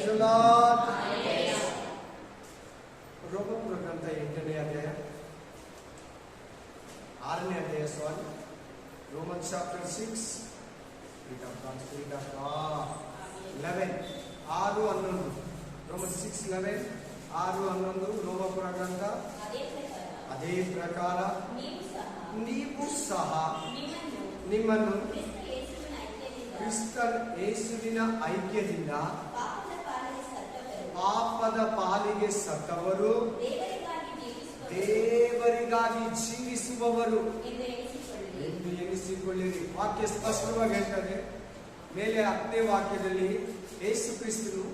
the Lord. ರೋಮಪುರ ಗ್ರಂಥ 8ನೇ ಅಧ್ಯಾಯ 6ನೇ ಅಧ್ಯಾಯ ಸಾರಿ Romans chapter 6 read of God 11 6:11 Romans 6:11 6:11 ರೋಮಪುರ ಗ್ರಂಥ ಅದೇ ಪ್ರಕಾರ ನೀವು ಸಹ ನಿಮ್ಮನ್ನು ಕ್ರಿಸ್ತ ಯೇಸುವಿನ ಐಕ್ಯದಿಂದ ಪಾಪದ ಪಾಲಿಗೆ ಸತ್ತವರು ದೇವರಿಗಾಗಿ ಜೀವಿಸುವವರು ಎಂದು ಎನಿಸಿಕೊಳ್ಳಿರಿ. ವಾಕ್ಯ ಸ್ಪಷ್ಟವಾಗಿ ಹೇಳ್ತಾರೆ. ಮೇಲೆ 10ನೇ ವಾಕ್ಯದಲ್ಲಿ ಯೇಸು ಕ್ರಿಸ್ತನು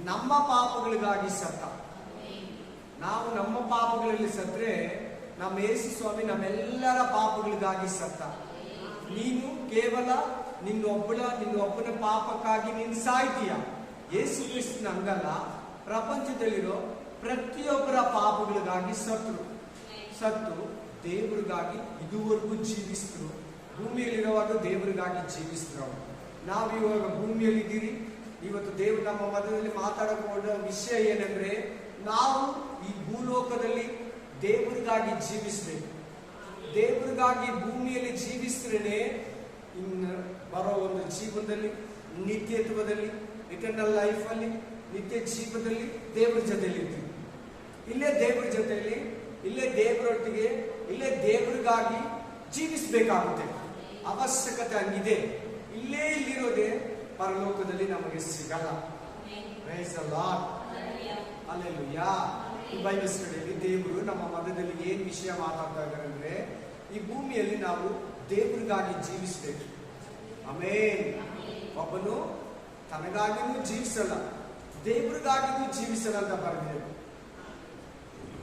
ನಮ್ಮ ಪಾಪಗಳಿಗಾಗಿ ಸತ್ತ. ನಾವು ನಮ್ಮ ಪಾಪಗಳಲ್ಲಿ ಸತ್ರೆ ನಮ್ಮ ಯೇಸು ಸ್ವಾಮಿ ನಮ್ಮೆಲ್ಲರ ಪಾಪಗಳಿಗಾಗಿ ಸತ್ತ. ನೀನು ಕೇವಲ ನಿನ್ನೊಬ್ಬನ ಪಾಪಕ್ಕಾಗಿ ನೀನು ಸಾಯ್ತೀಯ. ಯೇಸು ಕ್ರಿಸ್ತನ ಹಂಗಲ್ಲ, ಪ್ರಪಂಚದಲ್ಲಿರೋ ಪ್ರತಿಯೊಬ್ಬರ ಪಾಪಗಳಿಗಾಗಿ ಸತ್ತು ದೇವರಿಗಾಗಿ ಇದುವರೆಗೂ ಜೀವಿಸಿದ್ರು. ಭೂಮಿಯಲ್ಲಿರುವಾಗ ದೇವರಿಗಾಗಿ ಜೀವಿಸಿದ್ರು. ನಾವು ಇವಾಗ ಭೂಮಿಯಲ್ಲಿದ್ದೀರಿ. ಇವತ್ತು ದೇವರು ನಮ್ಮ ಮಧ್ಯದಲ್ಲಿ ಮಾತಾಡಬಹುದ ವಿಷಯ ಏನಂದ್ರೆ, ನಾವು ಈ ಭೂಲೋಕದಲ್ಲಿ ದೇವರಿಗಾಗಿ ಜೀವಿಸಬೇಕು. ದೇವರಿಗಾಗಿ ಭೂಮಿಯಲ್ಲಿ ಜೀವಿಸಿದ್ರೇನೆ ಇನ್ನು ಬರೋ ಒಂದು ಜೀವನದಲ್ಲಿ, ನಿತ್ಯತ್ವದಲ್ಲಿ, ಇಟರ್ನಲ್ ಲೈಫ್ ಅಲ್ಲಿ, ನಿತ್ಯ ಜೀವನದಲ್ಲಿ ದೇವರ ಜೊತೆಯಲ್ಲಿ ಇರ್ತೀವಿ. ಇಲ್ಲೇ ದೇವರ ಜೊತೆಯಲ್ಲಿ, ಇಲ್ಲೇ ದೇವರೊಟ್ಟಿಗೆ, ಇಲ್ಲೇ ದೇವರಿಗಾಗಿ ಜೀವಿಸಬೇಕಾಗುತ್ತೆ. ಅವಶ್ಯಕತೆ ಹಂಗಿದೆ. ಇಲ್ಲಿರೋದೇ ಪರಲೋಕದಲ್ಲಿ ನಮಗೆ ಸಿಗಲ್ಲ. Praise the lord, hallelujah. ಈ ಬೈಬಲ್ ಸ್ಟಡಿಯಲ್ಲಿ ದೇವರು ನಮ್ಮ ಮಧ್ಯದಲ್ಲಿ ಏನ್ ವಿಷಯ ಮಾತಾಡ್ತಾ ಇದ್ದಾರೆ ಅಂದ್ರೆ, ಈ ಭೂಮಿಯಲ್ಲಿ ನಾವು ದೇವರಿಗಾಗಿ ಜೀವಿಸಬೇಕು. ಆಮೇನ್. ಒಬ್ಬನು ತನಗಾಗಿನೂ ಜೀವಿಸಲ್ಲ, ದೇವರಿಗಾಗಿನೂ ಜೀವಿಸಲ್ಲ ಅಂತ ಬರೆದಿದೆ.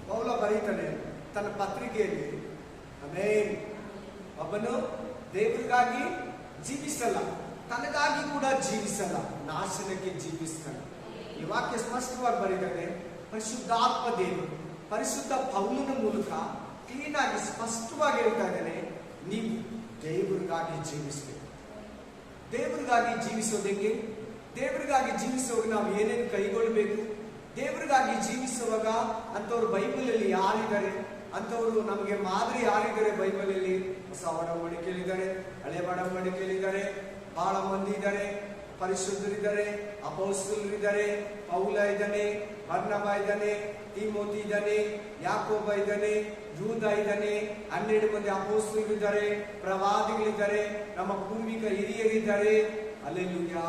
ಪೌಲ ಬರೀತಾನೆ ತನ್ನ ಪತ್ರಿಕೆಯಲ್ಲಿ. ಆಮೇನ್. ಒಬ್ಬನು ದೇವರಿಗಾಗಿ ಜೀವಿಸಲ್ಲ, ತನಗಾಗಿ ಕೂಡ ಜೀವಿಸಲ್ಲ, ನಾಶನಕ್ಕೆ ಜೀವಿಸ್ತಾನೆ. ಈ ವಾಕ್ಯ ಸ್ಪಷ್ಟವಾಗಿ ಬರೀತಾನೆ. ಪರಿಶುದ್ಧಾತ್ಮ ದೇವರು ಪರಿಶುದ್ಧ ಪೌಲನ ಮೂಲಕ ಕ್ಲೀನ್ ಆಗಿ ಸ್ಪಷ್ಟವಾಗಿ ಹೇಳ್ತಾ ಇದ್ದಾನೆ, ನೀವು ದೇವರಿಗಾಗಿ ಜೀವಿಸಬೇಕು. ದೇವರಿಗಾಗಿ ಜೀವಿಸೋದಕ್ಕೆ, ದೇವರಿಗಾಗಿ ಜೀವಿಸುವಾಗ ನಾವು ಏನೇನು ಕೈಗೊಳ್ಳಬೇಕು, ದೇವರಿಗಾಗಿ ಜೀವಿಸುವಾಗ ಅಂಥವ್ರು ಬೈಬಲ್ ಅಲ್ಲಿ ಯಾರಿದ್ದಾರೆ, ಅಂಥವ್ರು ನಮಗೆ ಮಾದರಿ ಯಾರಿದ್ದಾರೆ ಬೈಬಲ್ ಅಲ್ಲಿ? ಹೊಸ ಒಡಂಬಡಿಕೆಯಲ್ಲಿದ್ದಾರೆ, ಹಳೆ ಒಡಂಬಡಿಕೆಯಲ್ಲಿದ್ದಾರೆ, ಬಹಳ ಮಂದಿ ಇದ್ದಾರೆ. ಪರಿಶುದ್ಧರಿದ್ದಾರೆ, ಅಪೊಸ್ತಲರಿದ್ದಾರೆ, ಪೌಲ ಇದ್ದಾನೆ, ಬರ್ನಬ ಇದ್ದಾನೆ, ತಿಮೋತಿ ಇದ್ದಾನೆ, ಯಾಕೋಬ ಇದ್ದಾನೆ, ಯೂದ ಇದ್ದಾನೆ, 12 ಮಂದಿ ಅಪೊಸ್ತಲರಿದ್ದಾರೆ, ಪ್ರವಾದಿಗಳಿದ್ದಾರೆ, ನಮ್ಮ ಪೂರ್ವಿಕ ಹಿರಿಯರಿದ್ದಾರೆ. ಹಲ್ಲೆಲೂಯಾ.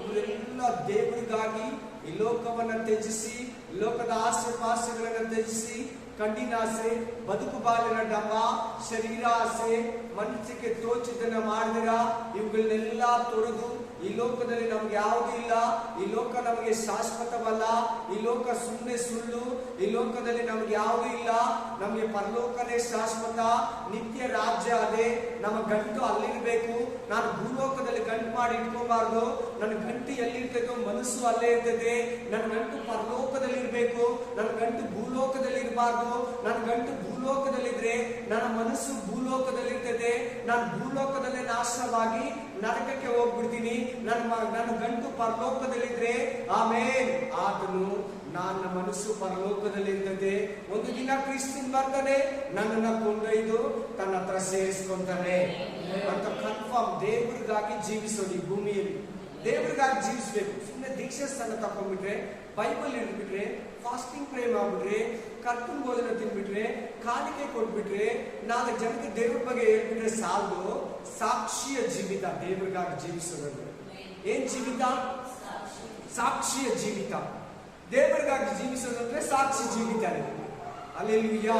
ಇವರೆಲ್ಲ ದೇವರಿಗಾಗಿ ಈ ಲೋಕವನ್ನ ತ್ಯಜಿಸಿ, ಲೋಕದ ಆಸೆ ಪಾಸೆಗಳನ್ನ ತ್ಯಜಿಸಿ, ಕಣ್ಣಿನ ಆಸೆ, ಬದುಕು ಬಾಲಿನ ಡಂಬ, ಶರೀರ ಆಸೆ, ಮನಸ್ಸಿಗೆ ತೋಚಿದ್ದನ್ನ ಮಾಡಿದಿರ, ಇವುಗಳನ್ನೆಲ್ಲ ತೊರೆದು, ಈ ಲೋಕದಲ್ಲಿ ನಮ್ಗೆ ಯಾವುದೂ ಇಲ್ಲ, ಈ ಲೋಕ ನಮಗೆ ಶಾಶ್ವತವಲ್ಲ, ಈ ಲೋಕ ಸುಮ್ಮನೆ ಸುಳ್ಳು, ಈ ಲೋಕದಲ್ಲಿ ನಮ್ಗೆ ಯಾವುದೂ ಇಲ್ಲ, ನಮಗೆ ಪರಲೋಕನೇ ಶಾಶ್ವತ, ನಿತ್ಯ ರಾಜ್ಯ ಅದೇ, ನಮ್ಮ ಗಂಟು ಅಲ್ಲಿರ್ಬೇಕು. ನಾನು ಭೂಲೋಕದಲ್ಲಿ ಗಂಟು ಮಾಡಿ ಇಟ್ಕೋಬಾರ್ದು. ನನ್ನ ಗಂಟು ಎಲ್ಲಿರ್ತದೋ ಮನಸ್ಸು ಅಲ್ಲೇ ಇರ್ತದೆ. ನನ್ನ ಗಂಟು ಪರಲೋಕದಲ್ಲಿ ಇರ್ಬೇಕು, ನನ್ನ ಗಂಟು ಭೂಲೋಕದಲ್ಲಿ ಇರಬಾರ್ದು. ನನ್ನ ಗಂಟು ಭೂಲೋಕದಲ್ಲಿದ್ರೆ ನನ್ನ ಮನಸ್ಸು ಭೂಲೋಕದಲ್ಲಿ ಇರ್ತದೆ. ನಾನು ಭೂಲೋಕದಲ್ಲೇ ನಾಶವಾಗಿ ನರಕಕ್ಕೆ ಹೋಗ್ಬಿಡ್ತೀನಿ. ನನ್ನ ಗಂಟು ಪರಲೋಕದಲ್ಲಿದ್ರೆ ಆಮೇಲೆ ಆತನು ನನ್ನ ಮನಸ್ಸು ಪರಲೋಕದಲ್ಲಿ ಇರ್ತದೆ. ಒಂದು ದಿನ ಕ್ರಿಸ್ತನ್ ಬರ್ತಾನೆ, ನನ್ನನ್ನ ಕೊಂಡೊಯ್ದು ತನ್ನ ಹತ್ರ ಸೇರಿಸ್ಕೊಂತಾನೆ ಅಂತ ಕನ್ಫರ್ಮ್. ದೇವರಿಗಾಗಿ ಜೀವಿಸೋದು ಈ ಭೂಮಿಯಲ್ಲಿ, ದೇವರಿಗಾಗಿ ಜೀವಿಸ್ಬೇಕು. ಸುಮ್ಮನೆ ದೀಕ್ಷಾ ಸ್ಥಾನ ತಕೊಂಡ್ಬಿಟ್ರೆ, ಬೈಬಲ್ ಹಿಡಿದ್ಬಿಟ್ರೆ, ಫಾಸ್ಟಿಂಗ್ ಪ್ರೇ ಮಾಡ್ಬಿಟ್ರೆ, ಕರ್ತನ ಭೋಜನ ತಿನ್ಬಿಟ್ರೆ, ಕಾಣಿಕೆ ಕೊಟ್ಬಿಟ್ರೆ, 4 ಜನಕ್ಕೆ ದೇವ್ರ ಬಗ್ಗೆ ಹೇಳ್ಬಿಟ್ರೆ ಸಾಲದು. ಸಾಕ್ಷಿಯ ಜೀವಿತ ದೇವರಿಗಾಗಿ ಜೀವಿಸೋದು. ಏನ್ ಜೀವಿತ? ಸಾಕ್ಷಿಯ ಜೀವಿತ. ದೇವರಿಗಾಗಿ ಜೀವಿಸೋದಂದ್ರೆ ಸಾಕ್ಷಿ ಜೀವಿತ. ಹಲ್ಲೆಲೂಯಾ.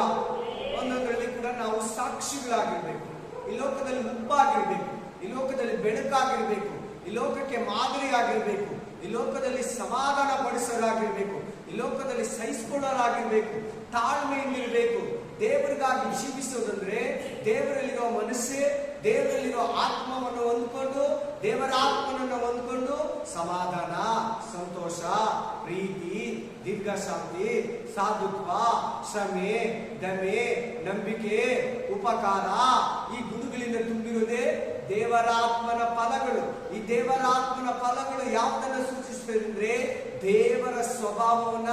ಒಂದೊಂದರಲ್ಲಿ ಕೂಡ ನಾವು ಸಾಕ್ಷಿಗಳಾಗಿರ್ಬೇಕು. ಈ ಲೋಕದಲ್ಲಿ ಉಪ್ಪಾಗಿರ್ಬೇಕು, ಈ ಲೋಕದಲ್ಲಿ ಬೆಳಕಾಗಿರ್ಬೇಕು, ಈ ಲೋಕಕ್ಕೆ ಮಾದರಿಯಾಗಿರ್ಬೇಕು, ಈ ಲೋಕದಲ್ಲಿ ಸಮಾಧಾನ ಪಡಿಸೋರಾಗಿರ್ಬೇಕು, ಈ ಲೋಕದಲ್ಲಿ ಸಹಿಸಿಕೊಳ್ಳೋರಾಗಿರ್ಬೇಕು, ತಾಳ್ಮೆಯಿಂದಿರಬೇಕು. ದೇವರಿಗಾಗಿ ಜೀವಿಸೋದಂದ್ರೆ ದೇವರಲ್ಲಿರೋ ಮನಸ್ಸೇ, ದೇವರಲ್ಲಿರೋ ಆತ್ಮವನ್ನು ಹೊಂದ್ಕೊಂಡು, ದೇವರ ಆತ್ಮನನ್ನು ಹೊಂದ್ಕೊಂಡು ಸಮಾಧಾನ, ಸಂತೋಷ, ಪ್ರೀತಿ, ದೀರ್ಘಶಾಂತಿ, ಸಾಧುತ್ವ, ಕ್ಷಮೆ, ದಮೆ, ನಂಬಿಕೆ, ಉಪಕಾರ, ಈ ಗುಣಗಳಿಂದ ತುಂಬಿರುವುದೇ ದೇವರಾತ್ಮನ ಫಲಗಳು. ಈ ದೇವರಾತ್ಮನ ಫಲಗಳು ಯಾವುದನ್ನು ಸೂಚಿಸುತ್ತವೆ? ಜೀವಿಸ್ತದೆ ಅಂದ್ರೆ ದೇವರ ಸ್ವಭಾವವನ್ನ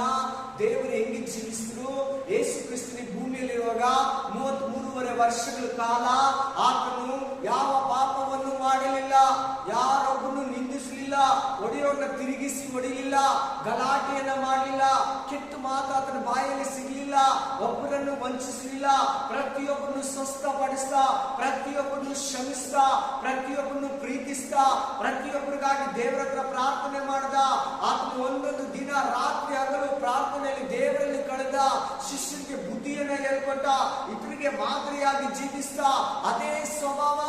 ದೇವರು ಹೆಂಗೆ ಜೀವಿಸಿದ್ರು. ಯೇಸು ಕ್ರಿಸ್ತನ ಭೂಮಿಯಲ್ಲಿರುವಾಗ 33 ವರ್ಷಗಳ ಕಾಲ ಆತನು ಯಾವ ಪಾಪವನ್ನು ಮಾಡಲಿಲ್ಲ, ಯಾರೊಬ್ಬನು ನಿಂದಿಸಲಿಲ್ಲ, ಒಡೆಯೋರನ್ನ ತಿರುಗಿಸಿ ಹೊಡಿಲಿಲ್ಲ, ಗಲಾಟೆಯನ್ನ ಮಾಡಲಿಲ್ಲ, ಕೆಟ್ಟ ಮಾತು ಆತನ ಬಾಯಲ್ಲಿ ಸಿಗಲಿಲ್ಲ, ಒಬ್ಬರನ್ನು ವಂಚಿಸಲಿಲ್ಲ, ಪ್ರತಿಯೊಬ್ಬರನ್ನು ಸ್ವಸ್ಥಪಡಿಸ್ತಾ, ಪ್ರತಿಯೊಬ್ಬರನ್ನು ಕ್ಷಮಿಸ್ತಾ, ಪ್ರತಿಯೊಬ್ಬರನ್ನು ಪ್ರೀತಿಸ್ತಾ, ಪ್ರತಿಯೊಬ್ಬರಿಗಾಗಿ ದೇವರ ಹತ್ರ ಪ್ರಾರ್ಥನೆ ಮಾಡ್ದ. ಆತನು ಒಂದೊಂದು ದಿನ ರಾತ್ರಿ ಹಗಲು ಪ್ರಾರ್ಥನೆಯಲ್ಲಿ ದೇವರಲ್ಲಿ ಕಳೆದ. ಶಿಷ್ಯರಿಗೆ ಬುದ್ಧಿಯನ್ನ ಹೇಳ್ಕೊಟ್ಟ, ಇತರಿಗೆ ಮಾದರಿಯಾಗಿ ಜೀವಿಸ್ತಾ. ಅದೇ ಸ್ವಭಾವ,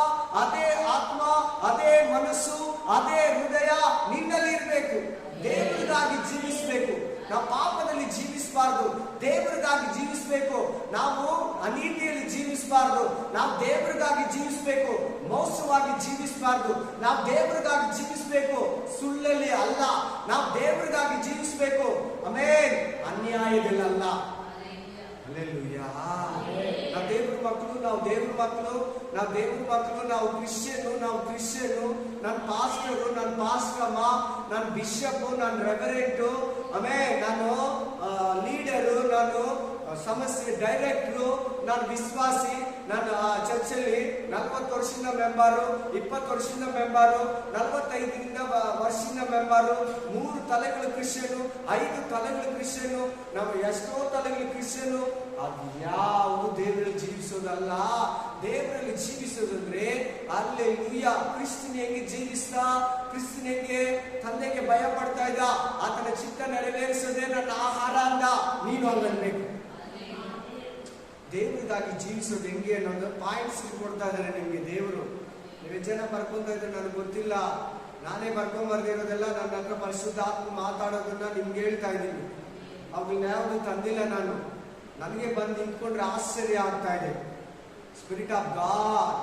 ಅದೇ ಆತ್ಮ, ಅದೇ ಮನಸ್ಸು, ಅದೇ ಹೃದಯ ನಿನ್ನಲ್ಲಿ ಇರಬೇಕು. ದೇವರಿಗಾಗಿ ಜೀವಿಸಬೇಕು. ನಾವು ಪಾಪದಲ್ಲಿ ಜೀವಿಸಬಾರ್ದು, ದೇವರಿಗಾಗಿ ಜೀವಿಸಬೇಕು. ನಾವು ಅನೀತಿಯಲ್ಲಿ ಜೀವಿಸಬಾರ್ದು, ನಾವು ದೇವರಿಗಾಗಿ ಜೀವಿಸಬೇಕು. ಮೋಸವಾಗಿ ಜೀವಿಸಬಾರ್ದು, ನಾವು ದೇವರಿಗಾಗಿ ಜೀವಿಸಬೇಕು. ಸುಳ್ಳಲ್ಲಿ ಅಲ್ಲ, ನಾವು ದೇವರಿಗಾಗಿ ಜೀವಿಸಬೇಕು. ಆಮೆನ್. ಅನ್ಯಾಯದಲ್ಲ. ಹಲ್ಲೆಲೂಯಾ. ನಾವು ದೇವ್ರ ಮಕ್ಕಳು, ನಾವು ದೇವ್ರ ಮಕ್ಕಳು, ನಾವು ದೇವ್ರ ಮಕ್ಕಳು, ನಾವು ಕ್ರಿಶ್ಚಿಯನ್, ನಾವು ಕ್ರಿಶ್ಚಿಯನ್. ನನ್ನ ಪಾಸ್ಟರು, ನನ್ನ ಪಾಸ್ಟಮ್ಮ, ನನ್ನ ಬಿಷಪ್, ನನ್ನ ರೆವರೆಂಟು, ಆಮೇಲೆ ನಾನು ಲೀಡರು, ನಾನು ಸಮಸ್ಯೆ ಡೈರೆಕ್ಟ್ರು, ನಾನು ವಿಶ್ವಾಸಿ, ನಾನು ಚರ್ಚಲ್ಲಿ 40 ವರ್ಷದಿಂದ ಮೆಂಬರು, 20 ವರ್ಷದಿಂದ ಮೆಂಬರು, 45 ವರ್ಷದಿಂದ ಮೆಂಬರು, 3 ತಲೆಗಳು ಕ್ರಿಶ್ಚಿಯನು, 5 ತಲೆಗಳು ಕ್ರಿಶ್ಚಿಯನು, ನಾವು ಎಷ್ಟೋ ತಲೆಗಳು ಕ್ರಿಶ್ಚಿಯನು. ಅದು ಯಾವುದು ದೇವರಲ್ಲಿ ಜೀವಿಸೋದಲ್ಲ. ದೇವರಲ್ಲಿ ಜೀವಿಸೋದಂದ್ರೆ ಹಲ್ಲೆಲೂಯಾ. ಕ್ರಿಸ್ತನ ಹೆಂಗೆ ಜೀವಿಸ್ತಾ, ಕ್ರಿಸ್ತನ ಹೆಂಗೆ ತಂದೆಗೆ ಭಯ ಪಡ್ತಾ ಇದ್ದ, ಆತನ ಚಿತ್ತ ನೆರವೇರಿಸೋದೇ ನನ್ನ ಆಹಾರ ಅಂದ. ನೀನು ಹಂಗನ್ಬೇಕು. ದೇವರಿಗಾಗಿ ಜೀವಿಸೋದು ಹೆಂಗೆ ಅನ್ನೋದು ಪಾಯಿಂಟ್ಸ್ ಕೊಡ್ತಾ ಇದ್ದಾರೆ ನಿಮ್ಗೆ ದೇವರು. ನೀವು ಜನ ಬರ್ಕೊಂತ ಇದ್ರೆ ನನಗೆ ಗೊತ್ತಿಲ್ಲ, ನಾನೇ ಬರ್ಕೊಂಡ್ ಬರ್ದಿರೋದೆಲ್ಲ ನನ್ನ ಹತ್ರ ಪರಿಶುದ್ಧಾತ್ಮ ಮಾತಾಡೋದನ್ನ ನಿಮ್ಗೆ ಹೇಳ್ತಾ ಇದ್ದೀನಿ. ಅವಾಗ ಯಾವುದು ತಂದಿಲ್ಲ ನಾನು, ನನಗೆ ಬಂದು ನಿಂತ್ಕೊಂಡ್ರೆ ಆಶ್ಚರ್ಯ ಆಗ್ತಾ ಇದೆ. Spirit of God.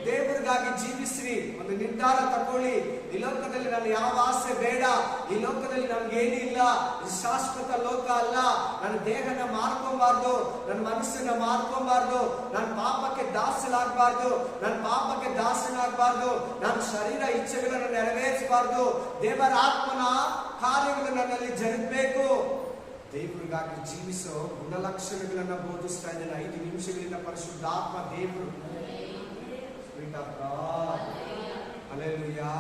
ದೇವರಿಗಾಗಿ ಜೀವಿಸ್ರಿ. ಒಂದು ನಿರ್ಧಾರ ತಗೊಳ್ಳಿ. ಈ ಲೋಕದಲ್ಲಿ ನಾನು ಯಾವ ಆಸೆ ಬೇಡ, ಈ ಲೋಕದಲ್ಲಿ ನಮ್ಗೇನು ಇಲ್ಲ, ಇದು ಶಾಶ್ವತ ಲೋಕ ಅಲ್ಲ. ನನ್ನ ದೇಹನ ಮಾರ್ಕೊಂಬಾರ್ದು, ನನ್ನ ಮನಸ್ಸನ್ನ ಮಾರ್ಕೊಂಬಾರ್ದು, ನನ್ನ ಪಾಪಕ್ಕೆ ದಾಸನಾಗಬಾರ್ದು, ನನ್ನ ಪಾಪಕ್ಕೆ ದಾಸನಾಗಬಾರ್ದು, ನನ್ನ ಶರೀರ ಇಚ್ಛೆಗಳನ್ನು ನೆರವೇರಿಸಬಾರ್ದು. ದೇವರ ಆತ್ಮನ ಕಾರ್ಯಗಳು ನನ್ನಲ್ಲಿ ಜರುಗಬೇಕು. ದೇವರಿಗಾಗಿ ಜೀವಿಸೋ ಗುಣಲಕ್ಷಣಗಳನ್ನ ಬೋಧಿಸ್ತಾ ಇದ್ದೇನೆ 5 ನಿಮಿಷಗಳಿಂದ. ಪರಿಶುದ್ಧಾತ್ಮ ದೇವರು. ಹಲ್ಲೆಲೂಯಾ.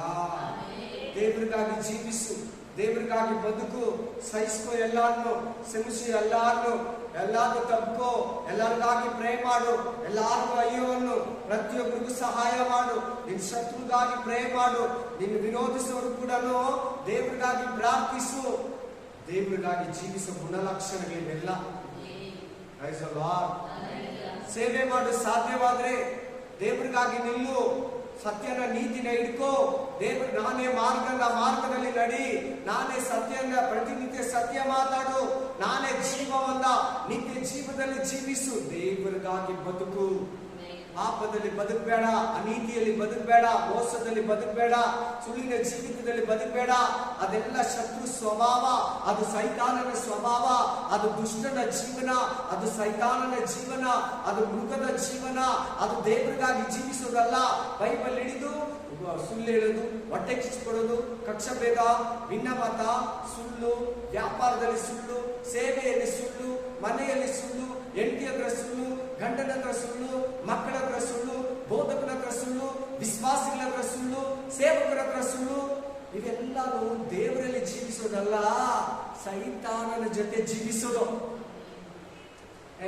ದೇವರಿಗಾಗಿ ಜೀವಿಸು, ದೇವರಿಗಾಗಿ ಬದುಕು, ಸಹಿಸ್ಕೋ, ಎಲ್ಲಾರನ್ನು ಕ್ಷಮಿಸಿ, ಎಲ್ಲಾರು ತಪ್ಪೋ, ಎಲ್ಲರಿಗಾಗಿ ಪ್ರೇ ಮಾಡು, ಎಲ್ಲಾರಿಗೂ ಅಯ್ಯೋವನ್ನು, ಪ್ರತಿಯೊಬ್ಬರಿಗೂ ಸಹಾಯ ಮಾಡು. ನಿನ್ನ ಶತ್ರುಗಾಗಿ ಪ್ರೇ ಮಾಡು, ನಿನ್ನ ವಿರೋಧಿಸೋರು ಕೂಡ ದೇವರಿಗಾಗಿ ಪ್ರಾರ್ಥಿಸು. ದೇವರಿಗಾಗಿ ಜೀವಿಸುವ ಗುಣಲಕ್ಷಣಗಳಿವೆಲ್ಲ. ಸೇವೆ ಮಾಡು, ಸಾಧ್ಯವಾದ್ರೆ ದೇವರಿಗಾಗಿ ನಿಲ್ಲು, ಸತ್ಯನ ನೀತಿನ ಹಿಡ್ಕೋ. ದೇವರು ನಾನೇ ಮಾರ್ಗದಲ್ಲಿ ನಡಿ, ನಾನೇ ಸತ್ಯನ ಪ್ರತಿನಿತ್ಯ ಸತ್ಯ ಮಾತಾಡು, ನಾನೇ ಜೀವವನ್ನ ನಿತ್ಯ ಜೀವದಲ್ಲಿ ಜೀವಿಸು. ದೇವರಿಗಾಗಿ ಬದುಕು. ಪಾಪದಲ್ಲಿ ಬದುಕಬೇಡ, ಅನೀತಿಯಲ್ಲಿ ಬದುಕಬೇಡ, ಮೋಸದಲ್ಲಿ ಬದುಕಬೇಡ, ಸುಳ್ಳಿನ ಜೀವಿತದಲ್ಲಿ ಬದುಕಬೇಡ. ಅದೆಲ್ಲ ಶತ್ರು ಸ್ವಭಾವ, ಅದು ಸೈತಾನನ ಸ್ವಭಾವ, ಅದು ದುಷ್ಟನ ಜೀವನ, ಅದು ಸೈತಾನನ ಜೀವನ, ಅದು ಮೃಗದ ಜೀವನ. ಅದು ದೇವರಿಗಾಗಿ ಜೀವಿಸೋದಲ್ಲ. ಬೈಬಲ್ ಹಿಡಿದು ಸುಳ್ಳು ಹೇಳೋದು, ಹೊಟ್ಟೆ ಕಿಚ್ಚಿಕೊಡೋದು, ಕಕ್ಷಭೇದ, ಭಿನ್ನಮತ, ಸುಳ್ಳು, ವ್ಯಾಪಾರದಲ್ಲಿ ಸುಳ್ಳು, ಸೇವೆಯಲ್ಲಿ ಸುಳ್ಳು, ಮನೆಯಲ್ಲಿ ಸುಳ್ಳು, ಹೆಂಡತಿ ಹತ್ರ ಸುಳ್ಳು, ಗಂಡನ ಹತ್ರ ಸುಳ್ಳು, ಮಕ್ಕಳ ಹತ್ರ ಸುಳ್ಳು, ಬೋಧಕನ ಹತ್ರ ಸುಳ್ಳು, ವಿಶ್ವಾಸಿಗಳ ಹತ್ರ ಸುಳ್ಳು, ಸೇವಕರ ಹತ್ರ ಸುಳ್ಳು. ಇವೆಲ್ಲರೂ ದೇವರಲ್ಲಿ ಜೀವಿಸೋದಲ್ಲ, ಸೈತಾನನ ಜೊತೆ ಜೀವಿಸೋದು.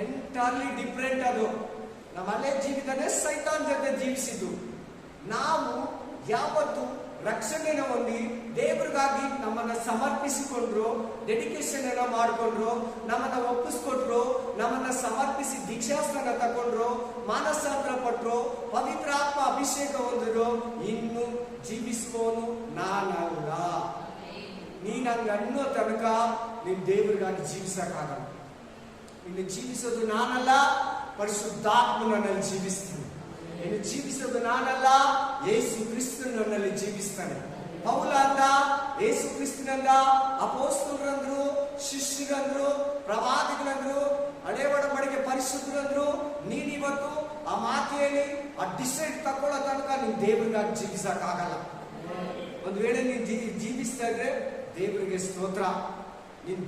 Entirely different. ಅದು ನಮ್ಮ ಹಳೆ ಜೀವಿತನೇ ಸೈತಾನ್ ಜೊತೆ ಜೀವಿಸಿದ್ದು. ನಾವು ಯಾವತ್ತು ರಕ್ಷಣೆನ ಹೊಂದಿ ದೇವರಿಗಾಗಿ ನಮ್ಮನ್ನ ಸಮರ್ಪಿಸಿಕೊಂಡ್ರು, ಡೆಡಿಕೇಶನ್ ಅನ್ನ ಮಾಡಿಕೊಂಡ್ರು, ನಮ್ಮನ್ನ ಒಪ್ಪಿಸ್ಕೊಟ್ರು, ನಮ್ಮನ್ನ ಸಮರ್ಪಿಸಿ ದೀಕ್ಷಾಸ್ನಾನ ತಗೊಂಡ್ರು, ಮಾನಸಾಂತರ ಪಟ್ರು, ಪವಿತ್ರಾತ್ಮ ಅಭಿಷೇಕ ಹೊಂದಿದ್ರು, ಇನ್ನು ಜೀವಿಸುವವನು ನಾನಲ್ಲ. ನೀನ್ ಹಂಗ ಅನ್ನೋ ತನಕ ನೀನ್ ದೇವರಿಗಾಗಿ ಜೀವಿಸಕ್ಕಾಗಲ್ಲ. ಇನ್ನು ಜೀವಿಸೋದು ನಾನಲ್ಲ, ಪರಿಶುದ್ಧಾತ್ಮ ನನ್ನಲ್ಲಿ ಜೀವಿಸ್ತಾನೆ. ಇನ್ನು ಜೀವಿಸೋದು ನಾನಲ್ಲ, ಯೇಸು ಕ್ರಿಸ್ತ ನನ್ನಲ್ಲಿ ಜೀವಿಸ್ತಾನೆ. ಪೌಲ ಅಂದ, ಯೇಸು ಕ್ರಿಸ್ತನಂದ, ಅಪೊಸ್ತಲರಂದ್ರು, ಶಿಷ್ಯರಂದ್ರು, ಪ್ರವಾದಿಗಳಂದ್ರು, ಹಳೆ ಒಡಂಬಡಿಕೆ ಪರಿಶುದ್ಧರಂದ್ರು. ನೀನಿವತ್ತು ಆ ಮಾತೆಯಲ್ಲಿ ಆ ಡಿಸೈಡ್ ತಕೊಳ್ಳೋ ತನಕ ನೀನ್ ದೇವರಿಗಾಗಿ ಜೀವಿಸಕ್ಕಾಗಲ್ಲ. ಒಂದು ವೇಳೆ ನೀನ್ ಜೀವಿಸ್ತಾ ಇದ್ರೆ ದೇವರಿಗೆ ಸ್ತೋತ್ರ. ನೀನ್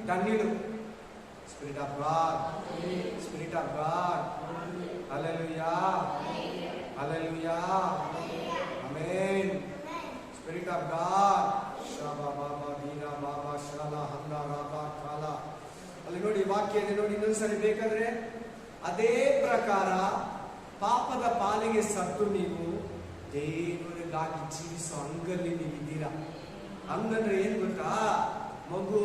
ಧನ್ಯನು. Spirit of God, spirit of God. Hallelujah, hallelujah, amen. Spirit of God. ಶಾಬಾ ಬಾಬಾ ದೀನಾ ಬಾಬಾ ಶಾಲಾ ಹಂದ ರಾಬಾ ಕಾಲ. ಅಲ್ಲಿ ನೋಡಿ ವಾಕ್ಯ ಇದೆ ನೋಡಿ ಇನ್ನೊಂದ್ಸರಿ ಬೇಕಾದ್ರೆ. ಅದೇ ಪ್ರಕಾರ ಪಾಪದ ಪಾಲಿಗೆ ಸತ್ತು ನೀವು ದೇವರಿಗಾಗಿ ಜೀವಿಸೋ ಅಂಗಲ್ಲಿ ನೀವಿದ್ದೀರಾ. ಹಂಗಂದ್ರೆ ಏನ್ ಗೊತ್ತಾ, ಮಗು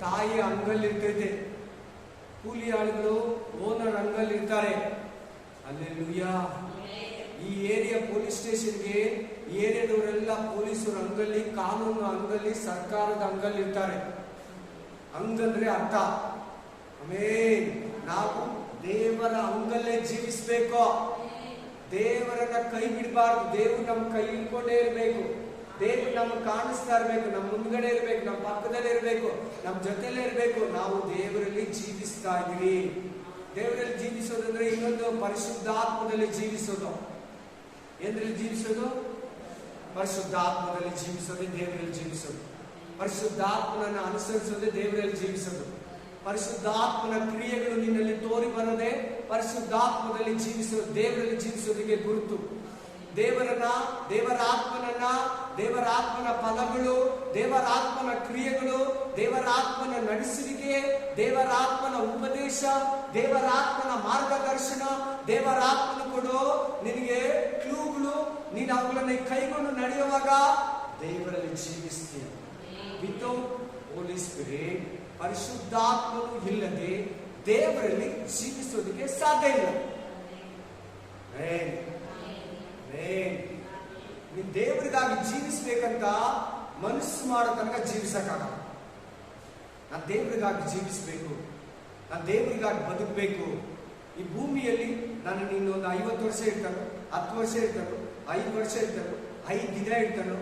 ತಾಯಿಯ ಅಂಗಲ್ಲಿರ್ತೈತೆ, ಕೂಲಿ ಆಳುಗಳು ಓನರ್ ಅಂಗಲ್ಲಿರ್ತಾರೆ. ಅಲ್ಲೆಲ್ಲೂಯಾ. ಈ ಏರಿಯಾ ಪೊಲೀಸ್ ಸ್ಟೇಷನ್ಗೆ ಈ ಏರಿಯಾದವರೆಲ್ಲ ಪೊಲೀಸರ ಅಂಗಲ್ಲಿ, ಕಾನೂನು ಅಂಗಲ್ಲಿ, ಸರ್ಕಾರದ ಅಂಗಲ್ಲಿ ಇರ್ತಾರೆ. ಹಂಗಂದ್ರೆ ಅರ್ಥ. ಆಮೇನ್. ನಾವು ದೇವರ ಅಂಗಲ್ಲೇ ಜೀವಿಸ್ಬೇಕು. ದೇವರನ್ನ ಕೈ ಬಿಡಬಾರ್ದು. ದೇವರು ನಮ್ಮ ಕೈ ಹಿಡ್ಕೊಂಡೇ ಇರಬೇಕು. ದೇವರು ನಮ್ಗೆ ಕಾಣಿಸ್ತಾ ಇರ್ಬೇಕು, ನಮ್ಮ ಮುಂದ್ಗಡೆ ಇರ್ಬೇಕು, ನಮ್ಮ ಪಕ್ಕದಲ್ಲೇ ಇರ್ಬೇಕು, ನಮ್ಮ ಜೊತೆಲೇ ಇರ್ಬೇಕು. ನಾವು ದೇವರಲ್ಲಿ ಜೀವಿಸ್ತಾ ಇದೀವಿ. ದೇವರಲ್ಲಿ ಜೀವಿಸೋದಂದ್ರೆ ಇನ್ನೊಂದು ಪರಿಶುದ್ಧಾತ್ಮದಲ್ಲಿ ಜೀವಿಸೋದು. ಏನ್ರಲ್ಲಿ ಜೀವಿಸೋದು? ಪರಿಶುದ್ಧಾತ್ಮದಲ್ಲಿ ಜೀವಿಸೋದೇ ದೇವರಲ್ಲಿ ಜೀವಿಸೋದು. ಪರಿಶುದ್ಧಾತ್ಮನನ್ನು ಅನುಸರಿಸೋದೇ ದೇವರಲ್ಲಿ ಜೀವಿಸೋದು. ಪರಿಶುದ್ಧಾತ್ಮನ ಕ್ರಿಯೆಗಳು ನಿನ್ನಲ್ಲಿ ತೋರಿ ಬರೋದೇ ಪರಿಶುದ್ಧಾತ್ಮದಲ್ಲಿ ಜೀವಿಸೋದು, ದೇವರಲ್ಲಿ ಜೀವಿಸೋದಕ್ಕೆ ಗುರುತು. ದೇವರ ಆತ್ಮನ ಫಲಗಳು, ದೇವರ ಆತ್ಮನ ಕ್ರಿಯೆಗಳು, ದೇವರ ಆತ್ಮನ ನಡೆಸುವಿಕೆ, ದೇವರ ಆತ್ಮನ ಉಪದೇಶ, ದೇವರ ಆತ್ಮನ ಮಾರ್ಗದರ್ಶನ, ದೇವರ ಆತ್ಮನ ಕೊಡೋ ನಿನಗೆ ಕ್ಲೂಗಳು, ನೀನು ಅವುಗಳನ್ನು ಕೈಗೊಂಡು ನಡೆಯುವಾಗ ದೇವರಲ್ಲಿ ಜೀವಿಸ್ತೀಯ. ವಿತೌಟ್ ಹೋಲಿ ಸ್ಪಿರಿಟ್, ಪರಿಶುದ್ಧಾತ್ಮನು ಇಲ್ಲದೆ ದೇವರಲ್ಲಿ ಜೀವಿಸೋದಕ್ಕೆ ಸಾಧ್ಯ ಇಲ್ಲ. ನೀನ್ ದೇವರಿಗಾಗಿ ಜೀವಿಸ್ಬೇಕಂತ ಮನಸ್ಸು ಮಾಡೋ ತನಕ ಜೀವಿಸಕ್ಕಾಗಲ್ಲ. ನಾನು ದೇವರಿಗಾಗಿ ಜೀವಿಸ್ಬೇಕು, ನಾನು ದೇವರಿಗಾಗಿ ಬದುಕಬೇಕು. ಈ ಭೂಮಿಯಲ್ಲಿ ನಾನು ನಿನ್ನೊಂದು 50 ವರ್ಷ ಇರ್ತಾನೋ, 10 ವರ್ಷ ಇರ್ತಾನೋ, 5 ವರ್ಷ ಇರ್ತಾನೋ, 5 ದಿನ ಇರ್ತಾನೋ,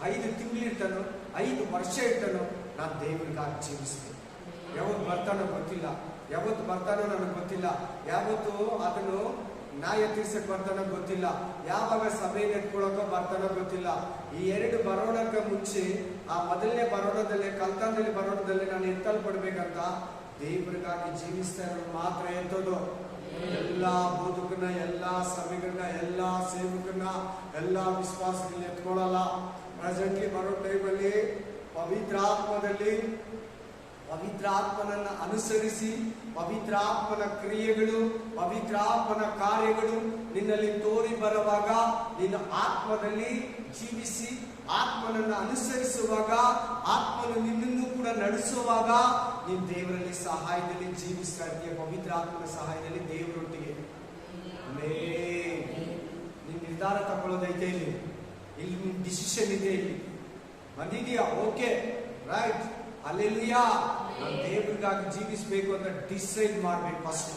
5 ತಿಂಗಳು ಇರ್ತಾನೋ, 5 ವರ್ಷ ಇರ್ತಾನೋ, ನಾನು ದೇವರಿಗಾಗಿ ಜೀವಿಸ್ಬೇಕು. ಯಾವತ್ತು ಬರ್ತಾನೋ ಗೊತ್ತಿಲ್ಲ, ಯಾವತ್ತು ಬರ್ತಾನೋ ನನಗೆ ಗೊತ್ತಿಲ್ಲ, ಯಾವತ್ತು ಅದನ್ನು ನ್ಯಾಯ ತೀರ್ಸಕ್ ಬರ್ತಾನೋ ಗೊತ್ತಿಲ್ಲ, ಯಾವಾಗ ಸಭೆ ನೆಟ್ಕೊಳಕೋ ಬರ್ತಾನೋ ಗೊತ್ತಿಲ್ಲ. ಈ 2 ಬರೋಣಕ್ಕೆ ಮುಂಚೆ, ಆ ಮೊದಲನೇ ಬರೋಣದಲ್ಲಿ, ಕಲ್ತಾನದಲ್ಲಿ ಬರೋಣದಲ್ಲಿ ನಾನು ಎತ್ತಲ್ಪಡ್ಬೇಕಂತ ದೇವರಿಗಾಗಿ ಜೀವಿಸ್ತಾ ಇರೋದು ಮಾತ್ರ ಎತ್ತೋದು. ಎಲ್ಲಾ ಬೋಧಕನ, ಎಲ್ಲಾ ಸಭೆಗಳನ್ನ, ಎಲ್ಲಾ ಸೇವಕನ, ಎಲ್ಲಾ ವಿಶ್ವಾಸಗಳನ್ನ ಎತ್ಕೊಳ್ಳಲ್ಲ. ಪ್ರೆಸೆಂಟ್ಲಿ ಬರೋ ಟೈಮಲ್ಲಿ ಪವಿತ್ರಾತ್ಮನನ್ನ ಅನುಸರಿಸಿ, ಪವಿತ್ರಾತ್ಮನ ಕ್ರಿಯೆಗಳು, ಪವಿತ್ರಾತ್ಮನ ಕಾರ್ಯಗಳು ನಿನ್ನಲ್ಲಿ ತೋರಿ ಬರುವಾಗ, ನಿನ್ನ ಆತ್ಮದಲ್ಲಿ ಜೀವಿಸಿ ಆತ್ಮನನ್ನ ಅನುಸರಿಸುವಾಗ, ಆತ್ಮನು ನಿನ್ನನ್ನು ಕೂಡ ನಡೆಸುವಾಗ ನೀನು ದೇವರಲ್ಲಿ ಸಹಾಯದಲ್ಲಿ ಜೀವಿಸ್ತಾ ಇದ್ದೀಯ. ಪವಿತ್ರಾತ್ಮನ ಸಹಾಯದಲ್ಲಿ ದೇವರೊಟ್ಟಿಗೆ ನೀನ್ ನಿರ್ಧಾರ ತಗೊಳ್ಳೋದೈತೆ. ಇಲ್ಲಿ ನಿನ್ ಡಿಸಿಷನ್ ಇದೆ, ಇಲ್ಲಿ ಬಂದಿದೀಯಾ, ಓಕೆ ರೈಟ್, ಹಲ್ಲೆಲೂಯಾ. ನಾನು ದೇವರಿಗಾಗಿ ಜೀವಿಸಬೇಕು ಅಂತ ಡಿಸೈಡ್ ಮಾಡ್ಬೇಕು ಫಸ್ಟ್.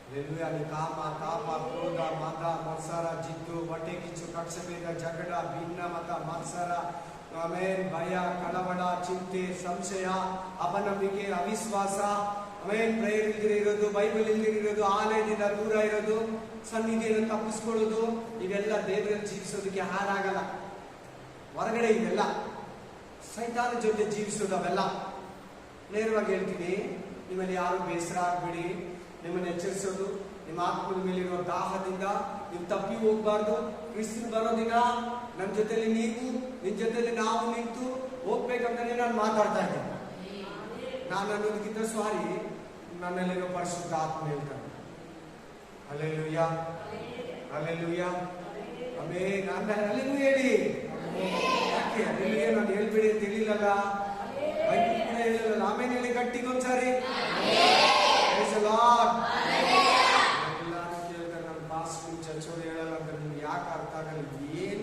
ಹಲ್ಲೆಲೂಯಾ. ಕಾಮ, ತಾಪ, ಕ್ರೋಧ, ಮದ, ಮತ್ಸರ, ಜಿದ್ದು, ಹೊಟ್ಟೆ ಕಿಚ್ಚು, ಕಕ್ಷಭೇದ, ಜಗಳ, ಭಿನ್ನ ಮತ, ಮತ್ಸರ, ಆಮೇಲೆ ಭಯ, ಕಳವಳ, ಚಿಂತೆ, ಸಂಶಯ, ಅಪನಂಬಿಕೆ, ಅವಿಶ್ವಾಸ, ಆಮೇಲೆ ಪ್ರೇಯರ್ ಇಲ್ದಿರ ಇರೋದು, ಬೈಬಲ್ ಇಲ್ದಿರ ಇರೋದು, ಆಲಯದಿಂದ ದೂರ ಇರೋದು, ಸನ್ನಿಧಿಯನ್ನು ತಪ್ಪಿಸ್ಕೊಳ್ಳೋದು, ಇವೆಲ್ಲ ದೇವರಲ್ಲಿ ಜೀವಿಸೋದಕ್ಕೆ ಹಾರಾಗಲ್ಲ. ಹೊರಗಡೆ ಇವೆಲ್ಲ ಸೈತಾನ ಜೊತೆ ಜೀವಿಸೋದು, ಅವೆಲ್ಲ ನೇರವಾಗಿ ಹೇಳ್ತೀನಿ. ನಿಮ್ಮಲ್ಲಿ ಯಾರು ಬೇಸರ ಆಗ್ಬೇಡಿ. ನಿಮ್ಮನ್ನು ಎಚ್ಚರಿಸೋದು, ನಿಮ್ಮ ಆತ್ಮದ ಮೇಲಿರೋ ದಾಹದಿಂದ ನೀವು ತಪ್ಪಿ ಹೋಗ್ಬಾರ್ದು. ಕ್ರಿಸ್ತನ್ ಬರೋ ದಿನ ನನ್ನ ಜೊತೆಲಿ ನೀವು, ನಿನ್ ಜೊತೆಲಿ ನಾವು ನಿಂತು ಹೋಗ್ಬೇಕಂತಾನೆ ನಾನು ಮಾತಾಡ್ತಾ ಇದ್ದೇನೆ. ನಾನು ಅನ್ನೋದಕ್ಕಿಂತ ಸಾರಿ ನನ್ನಲ್ಲಿರೋ ಪರಿಶುದ್ಧ ಆತ್ಮ ಹೇಳ್ತಾನೆ. Hallelujah, hallelujah, amen. ಅಲ್ಲೆಲ್ಲೂ ಹೇಳಿ. ಯಾಕೆ ಅಲ್ಲೆಲ್ಲೂ ನಾನು ಹೇಳ್ಬೇಡಿ ಅಂತ ಹೇಳಿಲ್ಲಲ್ಲ, ಬೈಬಲ್ ಕೂಡ ಹೇಳಿಲ್ಲ. ಆಮೇಲೆ ಹೇಳಿ ಗಟ್ಟಿಗೊಂದ್ಸಾರಿ. ಎಲ್ಲಾರು ಕೇಳ್ತಾರೆ, ನನ್ನ ಪಾಸ್ಟರ್ ಚರ್ಚೋರು ಹೇಳಲ್ಲ ಅಂತ. ನಿಮ್ಗೆ ಯಾಕೆ ಅರ್ಥ ಆಗಲ್ಲ? ಏನ್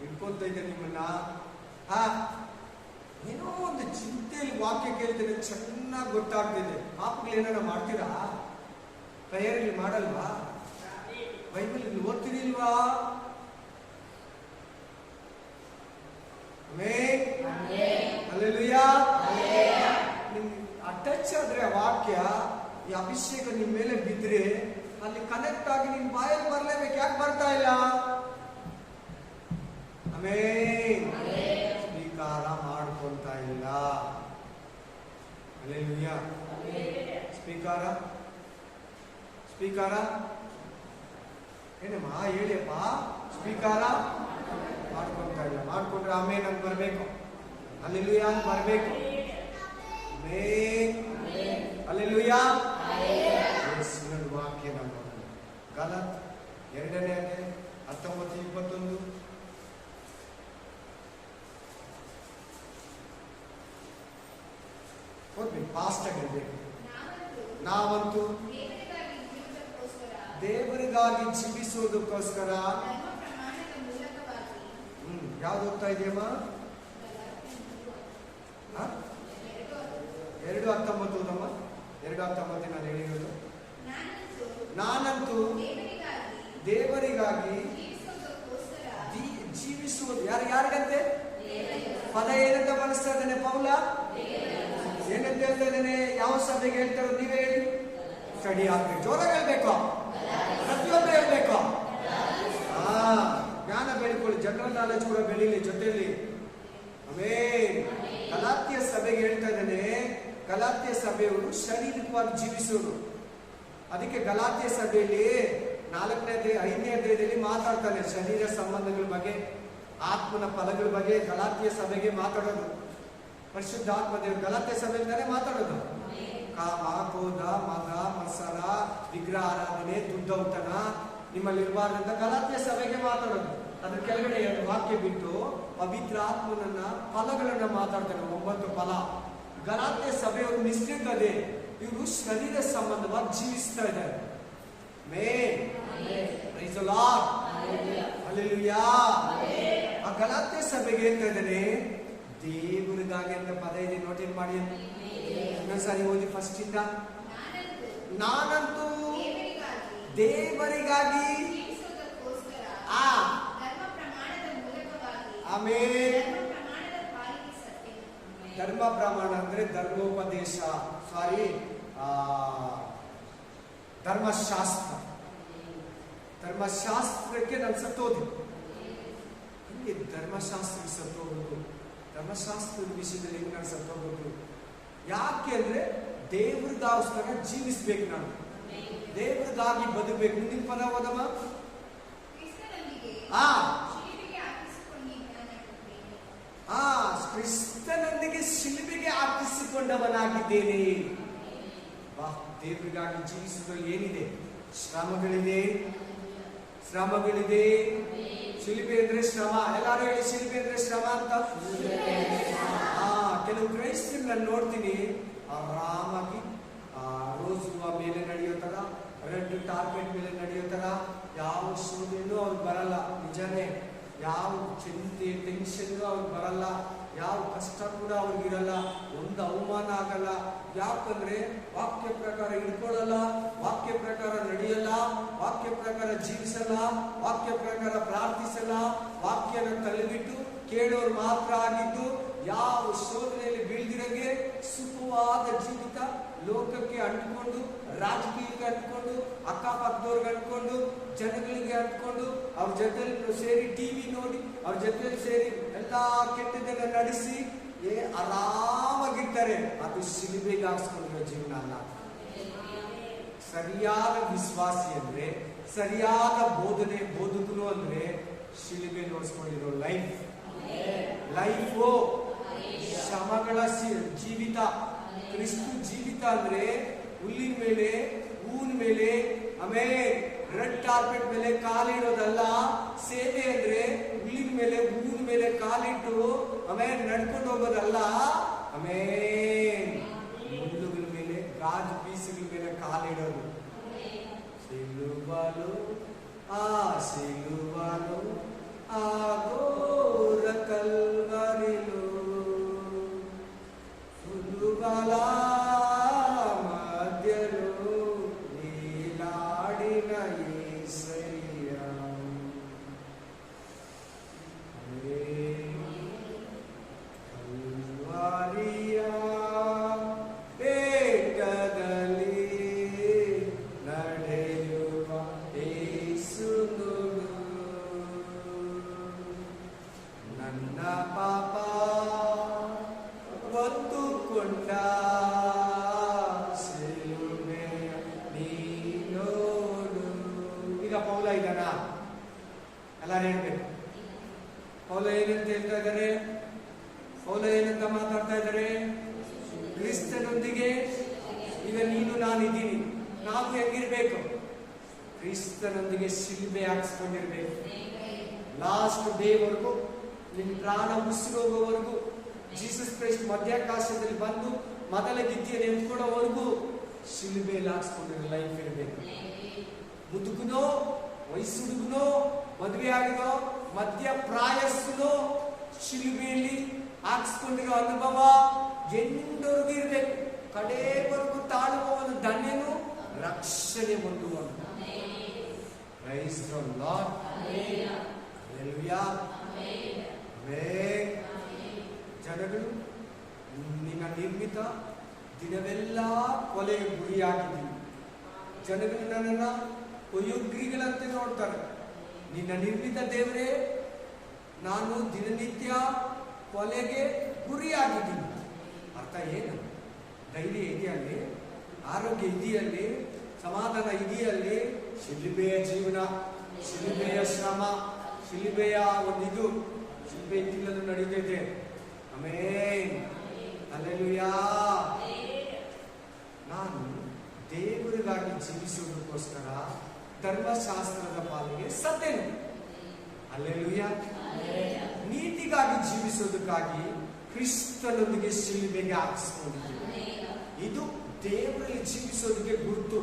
ಇಟ್ಕೊಂತ ಇದೆ ನಿಮ್ಮನ್ನ? ಏನೋ ಒಂದು ಚಿಂತೆಯಲ್ಲಿ ವಾಕ್ಯ ಕೇಳ್ತೇನೆ, ಚೆನ್ನಾಗಿ ಗೊತ್ತಾಗ್ತಿದೆ. ಪಾಪಗಳೇನಾರ ಮಾಡ್ತೀರಾ? ತಯಾರಿಲಿ ಮಾಡಲ್ವಾ? ಬೈಬಲ್ ಓದ್ತಿರಿಲ್ವಾ? ಹಲ್ಲೆಲೂಯಾ. ಟಚ್ ಆದ್ರೆ ಆ ವಾಕ್ಯ, ಈ ಅಭಿಷೇಕ ನಿಮ್ ಮೇಲೆ ಬಿದ್ರೆ ಅಲ್ಲಿ ಕನೆಕ್ಟ್ ಆಗಿ ನಿಮ್ ಬಾಯಲ್ಲಿ ಬರ್ಲೇಬೇಕು. ಯಾಕೆ ಬರ್ತಾ ಇಲ್ಲ? ಆಮೆನ್. ಸ್ವೀಕಾರ ಮಾಡ್ಕೊಂತ ಇಲ್ಲ. ಹಲ್ಲೆಲೂಯಾ. ಸ್ಪೀಕಾರ ಏನಮ್ಮ ಹೇಳಿಯಪ್ಪ, ಸ್ಪೀಕಾರ ಮಾಡ್ಕೊಂತ ಇಲ್ಲ. ಮಾಡ್ಕೊಂಡ್ರೆ ಆಮೇಲೆ ಅಂತ ಬರ್ಬೇಕು, ಹಲ್ಲೆಲೂಯಾ ಅಂತ ಬರ್ಬೇಕು. ಹಲ್ಲೆಲೂಯಾ. ಯೇಸುವಿನ ವಾಕ್ಯ ನಮ್ಮ ಗಲಾತ್ಯ 2ನೇ ಅಧ್ಯಾಯ 19-21 ಓದ್ಬೇಕು, ಫಾಸ್ಟ್ ಆಗಿರ್ಬೇಕು. ನಾವಂತೂ ದೇವರಿಗಾಗಿ ಜೀವಿಸುವುದಕ್ಕೋಸ್ಕರ ಯಾವ್ದು ಓದ್ತಾ ಇದೆಯಮ್ಮ? 2:19 ಓದಮ್ಮ. 2:19 ನಾನು ಹೇಳಿರೋದು. ನಾನಂತೂ ದೇವರಿಗಾಗಿ ಜೀವಿಸುವುದು. ಯಾರಿಗಂತೆ? ಪದ ಏನಂತ ಬಳಸ್ತಾ ಇದ್ದಾನೆ ಪೌಲ? ಏನಂತ ಹೇಳ್ತಾ ಇದ್ದಾನೆ? ಯಾವ ಸಭೆಗೆ ಹೇಳ್ತಾರೋ ನೀವೇ ಹೇಳಿ. ಸ್ಟಡಿ ಆಗ್ಬೇಕು, ಜೋರಾಗಿ ಹೇಳ್ಬೇಕು, ಪ್ರತಿಯೊಬ್ಬರು ಹೇಳ್ಬೇಕು. ಜ್ಞಾನ ಬೆಳ್ಕೊಳ್ಳಿ, ಜನರಲ್ ನಾಲೆಜ್ ಕೂಡ ಬೆಳೀಲಿ ಜೊತೆಯಲ್ಲಿ. ಆಮೇಲೆ ಗಲಾತ್ಯ ಸಭೆಗೆ ಹೇಳ್ತಾ ಇದ್ದಾನೆ, ಗಲಾತ್ಯ ಸಭೆಯವರು ಶಾರೀರಿಕವಾಗಿ ಜೀವಿಸೋರು. ಅದಕ್ಕೆ ಗಲಾತ್ಯ ಸಭೆಯಲ್ಲಿ 4ನೇ ಅಧ್ಯಾಯ 5ನೇ ಅಧ್ಯಾಯದಲ್ಲಿ ಮಾತಾಡ್ತಾನೆ ಶರೀರ ಸಂಬಂಧಗಳ ಬಗ್ಗೆ, ಆತ್ಮನ ಫಲಗಳ ಬಗ್ಗೆ ಗಲಾತ್ಯ ಸಭೆಗೆ ಮಾತಾಡೋದು. ಪರಿಶುದ್ಧ ಆತ್ಮದೇವರು ಗಲಾತ್ಯ ಸಭೆಯಿಂದಾನೆ ಮಾತಾಡೋದು. ಕಾಮ, ಕ್ರೋಧ, ಮದ, ಮತ್ಸರ, ವಿಗ್ರಹ ಆರಾಧನೆ, ದುಡ್ಡೌತಣ ನಿಮ್ಮಲ್ಲಿರಬಾರ್ದಂತ ಗಲಾತ್ಯ ಸಭೆಗೆ ಮಾತಾಡೋದು. ಅದ್ರ ಕೆಳಗಡೆ 2 ವಾಕ್ಯ ಬಿಟ್ಟು ಪವಿತ್ರ ಆತ್ಮನನ್ನ ಫಲಗಳನ್ನ ಮಾತಾಡ್ತಾನೆ. 9 ಫಲ. ಗಲಾತ್ಯ ಸಭೆಯವರು ನಿಶ್ಚಿತದೆ, ಇವರು ಶರೀರ ಸಂಬಂಧವಾಗಿ ಜೀವಿಸ್ತಾ ಇದ್ದಾರೆ. Praise the lord. ಹಲ್ಲೆಲೂಯಾ. ಆ ಗಲಾತ್ಯ ಸಭೆಗೆ ಹೇಳ್ತಾ ಇದ್ದಾನೆ ದೇವರಿಗಾಗಿ ಅಂತ ಪದ ಇದೆ, ನೋಟಿನ್ ಮಾಡಿ. ಇನ್ನೊಂದ್ಸಾರಿ ಓದಿ ಫಸ್ಟ್ ಇಂದ. ನಾನಂತೂ ದೇವರಿಗಾಗಿ ಆಮೇಲೆ ಧರ್ಮ ಪ್ರಮಾಣ ಅಂದ್ರೆ ಧರ್ಮೋಪದೇಶ, ಧರ್ಮಶಾಸ್ತ್ರ. ಧರ್ಮಶಾಸ್ತ್ರಕ್ಕೆ ನಾನು ಸತ್ತೋದೆ. ಹಂಗೆ ಧರ್ಮಶಾಸ್ತ್ರಕ್ಕೆ ಸತ್ತೋಗ್ಬೇಕು. ಧರ್ಮಶಾಸ್ತ್ರದ ವಿಷಯದಲ್ಲಿ ಹೆಂಗೆ ನಾನು ಸತ್ತೋಗ್ಬೇಕು? ಯಾಕೆ ಅಂದ್ರೆ ದೇವ್ರಿಗೋಸ್ಕರ ಜೀವಿಸ್ಬೇಕು, ನಾನು ದೇವ್ರಿಗಾಗಿ ಬದುಕಬೇಕು. ಮುಂದಿನ ಪದ ಓದಮ್ಮ. ಕ್ರಿಸ್ತನೊಂದಿಗೆ ಶಿಲುಬೆಗೆ ಹಾಕಿಸಿಕೊಂಡವನಾಗಿದ್ದೇನೆ. ದೇವರಿಗಾಗಿ ಜೀವಿಸುವುದರಲ್ಲಿ ಏನಿದೆ? ಶ್ರಮಗಳಿದೆ. ಶಿಲುಬೆ ಅಂದ್ರೆ ಶ್ರಮ. ಎಲ್ಲಾರು ಹೇಳಿ, ಶಿಲುಬೆ ಅಂದ್ರೆ ಶ್ರಮ ಅಂತ. ಕೆಲವು ಕ್ರೈಸ್ತರು ನಾನು ನೋಡ್ತೀನಿ, ಆರಾಮಾಗಿ ರೋಸ್ ಹೂವ ಮೇಲೆ ನಡೆಯೋ ತರ, ರೆಡ್ ಟಾರ್ಗೆಟ್ ಮೇಲೆ ನಡೆಯೋ ತರ, ಯಾವ ಶೋಧೆನೂ ಅವ್ರಿಗೆ ಬರಲ್ಲ. ನಿಜಾನೇ, ಯಾವ ಚಿಂತೆ ಟೆನ್ಷನ್ ಅವ್ರಿಗೆ ಬರಲ್ಲ, ಯಾವ ಕಷ್ಟ ಕೂಡ ಅವ್ರಿಗಿರಲ್ಲ, ಒಂದು ಅವಮಾನ ಆಗಲ್ಲ. ಯಾಕಂದ್ರೆ ವಾಕ್ಯ ಪ್ರಕಾರ ಹಿಡ್ಕೊಳ್ಳಲ್ಲ, ವಾಕ್ಯ ಪ್ರಕಾರ ನಡೆಯಲ್ಲ, ವಾಕ್ಯ ಪ್ರಕಾರ ಜೀವಿಸಲ್ಲ, ವಾಕ್ಯ ಪ್ರಕಾರ ಪ್ರಾರ್ಥಿಸಲ್ಲ, ವಾಕ್ಯನ ತಲೆಬಿಟ್ಟು ಕೇಳೋರು ಮಾತ್ರ ಆಗಿದ್ದು, ಯಾವ ಶೋಧನೆಯಲ್ಲಿ ಬೀಳ್ದಿರಂಗೆ ಸುಖವಾದ ಜೀವಿತ, ಲೋಕಕ್ಕೆ ಅಂಟ್ಕೊಂಡು, ರಾಜಕೀಯಕ್ಕೆ ಅಂಟ್ಕೊಂಡು, ಅಕ್ಕಪಕ್ಕದವ್ರಿಗೆ ಅಂಟ್ಕೊಂಡು, ಜನಗಳಿಗೆ ಅಂಟ್ಕೊಂಡು, ಅವ್ರ ಜೊತೆಲಿ ಸೇರಿ ಟಿವಿ ನೋಡಿ, ಅವ್ರ ಜೊತೆಲಿ ಸೇರಿ ಎಲ್ಲ ಕೆಟ್ಟದನ್ನ ನಡೆಸಿ ಆರಾಮಾಗಿರ್ತಾರೆ. ಅದು ಶಿಲುಬೆಗೆ ಹಾಕ್ಸ್ಕೊಂಡಿರೋ ಜೀವನ ಅಲ್ಲ. ಸರಿಯಾದ ವಿಶ್ವಾಸಿ ಅಂದ್ರೆ, ಸರಿಯಾದ ಬೋಧಕನು ಅಂದ್ರೆ ಶಿಲುಬೆ ನೋಡಿಸ್ಕೊಂಡಿರೋ ಲೈಫು ಶ್ರಮಗಳ ಜೀವಿತ. ಕ್ರಿಸ್ತು ಜೀವಿತ ಅಂದ್ರೆ ಹುಲ್ಲಿನ ಮೇಲೆ, ಹೂವಿನ ಮೇಲೆ, ಆಮೇಲೆ ರೆಡ್ ಕಾರ್ಪೆಟ್ ಮೇಲೆ ಕಾಲಿಡೋದಲ್ಲ. ಸೇವೆ ಅಂದ್ರೆ ಹುಲ್ಲಿನ ಮೇಲೆ, ಹೂವಿನ ಮೇಲೆ ಕಾಲಿಟ್ಟು ಆಮೇಲೆ ನಡ್ಕೊಂಡು ಹೋಗೋದಲ್ಲ. ಆಮೇಲೆ ಮುಳ್ಳುಗಳ ಮೇಲೆ, ಗಾಜು ಪೀಸುಗಳ ಮೇಲೆ ಕಾಲಿಡೋದು. ಸಿಲುಬಲು ಆ ಘೋರ ಕಲ್ವರಿಲು ಸುಲುಬಲ ಮಧ್ಯಲು ನೀಲಾಡಿನ యేసయ్య ಕಲ್ವರಿಯ ಬೆಟ್ಟದಲ್ಲಿ ನಡೆಯುವ ಯೇಸುನು ನನ್ನ ಪಾಪ ಶಿಲುಬೆಯ ನೀನೋಡು. ಈಗ ಪೌಲ ಇದ್ದಾನ? ಎಲ್ಲರೂ ಹೇಳ್ಬೇಕು. ಪೌಲ ಏನಂತ ಹೇಳ್ತಾ ಇದ್ದಾರೆ? ಪೌಲ ಏನಂತ ಮಾತಾಡ್ತಾ ಇದ್ದಾರೆ? ಕ್ರಿಸ್ತನೊಂದಿಗೆ ಈಗ ನೀನು ನಾನಿದ್ದೀನಿ. ನಾವು ಹೆಂಗಿರ್ಬೇಕು? ಕ್ರಿಸ್ತನೊಂದಿಗೆ ಶಿಲ್ಬೆ ಹಾಕ್ಸ್ಕೊಂಡಿರ್ಬೇಕು. ಲಾಸ್ಟ್ ಡೇವರೆಗೂ, ನಿನ್ನ ಪ್ರಾಣ ಉಸಿರೋಗುವವರೆಗೂ, ಜೀಸಸ್ ಕ್ರೈಸ್ಟ್ ಮಧ್ಯಾಕಾಶದಲ್ಲಿ ಬಂದು ಮೊದಲ ಗಿತ್ತಿಯನ್ನು ಎತ್ಕೊಡೋವರೆಗೂ ಶಿಲ್ಬೆಯಲ್ಲಿ ಹಾಕ್ಸ್ಕೊಂಡಿರೋ ಲೈಫ್ ಇರಬೇಕು. ಮುದುಕನೋ, ವಯಸ್ಸು ಹುಡುಗನೋ, ಮದುವೆ ಆಗಿರೋ, ಮಧ್ಯ ಪ್ರಾಯಸ್ಸನೋ ಶಿಲ್ಬೆಯಲ್ಲಿ ಹಾಕ್ಸ್ಕೊಂಡಿರೋ ಅನುಭವ ಎಂಡವರೆಗೂ ಇರಬೇಕು. ಕಡೆವರೆಗೂ ತಾಳುವವನು ಧನ್ಯನು, ರಕ್ಷಣೆ ಹೊಂದುವನು. Praise the lord. Hallelujah. Amen. ಜನಗಳು ನಿನ್ನ ನಿರ್ಮಿತ ದಿನವೆಲ್ಲ ಕೊಲೆಗೆ ಗುರಿಯಾಗಿದ್ದೀವಿ. ಜನಗಳು ನನ್ನನ್ನು ಕೊಯ್ಯುಗ್ರಿಗಳಂತೆ ನೋಡ್ತಾರೆ. ನಿನ್ನ ನಿರ್ಮಿತ ದೇವರೇ, ನಾನು ದಿನನಿತ್ಯ ಕೊಲೆಗೆ ಗುರಿಯಾಗಿದ್ದೀನಿ. ಅರ್ಥ ಏನು? ಧೈರ್ಯ ಇದೆಯಲ್ಲಿ, ಆರೋಗ್ಯ ಇದೆಯಲ್ಲಿ, ಸಮಾಧಾನ ಇದೆಯಲ್ಲಿ, ಶಿಲುಬೆಯ ಜೀವನ, ಶಿಲುಬೆಯ ಶ್ರಮ, ಶಿಲುಬೆಯ ಒಂದಿದು, ಶಿಲುಬೆ ಇದ್ದಿಲ್ಲದು ನಡೀತೈತೆ. ಆಮೆನ್. ಹಲ್ಲೆಲೂಯಾ. ನಾನು ದೇವರಿಗಾಗಿ ಜೀವಿಸುವುದಕ್ಕೋಸ್ಕರ ಧರ್ಮಶಾಸ್ತ್ರದ ಪಾಲಿಗೆ ಸತ್ತೇನು. ಹಲ್ಲೆಲೂಯಾ. ನೀತಿಗಾಗಿ ಜೀವಿಸೋದಕ್ಕಾಗಿ ಕ್ರಿಸ್ತನೊಂದಿಗೆ ಶಿಲುಬೆಗೆ ಹಾಕಿಸಿಕೊಂಡಿದ್ದೀವಿ. ಇದು ದೇವರಲ್ಲಿ ಜೀವಿಸೋದಕ್ಕೆ ಗುರುತು,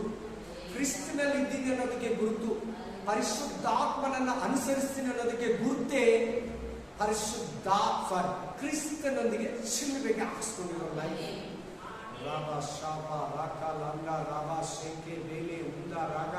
ಕ್ರಿಸ್ತನಲ್ಲಿ ಇದ್ದೀನಿ ಅನ್ನೋದಕ್ಕೆ ಗುರುತು, ಪರಿಶುದ್ಧಾತ್ಮನನ್ನ ಅನುಸರಿಸ್ತೀನಿ ಅನ್ನೋದಕ್ಕೆ ಗುರುತೇ ಪರಿಶುದ್ಧಾತ್ಮ. ಕ್ರಿಸ್ತನೊಂದಿಗೆ ಶಿಲುಬೆಗೆ ಹಾಕಿಸ್ಕೊಂಡಿರೋ ಲೈಫ್. ರಾಮ ಶಾಪ ರಾಕ ಲಂಗ ರಾಮ ಶೇಕೆ ಬೇಲೆ ಉಂದ ರಾಗ.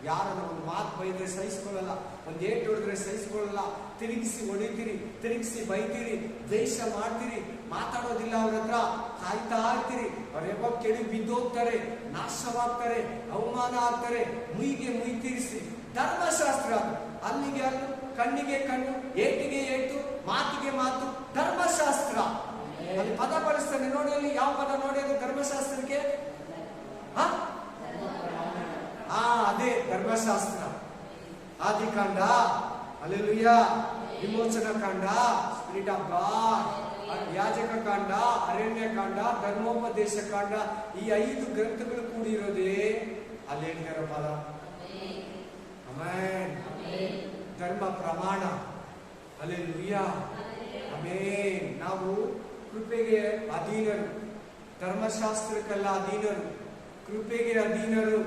ಯಾರನ್ನ ಒಂದು ಮಾತು ಬೈದ್ರೆ ಸಹಿಸ್ಕೊಳ್ಳಲ್ಲ, ಒಂದು ಏಟು ಹೊಡೆದ್ರೆ ಸಹಿಸ್ಕೊಳ್ಳಲ್ಲ, ತಿರುಗಿಸಿ ಹೊಡಿತೀರಿ, ತಿರುಗಿಸಿ ಬೈತೀರಿ, ದ್ವೇಷ ಮಾಡ್ತೀರಿ, ಮಾತಾಡೋದಿಲ್ಲ. ಅವ್ರ ಹತ್ರ ಕಾಯ್ತಾ ಇರ್ತೀರಿ. ಅವ್ರ ಯಾವಾಗ ಕೆಳಗೆ ಬಿದ್ದೋಗ್ತಾರೆ, ನಾಶವಾಗ್ತಾರೆ, ಅವಮಾನ ಆಗ್ತಾರೆ. ಮುಯಿಗೆ ಮುಯಿ ತೀರಿಸಿ ಧರ್ಮಶಾಸ್ತ್ರ. ಅಲ್ಲಿಗೆ ಅಲ್ಲು, ಕಣ್ಣಿಗೆ ಕಣ್ಣು, ಏಟಿಗೆ ಏಟು, ಮಾತಿಗೆ ಮಾತು, ಧರ್ಮಶಾಸ್ತ್ರ. ಅಲ್ಲಿ ಪದ ಬಳಸ್ತಾನೆ ನೋಡಿ. ಅಲ್ಲಿ ಯಾವ ಪದ ನೋಡಿ? ಅದು ಧರ್ಮಶಾಸ್ತ್ರಕ್ಕೆ ಅದೇ ಧರ್ಮಶಾಸ್ತ್ರ. ಆದಿಕಾಂಡ, ಹಲ್ಲೆಲೂಯಾ, ವಿಮೋಚನಾ ಕಾಂಡ, ಸ್ಪಿರಿಟ್ ಆಫ್ ಗಾಡ್, ಯಾಜಕ ಕಾಂಡ, ಅರಣ್ಯ ಕಾಂಡ, ಧರ್ಮೋಪದೇಶ ಕಾಂಡ. ಈ 5 ಗ್ರಂಥಗಳು ಕೂಡಿರೋದೇ ಅಲ್ಲಿ ಹೇಳಿರೋ ಪದ. ಆಮೆನ್. ಧರ್ಮ ಪ್ರಮಾಣ. ಹಲ್ಲೆಲೂಯಾ. ಆಮೆನ್. ನಾವು ಕೃಪೆಗೆ ಅಧೀನರು, ಧರ್ಮಶಾಸ್ತ್ರಕ್ಕೆಲ್ಲ ಅಧೀನರು, ಕೃಪೆಗೆ ಅಧೀನರು.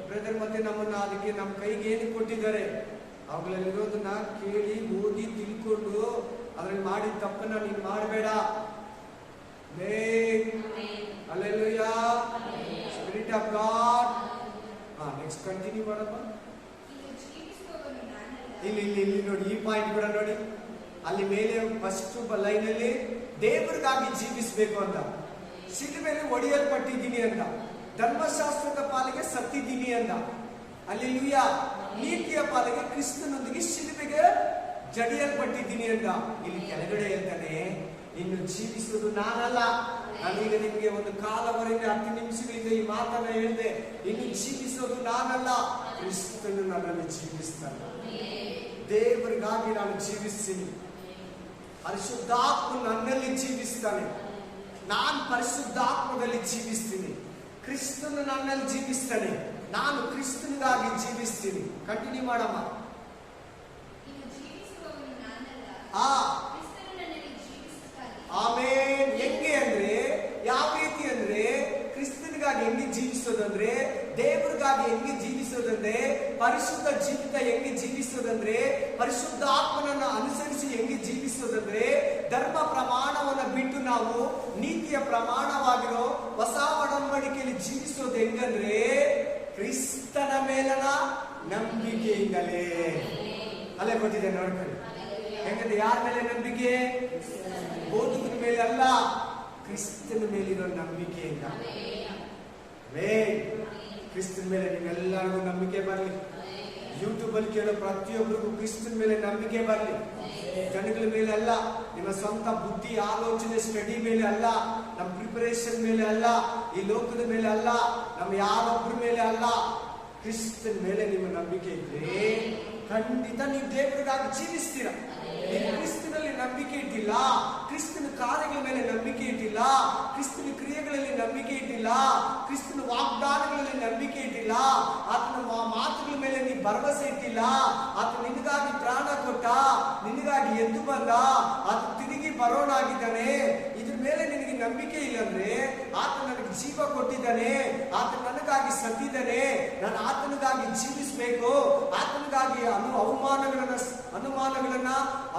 ಬ್ರದರ್, ಮತ್ತೆ ನಮ್ಮನ್ನ ಅದಕ್ಕೆ ನಮ್ಮ ಕೈಗೆ ಏನು ಕೊಟ್ಟಿದ್ದಾರೆ? ಅವುಗಳಲ್ಲಿರೋದನ್ನ ಕೇಳಿ, ಓದಿ, ತಿಳ್ಕೊಂಡು ಅದ್ರಲ್ಲಿ ಮಾಡಿದ ತಪ್ಪನ್ನ ನೀನು ಮಾಡಬೇಡ. Hallelujah. Spirit of god. Next continue ಮಾಡಪ್ಪ. ಇಲ್ಲಿ ನೋಡಿ, ಈ ಪಾಯಿಂಟ್ ಕೂಡ ನೋಡಿ. ಅಲ್ಲಿ ಮೇಲೆ ಫಸ್ಟ್ ಲೈನ್ ಅಲ್ಲಿ ದೇವರಿಗಾಗಿ ಜೀವಿಸಬೇಕು ಅಂತ, ಶಿಲುಬೆಯಲ್ಲಿ ಒಡೆಯಲ್ಪಟ್ಟಿದ್ದೀನಿ ಅಂತ, ಧರ್ಮಶಾಸ್ತ್ರದ ಪಾಲಿಗೆ ಸತ್ತಿದ್ದೀನಿ ಅಂತ, ಹಲ್ಲೆಲೂಯಾ, ನೀತಿಯ ಪಾಲಿಗೆ ಕ್ರಿಸ್ತನೊಂದಿಗೆ ಶಿಲುಬೆಗೆ ಜಡಿಯಲ್ಪಟ್ಟಿದ್ದೀನಿ ಅಂತ. ಇಲ್ಲಿ ಕೆಳಗಡೆ ಹೇಳ್ತಾನೆ, ಇನ್ನು ಜೀವಿಸುವುದು ನಾನಲ್ಲ. ನಾನೀಗ ನಿಮಗೆ ಒಂದು ಕಾಲವರೆಗೆ 10 ನಿಮಿಷಗಳಿಂದ ಈ ಮಾತನ್ನ ಹೇಳಿದೆ. ಇನ್ನು ಜೀವಿಸೋದು ನಾನಲ್ಲ, ಕ್ರಿಸ್ತನು ನನ್ನಲ್ಲಿ ಜೀವಿಸ್ತಾನೆ. ದೇವರಿಗಾಗಿ ನಾನು ಜೀವಿಸ್ತೀನಿ. ಪರಿಶುದ್ಧಾತ್ಮ ನನ್ನಲ್ಲಿ ಜೀವಿಸ್ತಾನೆ. ನಾನು ಪರಿಶುದ್ಧಾತ್ಮದಲ್ಲಿ ಜೀವಿಸ್ತೀನಿ. ಕ್ರಿಸ್ತನು ನನ್ನಲ್ಲಿ ಜೀವಿಸ್ತಾನೆ. ನಾನು ಕ್ರಿಸ್ತನಿಗಾಗಿ ಜೀವಿಸ್ತೀನಿ. ಕಂಟಿನ್ಯೂ ಮಾಡಮ್ಮ. ಆಮೇನ್. ಹೆಂಗೆ ಅಂದ್ರೆ, ಯಾವ ರೀತಿ ಅಂದ್ರೆ, ಕ್ರಿಸ್ತನಿಗಾಗಿ ಹೆಂಗೆ ಜೀವಿಸೋದಂದ್ರೆ, ದೇವರಿಗಾಗಿ ಹೆಂಗೆ ಜೀವಿಸೋದಂದ್ರೆ, ಪರಿಶುದ್ಧ ಜೀವಿತ ಹೆಂಗೆ ಜೀವಿಸೋದಂದ್ರೆ, ಪರಿಶುದ್ಧ ಆತ್ಮನನ್ನು ಅನುಸರಿಸಿ ಹೆಂಗೆ ಜೀವಿಸೋದಂದ್ರೆ, ಧರ್ಮ ಪ್ರಮಾಣವನ್ನ ಬಿಟ್ಟು ನಾವು ನೀತಿಯ ಪ್ರಮಾಣವಾಗಿರೋ ಹೊಸ ಒಡಂಬಡಿಕೆಯಲ್ಲಿ ಜೀವಿಸೋದು ಹೆಂಗಂದ್ರೆ, ಕ್ರಿಸ್ತನ ಮೇಲನ ನಂಬಿಕೆಯಿಂದಲೇ. ಅಲ್ಲೇ ಕೊಟ್ಟಿದೆ ನೋಡ್ಕೊಳ್ಳಿ. ಹೆಂಗಂದ್ರೆ, ಯಾರ ಮೇಲೆ ನಂಬಿಕೆ? ಬೋಧಕರ ಮೇಲೆ ಅಲ್ಲ, ಕ್ರಿಸ್ತನ ಮೇಲಿರೋ ನಂಬಿಕೆಯಿಂದ. ಕ್ರಿಸ್ತನ ಮೇಲೆ ನಿಮ್ಮೆಲ್ಲರಿಗೂ ನಂಬಿಕೆ ಬರಲಿ. ಯೂಟ್ಯೂಬ್ ಅಲ್ಲಿ ಕೇಳೋ ಪ್ರತಿಯೊಬ್ಬರಿಗೂ ಕ್ರಿಸ್ತನ ಮೇಲೆ ನಂಬಿಕೆ ಬರಲಿ. ಜನಗಳ ಮೇಲೆ ಅಲ್ಲ, ನಿಮ್ಮ ಸ್ವಂತ ಬುದ್ಧಿ ಆಲೋಚನೆ ಸ್ಟಡಿ ಮೇಲೆ ಅಲ್ಲ, ನಮ್ಮ ಪ್ರಿಪರೇಷನ್ ಮೇಲೆ ಅಲ್ಲ, ಈ ಲೋಕದ ಮೇಲೆ ಅಲ್ಲ, ನಮ್ಮ ಯಾರೊಬ್ಬರ ಮೇಲೆ ಅಲ್ಲ, ಕ್ರಿಸ್ತನ ಮೇಲೆ ನಿಮ್ಮ ನಂಬಿಕೆ ಇದ್ರೆ ಖಂಡಿತ ನೀವು ದೇವರಿಗಾಗಿ ಜೀವಿಸ್ತೀರ. ನೀವು ಕ್ರಿಸ್ತನಲ್ಲಿ ನಂಬಿಕೆ ಇಟ್ಟಿಲ್ಲ, ಕ್ರಿಸ್ತನ ಕಾರ್ಯಗಳ ಮೇಲೆ ನಂಬಿಕೆ ಇಟ್ಟಿಲ್ಲ, ಕ್ರಿಸ್ತನ ಕ್ರಿಯೆಗಳಲ್ಲಿ ನಂಬಿಕೆ ಇಟ್ಟಿಲ್ಲ, ಕ್ರಿಸ್ತನ ವಾಗ್ದಾನಗಳಲ್ಲಿ ನಂಬಿಕೆ ಇಟ್ಟಿಲ್ಲ, ಆತನ ಮಾತುಗಳ ಮೇಲೆ ನೀವು ಭರವಸೆ ಇಟ್ಟಿಲ್ಲ, ಆತ ನಿನಗಾಗಿ ಪ್ರಾಣ ಕೊಟ್ಟ, ನಿನಗಾಗಿ ಎದ್ದು ಬಂದ, ಆತ ತಿರುಗಿ ಬರೋನಾಗಿದ್ದಾನೆ, ಇದ್ರ ಮೇಲೆ ನಿನಗೆ ನಂಬಿಕೆ ಇಲ್ಲಂದ್ರೆ ಆತ ನನಗೆ ಜೀವ ಕೊಟ್ಟಿದ್ದಾನೆ, ಆತ ನನಗಾಗಿ ಸತ್ತಿದ್ದಾನೆ, ನಾನು ಆತನಿಗಾಗಿ ಜೀವಿಸಬೇಕು, ಆತನಿಗಾಗಿ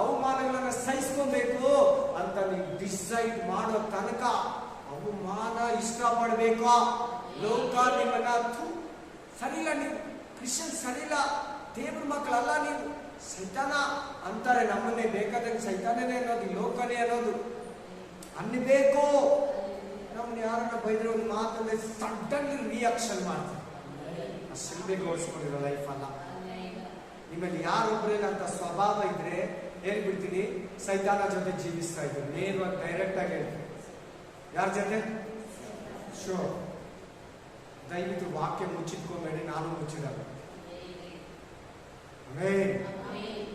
ಅವಮಾನಗಳನ್ನ ಸಹಿಸ್ಕೊಬೇಕು ಅಂತ ನೀವು ಡಿಸೈಡ್ ಮಾಡೋ ತನಕ ಅವಮಾನ ಇಷ್ಟಪಡ್ಬೇಕು. ಲೋಕ ನಿಮ್ಮನ್ನ ಸರಿಯಿಲ್ಲ, ನೀವು ಕ್ರಿಶ್ಚಿಯನ್ ಸರಿಯಿಲ್ಲ, ದೇವ್ರ ಮಕ್ಕಳಲ್ಲ ನೀವು, ಸೈತಾನ ಅಂತಾರೆ ನಮ್ಮನ್ನೇ, ಬೇಕಾದಂಗೆ ಸೈತಾನನೇ ಅನ್ನೋದು, ಲೋಕನೇ ಅನ್ನೋದು ಅನ್ನಬೇಕು. ನಮ್ಮನ್ನ ಯಾರನ್ನ ಬೈದ್ರೆ ಒಂದು ಮಾತಂದ್ರೆ ಸಡನ್ ರಿಯಾಕ್ಷನ್ ಮಾಡ್ತಾರೆ. ಶಿಲ್ಬೆಗೆ ಓಡಿಸ್ಕೊಂಡಿರೋ ಲೈಫ್ ಅಲ್ಲ. ನಿಮ್ಮಲ್ಲಿ ಯಾರೊಬ್ಬರೇನ ಅಂತ ಸ್ವಭಾವ ಇದ್ರೆ ಹೇಳ್ಬಿಡ್ತೀನಿ, ಸೈತಾನ ಜೊತೆ ಜೀವಿಸ್ತಾ ಇದ್ರು. ನೇರವಾಗಿ ಡೈರೆಕ್ಟ್ ಆಗಿ ಹೇಳ್ತೀನಿ, ಯಾರ ಜೊತೆ? ಶೋ ದಯವಿಟ್ಟು ವಾಕ್ಯ ಮುಚ್ಚಿಟ್ಕೊಂಬೇಡಿ, ನಾನು ಮುಚ್ಚಿರಲ್ಲ.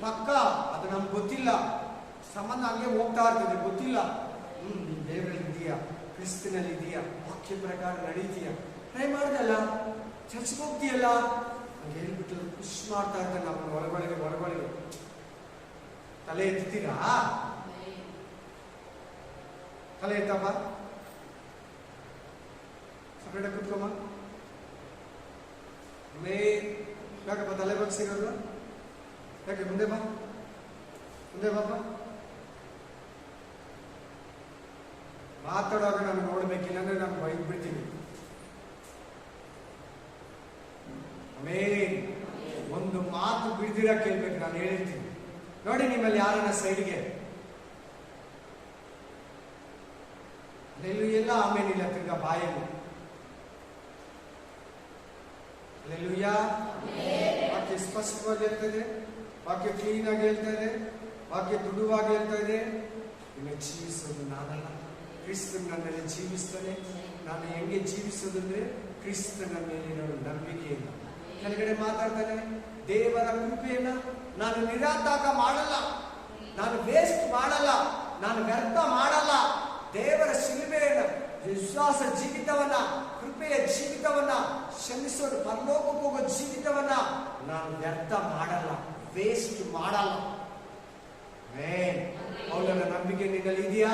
ಪಕ್ಕ ಅದು ನಮ್ಗೆ ಗೊತ್ತಿಲ್ಲ, ಸಂಬಂಧ ಹಂಗೆ ಹೋಗ್ತಾ ಇರ್ತದೆ, ಗೊತ್ತಿಲ್ಲ. ನೀನ್ ದೇವರಲ್ಲಿ ಇದೆಯಾ, ಕ್ರಿಸ್ತನಲ್ಲಿ ಇದೆಯಾ, ವಾಕ್ಯ ಪ್ರಕಾರ ನಡೀತೀಯಾ, ಟ್ರೈ ಮಾಡ್ದಲ್ಲ, ಚರ್ಚ್ಗೆ ಹೋಗ್ತೀಯಲ್ಲ ಅಂತ ಹೇಳ್ಬಿಟ್ಟು ಖುಷಿ ಮಾಡ್ತಾ ಇರ್ತಾನೆ ನಮ್ಮನ್ನು ಹೊರಗೊಳಗೆ. ತಲೆ ಎತ್ತೀರಾ? ತಲೆ ಎತ್ತಪ್ಪ, ಸಪ್ರೇಟಾಗಿ ಕುತ್ಕೊಮ್ಮ. ಯಾಕಪ್ಪ ತಲೆ ಬಗ್ಸಿರೋದು? ಯಾಕೆ? ಮುಂದೆ ಬಾಪ. ಮಾತಾಡುವಾಗ ನಾನು ನೋಡ್ಬೇಕಿಲ್ಲ ಅಂದ್ರೆ ನಾನು ಬೈದ್ ಬಿಡ್ತೀನಿ. ಒಂದು ಮಾತು ಬಿಡ್ದಿರ ಕೇಳ್ಬೇಕು, ನಾನು ಹೇಳಿರ್ತೀನಿ. ನೋಡಿ, ನಿಮ್ಮಲ್ಲಿ ಯಾರನ್ನ ಸೈಡ್ಗೆ ಎಲ್ಲ ಆಮೇಲಿಲ್ಲ, ತಿರ್ಗಾ ಬಾಯಲ್ಲಿ ವಾಕ್ಯ ಸ್ಪಷ್ಟವಾಗಿ ಹೇಳ್ತಾ ಇದೆ, ವಾಕ್ಯ ಕ್ಲೀನ್ ಆಗಿ ಹೇಳ್ತಾ ಇದೆ, ವಾಕ್ಯ ದುಡುವಾಗಿ ಹೇಳ್ತಾ ಇದೆ. ನಿನ್ನ ಜೀವಿಸೋದು ನಾನಲ್ಲ, ಕ್ರಿಸ್ತನ್ ನನ್ನಲ್ಲಿ ಜೀವಿಸ್ತಾನೆ. ನಾನು ಹೆಂಗೆ ಜೀವಿಸೋದಂದ್ರೆ ಕ್ರಿಸ್ತನ ಮೇಲಿನ ನಂಬಿಕೆಯಿಂದ. ಕೆಳಗಡೆ ಮಾತಾಡ್ತಾನೆ, ದೇವರ ಕೃಪೆಯನ್ನ ನಾನು ನಿರಾತಕ ಮಾಡಲ್ಲ, ನಾನು ವೇಸ್ಟ್ ಮಾಡಲ್ಲ, ನಾನು ವ್ಯರ್ಥ ಮಾಡಲ್ಲ. ದೇವರ ಶಿಲುಬೆಯನ್ನ, ವಿಶ್ವಾಸ ಜೀವಿತವನ್ನ, ಕೃಪೆಯ ಜೀವಿತವನ್ನ, ಶ್ರಮಿಸೋದು ಪರಲೋಕಕ್ಕೆ ಹೋಗೋ ಜೀವಿತವನ್ನ ನಾನು ವ್ಯರ್ಥ ಮಾಡಲ್ಲ, ವೇಸ್ಟ್ ಮಾಡಲ್ಲ. ಪೌಲನ ನಂಬಿಕೆ ನಿನ್ನಲ್ಲಿ ಇದೆಯಾ?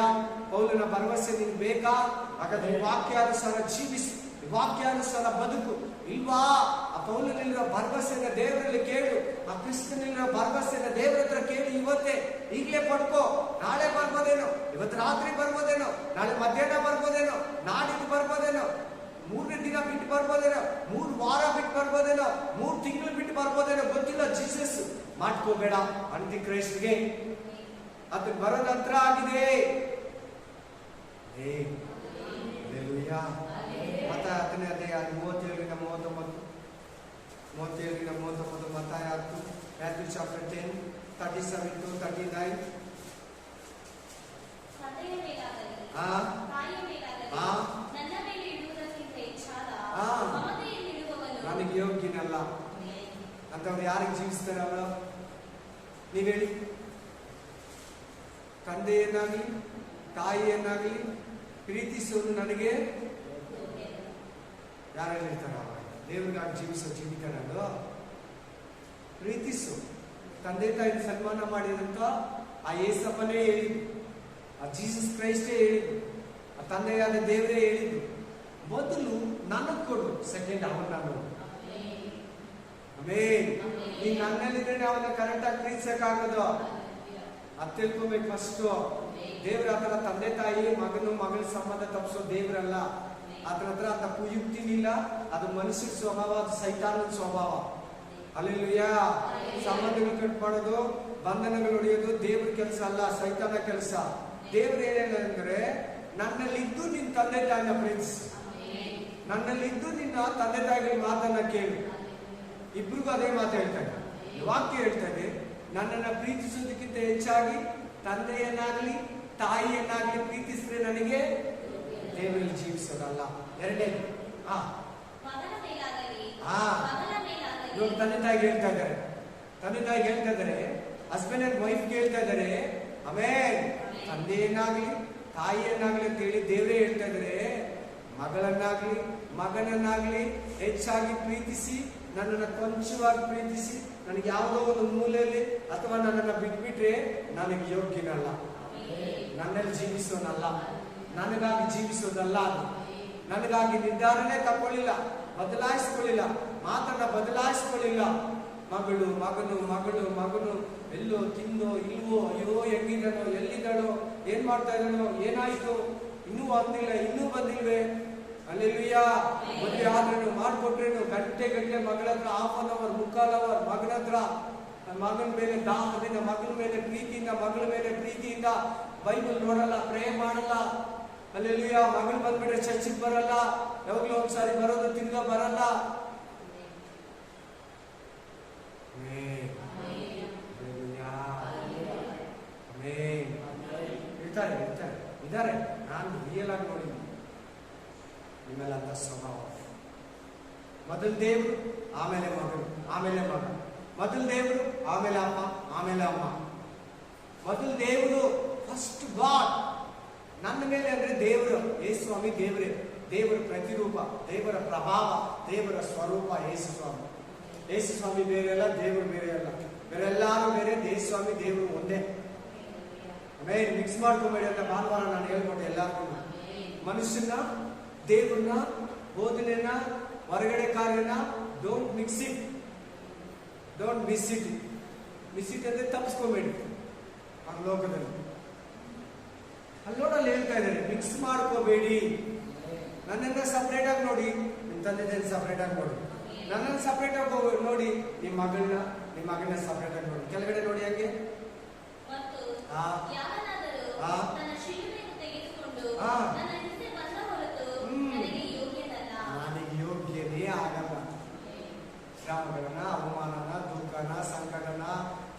ಪೌಲನ ಭರವಸೆ ನಿನ್ಗೆ ಬೇಕಾ? ಹಾಗಾದ್ರೆ ವಾಕ್ಯಾನುಸಾರ ಜೀವಿಸು, ವಾಕ್ಯಾನುಸಾರ ಬದುಕು. ಇಲ್ವಾ? ಆ ಪೌಲನಲ್ಲಿರೋ ಭರವಸೆನ ದೇವರಲ್ಲಿ ಕೇಳು, ಆ ಕ್ರಿಸ್ತನಲ್ಲಿರೋ ಭರವಸೆನ ದೇವರ ಹತ್ರ ಕೇಳಿ. ಇವತ್ತೇ ಈಗಲೇ ಪಡ್ಕೋ. ನಾಳೆ ಬರ್ಬೋದೇನೋ, ಇವತ್ತು ರಾತ್ರಿ ಬರ್ಬೋದೇನೋ, ನಾಳೆ ಮಧ್ಯಾಹ್ನ ಬರ್ಬೋದೇನೋ, ನಾಡಿದ್ದು ಬರ್ಬೋದೇನೋ, 3ನೇ ದಿನ ಬಿಟ್ಟು ಬರ್ಬೋದೇನೋ, 3 ವಾರ ಬಿಟ್ಟು ಬರ್ಬೋದೇನೋ, 3 ತಿಂಗಳು ಬಿಟ್ಟು ಬರ್ಬೋದೇನೋ, ಗೊತ್ತಿಲ್ಲ. ಜೀಸಸ್ ಮಾಡ್ಕೋಬೇಡ. ಅಂತಿ ಕ್ರೈಸ್ಟ್ಗೆ ಅದು ಬರೋ ನಂತರ ಆಗಿದೆ. ಮತ್ತೆ 10ನೇ ಅಧ್ಯಾಯ 37ರಿಂದ 39, 37ರಿಂದ 39, ಮತ್ತಾಯ 10, Matthew chapter 10, 37 to 39. ನನಗೆ ಯೋಗ್ಯನಲ್ಲ ಅಂತವ್ರು ಯಾರಿಗೆ ಜೀವಿಸ್ತಾರೆ? ಅವರ ನೀವ್ ಹೇಳಿ. ತಂದೆಯನ್ನಾಗಲಿ ತಾಯಿಯನ್ನಾಗಲಿ ಪ್ರೀತಿಸೋದು ನನಗೆ ಯಾರಲ್ಲಿ ಇರ್ತಾರ? ದೇವರಿಗಾಗಿ ಜೀವಿಸೋ ಜೀವಿತ ನಾನು ಪ್ರೀತಿಸು. ತಂದೆ ತಾಯಿ ಸನ್ಮಾನ ಮಾಡಿದಂತ ಆ ಯೇಸಪ್ಪನೇ ಹೇಳಿದ್ದು, ಆ ಜೀಸಸ್ ಕ್ರೈಸ್ಟೇ ಹೇಳಿದ್ದು, ಆ ತಂದೆಯಾದ ದೇವರೇ ಹೇಳಿದ್ದು. ಮೊದಲು ನನಗ್ ಕೊಡು, ಸೆಕೆಂಡ್ ಅವನ್ನ ನೋಡು. ನೀನ್ ನನ್ನಲ್ಲಿದ್ರೆ ಅವನ್ನ ಕರೆಕ್ಟ್ ಆಗಿ ಪ್ರೀತಿಸಕ್ಕಾಗೋದು. ಅದ್ ತಿಳ್ಕೊಬೇಕು ಫಸ್ಟ್. ದೇವ್ರ ಆತರ ತಂದೆ ತಾಯಿ ಮಗನ ಸಂಬಂಧ ತಪ್ಪಿಸೋ ದೇವ್ರಲ್ಲ. ಅದ್ರ ಹತ್ರ ತಪ್ಪು ಯುಕ್ತಿನಿಲ್ಲ. ಅದು ಮನುಷ್ಯನ ಸ್ವಭಾವ, ಅದು ಸೈತಾನದ ಸ್ವಭಾವ. ಅಲ್ಲೆಲ್ಲೂಯಾ. ಸಂಬಂಧಗಳು ಕಟ್ಮಾಡೋದು, ಬಂಧನಗಳು ಹೊಡೆಯೋದು ದೇವ್ರ ಕೆಲಸ ಅಲ್ಲ, ಸೈತಾನ ಕೆಲಸ. ದೇವ್ರ ಏನಿಲ್ಲ ಅಂದ್ರೆ, ನನ್ನಲ್ಲಿದ್ದು ನಿನ್ ತಂದೆ ತಾಯಿನ ಪ್ರೀತಿಸು, ನನ್ನಲ್ಲಿದ್ದು ನಿನ್ನ ತಂದೆ ತಾಯಿಗಳ ಮಾತನ್ನ ಕೇಳು. ಇಬ್ರಿಗೂ ಅದೇ ಮಾತು ಹೇಳ್ತಾ ಇದ್ದಾರೆ. ವಾಕ್ಯ ಹೇಳ್ತಾ ಇದೆ, ನನ್ನನ್ನು ಪ್ರೀತಿಸುವುದಕ್ಕಿಂತ ಹೆಚ್ಚಾಗಿ ತಂದೆಯನ್ನಾಗ್ಲಿ ತಾಯಿಯನ್ನಾಗ್ಲಿ ಪ್ರೀತಿಸಿದ್ರೆ ನನಗೆ ದೇವರಲ್ಲಿ ಜೀವಿಸೋದಲ್ಲ. ಎರಡನೇದು ಇವಾಗ ತಂದೆ ತಾಯಿಗೆ ಹೇಳ್ತಾ ಇದ್ದಾರೆ, ತಂದೆ ತಾಯಿಗೆ ಹೇಳ್ತಾ ಇದ್ದಾರೆ, ಹಸ್ಬೆಂಡ್ ಅಂಡ್ ವೈಫ್ಗೆ ಹೇಳ್ತಾ ಇದ್ದಾರೆ, ಆಮೇಲೆ ತಂದೆಯನ್ನಾಗ್ಲಿ ತಾಯಿಯನ್ನಾಗ್ಲಿ ಅಂತ ಹೇಳಿ ದೇವರೇ ಹೇಳ್ತಾ ಇದ್ದಾರೆ, ಮಗಳನ್ನಾಗ್ಲಿ ಮಗನನ್ನಾಗ್ಲಿ ಹೆಚ್ಚಾಗಿ ಪ್ರೀತಿಸಿ, ನನ್ನನ್ನು ಕೊಂಚವಾಗಿ ಪ್ರೀತಿಸಿ, ನನಗೆ ಯಾವುದೋ ಒಂದು ಮೂಲೆಯಲ್ಲಿ ಅಥವಾ ನನ್ನನ್ನು ಬಿಟ್ಬಿಟ್ರೆ ನನಗೆ ಯೋಗ್ಯನಲ್ಲ, ನನ್ನಲ್ಲಿ ಜೀವಿಸೋನಲ್ಲ, ನನಗಾಗಿ ಜೀವಿಸೋದಲ್ಲ. ಅದು ನನಗಾಗಿ ನಿರ್ಧಾರನೇ ತಗೊಳ್ಳಿಲ್ಲ, ಬದಲಾಯಿಸ್ಕೊಳ್ಳಿಲ್ಲ, ಮಾತನ್ನ ಬದಲಾಯಿಸ್ಕೊಳ್ಳಿಲ್ಲ. ಮಗಳು ಮಗನು ಮಗಳು ಮಗನು ಎಲ್ಲೋ ತಿಂದೋ ಇಲ್ವೋ, ಅಯ್ಯೋ ಹೆಂಗಿದನೋ, ಎಲ್ಲಿದ್ದಾಳೋ, ಏನ್ ಮಾಡ್ತಾ ಇದ್ದಾನೋ, ಏನಾಯ್ತು, ಇನ್ನೂ ಬಂದಿಲ್ಲ, ಇನ್ನೂ ಬಂದಿಲ್ವೇ, ಅಲ್ಲೆಲ್ಲೂಯ್ಯ. ಮದುವೆ ಆದ್ರೇನು ಮಾಡ್ಕೊಟ್ರೇನು ಗಂಟೆ ಮಗಳ ಹತ್ರ ಹಾಫ್ ಅನ್ ಅವರ್ ಮುಕ್ಕಾಲ್ ಅವರ್ ಮಗನ ಹತ್ರ, ಮಗನ ಮೇಲೆ ದಾಹದಿಂದ, ಮಗನ ಮೇಲೆ ಪ್ರೀತಿಯಿಂದ, ಮಗಳ ಮೇಲೆ ಪ್ರೀತಿಯಿಂದ ಬೈಬಲ್ ನೋಡಲ್ಲ, ಪ್ರೇ ಮಾಡಲ್ಲ. ಅಲ್ಲೆಲ್ಲೂಯ್ಯ. ಮಗಳು ಬಂದ್ಬಿಟ್ರೆ ಚರ್ಚಿಗೆ ಬರಲ್ಲ, ಯಾವಾಗ್ಲೂ ಒಂದ್ಸಾರಿ ಬರೋದು, ತಿರ್ಗಾ ಬರಲ್ಲ. ಇದ್ದಾರೆ, ನಾನು ರಿಯಲ್ ಆಗಿ ನೋಡಿದ್ದೀನಿ ನಿಮ್ಮೆಲ್ಲ ಅಂತ ಸ್ವಭಾವ. ಮೊದಲು ದೇವರು, ಆಮೇಲೆ ಮಗಳು, ಆಮೇಲೆ ಮಗ. ಮೊದಲು ದೇವರು, ಆಮೇಲೆ ಅಪ್ಪ, ಆಮೇಲೆ ಅಮ್ಮ. ಮೊದಲು ದೇವರು, ಫಸ್ಟ್ ಗಾಡ್. ನನ್ನ ಮೇಲೆ ಅಂದ್ರೆ ದೇವರು, ಯೇಸು ಸ್ವಾಮಿ ದೇವರೇ, ದೇವರ ಪ್ರತಿರೂಪ, ದೇವರ ಪ್ರಭಾವ, ದೇವರ ಸ್ವರೂಪ ಯೇಸು ಸ್ವಾಮಿ. ಯೇಸು ಸ್ವಾಮಿ ಬೇರೆ ಅಲ್ಲ, ದೇವರು ಬೇರೆ ಅಲ್ಲ, ಬೇರೆಲ್ಲಾರು ಬೇರೆ, ಯೇಸು ಸ್ವಾಮಿ ದೇವರು ಒಂದೇ. ಆಮೇಲೆ ಮಿಕ್ಸ್ ಮಾಡ್ಕೊಂಬೇಡಿ ಅಂತ ಭಾನುವಾರ ನಾನು ಹೇಳ್ಕೊಟ್ಟೆ ಎಲ್ಲಾರ್ಗೂ. ಮನುಷ್ಯನ, ದೇವ್ರನ್ನ, ಬೋಧನೆಯನ್ನ, ಹೊರಗಡೆ ಕಾರ್ಯನ don't mix it, don't miss it. Miss it ಅಂದ್ರೆ ತಪ್ಪಿಸ್ಕೋಬೇಡಿ. ಆ ಲೋಕದಲ್ಲಿ ಅಲ್ಲೋಡಲ್ಲಿ ಹೇಳ್ತಾ ಇದ್ದಾರೆ, ಮಿಕ್ಸ್ ಮಾಡ್ಕೋಬೇಡಿ. ನನ್ನನ್ನ ಸಪ್ರೇಟ್ ಆಗಿ ನೋಡಿ, ನಿಮ್ಮ ತಂದೆ ಸಪ್ರೇಟ್ ಆಗಿ ನೋಡಿ. ನನ್ನನ್ನು ಸಪ್ರೇಟ್ ಆಗಿ ನೋಡಿ, ನಿಮ್ಮ ಮಗನ ಸಪ್ರೇಟ್ ಆಗಿ ನೋಡಿ. ಕೆಳಗಡೆ ನೋಡಿ ಹಂಗೆ. ನನಗೆ ಯೋಗ್ಯನೇ ಆಗಲ್ಲ. ಶ್ರಮಗಳನ್ನ, ಅವಮಾನನ, ದುಃಖನ, ಸಂಕಟನ,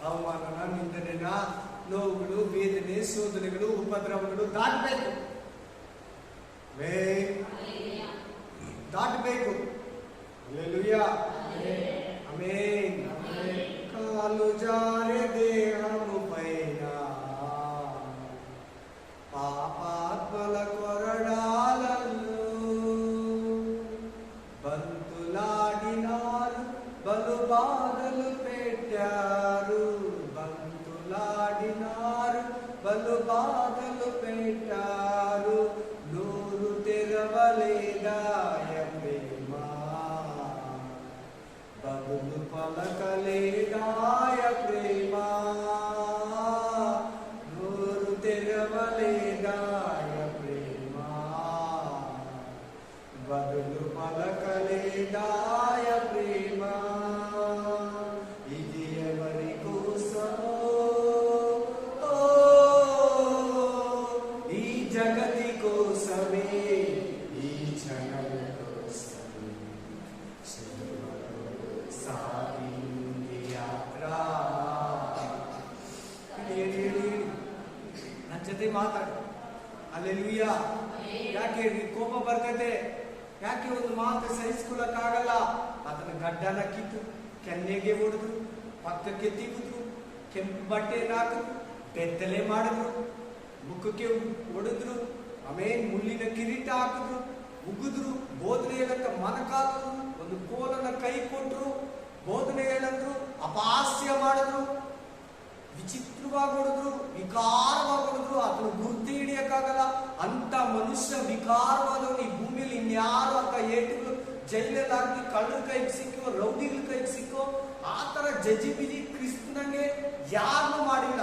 ಅವಮಾನನ, ನಿಂದನೆನ, ನೋವುಗಳು, ವೇದನೆ, ಶೋಧನೆಗಳು, ಉಪದ್ರವಗಳು ದಾಟಬೇಕು, ದಾಟಬೇಕು. Hallelujah, amen. కాలు జారే దేహము పైన పాపాత్మల కొరడాలను బంతులాడినారు, బలు బాధలు పెట్టారు. బంతులాడినారు, బలు బాధలు పెట్టారు. నూరు తెరవలేదా బదులు పలకలేదాయ ప్రేమ, నోరు తెరవలేదాయ ప్రేమ, బదులు పలకలేదాయ ప్రేమ. ఇది ఎవరి కోసమో, ఈ జగతి కోసమే, ఈ జగతి కోసమే ನನ್ನ ಜೊತೆ ಮಾತಾಡು. ಹಲ್ಲೆಲೂಯಾ. ಯಾಕೆ ಕೋಪ ಬರ್ತದೆ? ಯಾಕೆ ಒಂದು ಮಾತು ಸಹಿಸ್ಕೊಳ್ಳಕ್ಕಾಗಲ್ಲ? ಅದನ್ನ ಗಡ್ಡನ ಕಿತ್ತು, ಕೆನ್ನೆಗೆ ಹೊಡೆದ್ರು, ಪಕ್ಕಕ್ಕೆ ತಿಗುದ್ರು, ಕೆಂಪು ಬಟ್ಟೆಯನ್ನು ಹಾಕಿದ್ರು, ಬೆತ್ತಲೆ ಮಾಡಿದ್ರು, ಮುಖಕ್ಕೆ ಹೊಡೆದ್ರು, ಆಮೇಲೆ ಮುಳ್ಳಿನ ಕಿರೀಟ ಹಾಕಿದ್ರು, ಉಗಿದ್ರು, ಬೋಧನೆ ಹೇಳಕ್ಕ ಮನಕಾದ್ರು, ಒಂದು ಕೋಲನ್ನ ಕೈ ಕೊಟ್ರು, ಬೋಧನೆ ಹೇಳಂದ್ರು, ಅಪಹಾಸ್ಯ ಮಾಡಿದ್ರು, ವಿಚಿತ್ರವಾಗಿ ಹೊಡೆದ್ರು, ವಿಕಾರವಾಗಿ ಹೊಡೆದ್ರು. ಅದನ್ನು ಗುರ್ತಿ ಹಿಡಿಯಕ್ಕಾಗಲ್ಲ. ಅಂತ ಮನುಷ್ಯ ವಿಕಾರವಾದವನು ಈ ಭೂಮಿಯಲ್ಲಿ ಇನ್ಯಾರು ಅಂತ ಏಟುಗಳು ಜೈಲಲ್ಲಿ ಹಾಕಿ, ಕಳ್ಳರ ಕೈಗೆ ಸಿಕ್ಕೋ, ರೌಡಿಗಳ ಕೈಗೆ ಸಿಕ್ಕೋ, ಆ ತರ ಜಜಿಬಿಜಿ ಕ್ರಿಸ್ತನಿಗೆ ಯಾರನ್ನೂ ಮಾಡಿಲ್ಲ.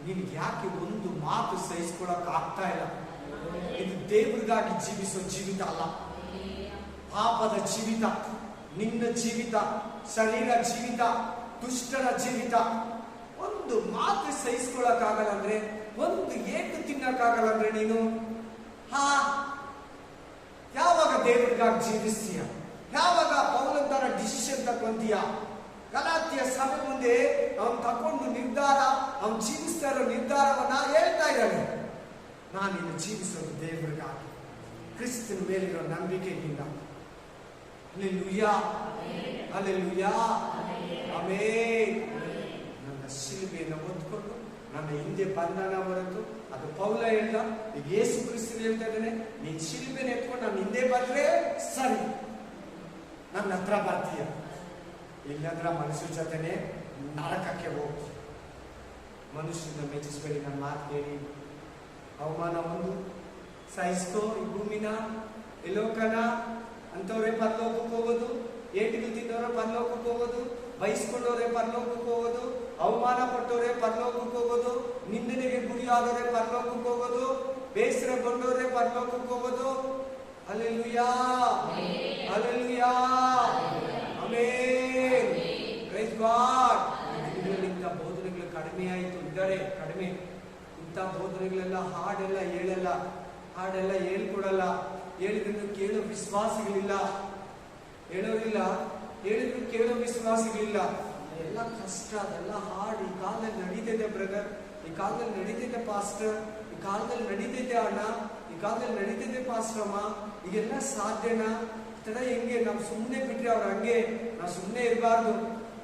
ನಿನ್ಗೆ ಯಾಕೆ ಒಂದು ಮಾತು ಸಹಿಸ್ಕೊಳಕ್ ಆಗ್ತಾ ಇಲ್ಲ? ಇದು ದೇವರಿಗಾಗಿ ಜೀವಿಸೋ ಜೀವಿತ ಅಲ್ಲ, ಪಾಪದ ಜೀವಿತ, ನಿನ್ನ ಜೀವಿತ, ಶರೀರ ಜೀವಿತ, ದುಷ್ಟರ ಜೀವಿತ. ಒಂದು ಮಾತು ಸಹಿಸ್ಕೊಳಕ್ಕಾಗಲ್ಲ ಅಂದ್ರೆ, ಒಂದು ಏಟು ತಿನ್ನಕ್ಕಾಗಲ್ಲ ಅಂದ್ರೆ ನೀನು ಯಾವಾಗ ದೇವರಿಗಾಗಿ ಜೀವಿಸ್ತೀಯ? ಯಾವಾಗ ಪೌಲನ್ ತರ ಡಿಸಿಷನ್ ತಕೊಂತೀಯ? ಗಲಾತ್ಯ ಸಭೆ ಮುಂದೆ ಅವನು ತಕೊಂಡು ನಿರ್ಧಾರ, ಅವನು ಜೀವಿಸ್ತಾ ಇರೋ ನಿರ್ಧಾರವನ್ನ ಹೇಳ್ತಾ ಇದ್ದಾನೆ. ನಾನು ಇನ್ನು ಜೀವಿಸೋದು ದೇವರಿಗಾಗಿ, ಕ್ರಿಸ್ತನ ಮೇಲಿರೋ ನಂಬಿಕೆಯಿಂದ. Hallelujah, hallelujah, amen. ನನ್ನ ಶಿಲುಬೆಯನ್ನು ಹೊತ್ಕೊಂಡು ನನ್ನ ಹಿಂದೆ ಬಂಧನ ಹೊರತು, ಅದು ಪೌಲ ಹೇಳ್ದ, ಈಗ ಯೇಸು ಕ್ರಿಸ್ತನು ಹೇಳ್ತಾ ಇದ್ದಾನೆ, ನೀನ್ ಶಿಲುಬೆನ ಎತ್ಕೊಂಡು ನನ್ನ ಹಿಂದೆ ಬಂದ್ರೆ ಸರಿ, ನನ್ನ ಹತ್ರ ಬರ್ತೀಯ. ಇಲ್ಲಂದ್ರ ಮನುಷ್ಯ ಜೊತೆನೆ ನರಕಕ್ಕೆ ಹೋಗಿ. ಮನುಷ್ಯನ ಮೆಚ್ಚಿಸ್ಬೇಡಿ, ನನ್ನ ಮಾತು ಕೇಳಿ. ಅವಮಾನ ಒಂದು ಸಹಿಸ್ಕೋ. ಈ ಭೂಮಿನ, ಈ ಲೋಕನ ಅಂತವ್ರೆ ಪರಲೋಕಕ್ಕೆ ಹೋಗೋದು, ಏಟಿಗೆ ತಿನ್ನೋರೆ ಪರಲೋಕಕ್ಕೆ ಹೋಗೋದು, ಬಯಸ್ಕೊಂಡವ್ರೆ ಪರಲೋಕಕ್ಕೆ ಹೋಗೋದು, ಅವಮಾನ ಪಟ್ಟವ್ರೆ ಪರಲೋಕಕ್ಕೆ ಹೋಗೋದು, ನಿಂದನೆಗೆ ಗುರಿಯಾದವ್ರೆ ಪರಲೋಕಕ್ಕೆ ಹೋಗೋದು, ಬೇಸರಗೊಂಡವ್ರೆ ಪರಲೋಕಕ್ಕೆ ಹೋಗೋದು. Hallelujah, hallelujah, amen, praise God. ಇಂಥ ಬೋಧನೆಗಳು ಕಡಿಮೆ ಆಯಿತು, ಇದ್ದಾರೆ ಕಡಿಮೆ. ಇಂಥ ಬೋಧನೆಗಳೆಲ್ಲ ಹಾಡೆಲ್ಲ ಹೇಳಲ್ಲ, ಹಾಡೆಲ್ಲ ಹೇಳ್ಕೊಡಲ್ಲ. ಹೇಳಿದ್ರು ಕೇಳೋ ವಿಶ್ವಾಸಿಗಳಿಲ್ಲ, ಹೇಳೋರಿಲ್ಲ. ಹೇಳಿದ್ರು ಕೇಳೋ ವಿಶ್ವಾಸಿಗಳಿಲ್ಲ. ಎಲ್ಲ ಕಷ್ಟ, ಅದೆಲ್ಲ ಹಾಡು ಈ ಕಾಲದಲ್ಲಿ ನಡೀತೈತೆ ಬ್ರದರ್, ಈ ಕಾಲದಲ್ಲಿ ನಡೀತೈತೆ ಪಾಸ್ಟರ್, ಈ ಕಾಲದಲ್ಲಿ ನಡೀತೈತೆ ಅಣ್ಣ, ಈ ಕಾಲದಲ್ಲಿ ನಡೀತೈತೆ ಪಾಸ್ಟರ್ಮ್ಮ. ಈಗೆಲ್ಲ ಸಾಧ್ಯನಾ? ತರ ಹೆಂಗೆ? ನಾವು ಸುಮ್ಮನೆ ಬಿಟ್ರೆ ಅವ್ರು ಹಂಗೆ, ನಾವು ಸುಮ್ಮನೆ ಇರಬಾರ್ದು.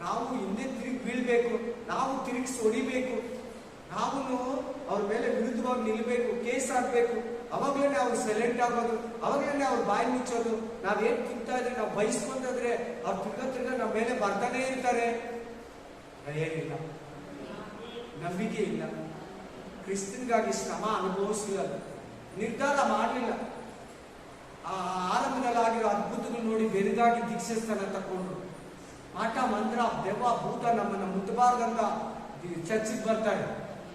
ನಾವು ಹಿಂದೆ ತಿರುಗಿ ಬೀಳ್ಬೇಕು, ನಾವು ತಿರುಗಿಸಿ ಹೊಡಿಬೇಕು, ನಾವು ಅವ್ರ ಮೇಲೆ ವಿರುದ್ಧವಾಗಿ ನಿಲ್ಬೇಕು, ಕೇಸ್ ಹಾಕ್ಬೇಕು. ಅವಾಗ್ಲೇನೆ ಅವ್ರು ಸೈಲೆಂಟ್ ಆಗೋದು, ಅವಾಗ್ಲೇನೆ ಅವ್ರು ಬಾಯಿ ಮುಚ್ಚೋದು. ನಾವೇನ್ ತಿಂತಾ ಇದ್ರೆ, ನಾವು ಬಯಸ್ಕೊಂಡ್ರೆ ಅವ್ರು ತಿರ್ಗಾ ನಮ್ಮ ಮೇಲೆ ಬರ್ತಾನೆ ಇರ್ತಾರೆ. ಏನಿಲ್ಲ, ನಂಬಿಕೆ ಇಲ್ಲ, ಕ್ರಿಸ್ತನ್ಗಾಗಿ ಶ್ರಮ ಅನುಭವಿಸಲಿಲ್ಲ, ನಿರ್ಧಾರ ಮಾಡಲಿಲ್ಲ. ಆ ಆರಂಭದಲ್ಲಾಗಿರೋ ಅದ್ಭುತಗಳು ನೋಡಿ ಬೆರಗಾಗಿ ದೀಕ್ಷಾಸ್ಥಾನ ತಗೊಂಡು, ಮಾಟ ಮಂತ್ರ ದೆವ್ವ ಭೂತ ನಮ್ಮನ್ನ ಮುಟ್ಟಬಾರ್ದಂತ ಚರ್ಚಿಗೆ ಬರ್ತಾರೆ.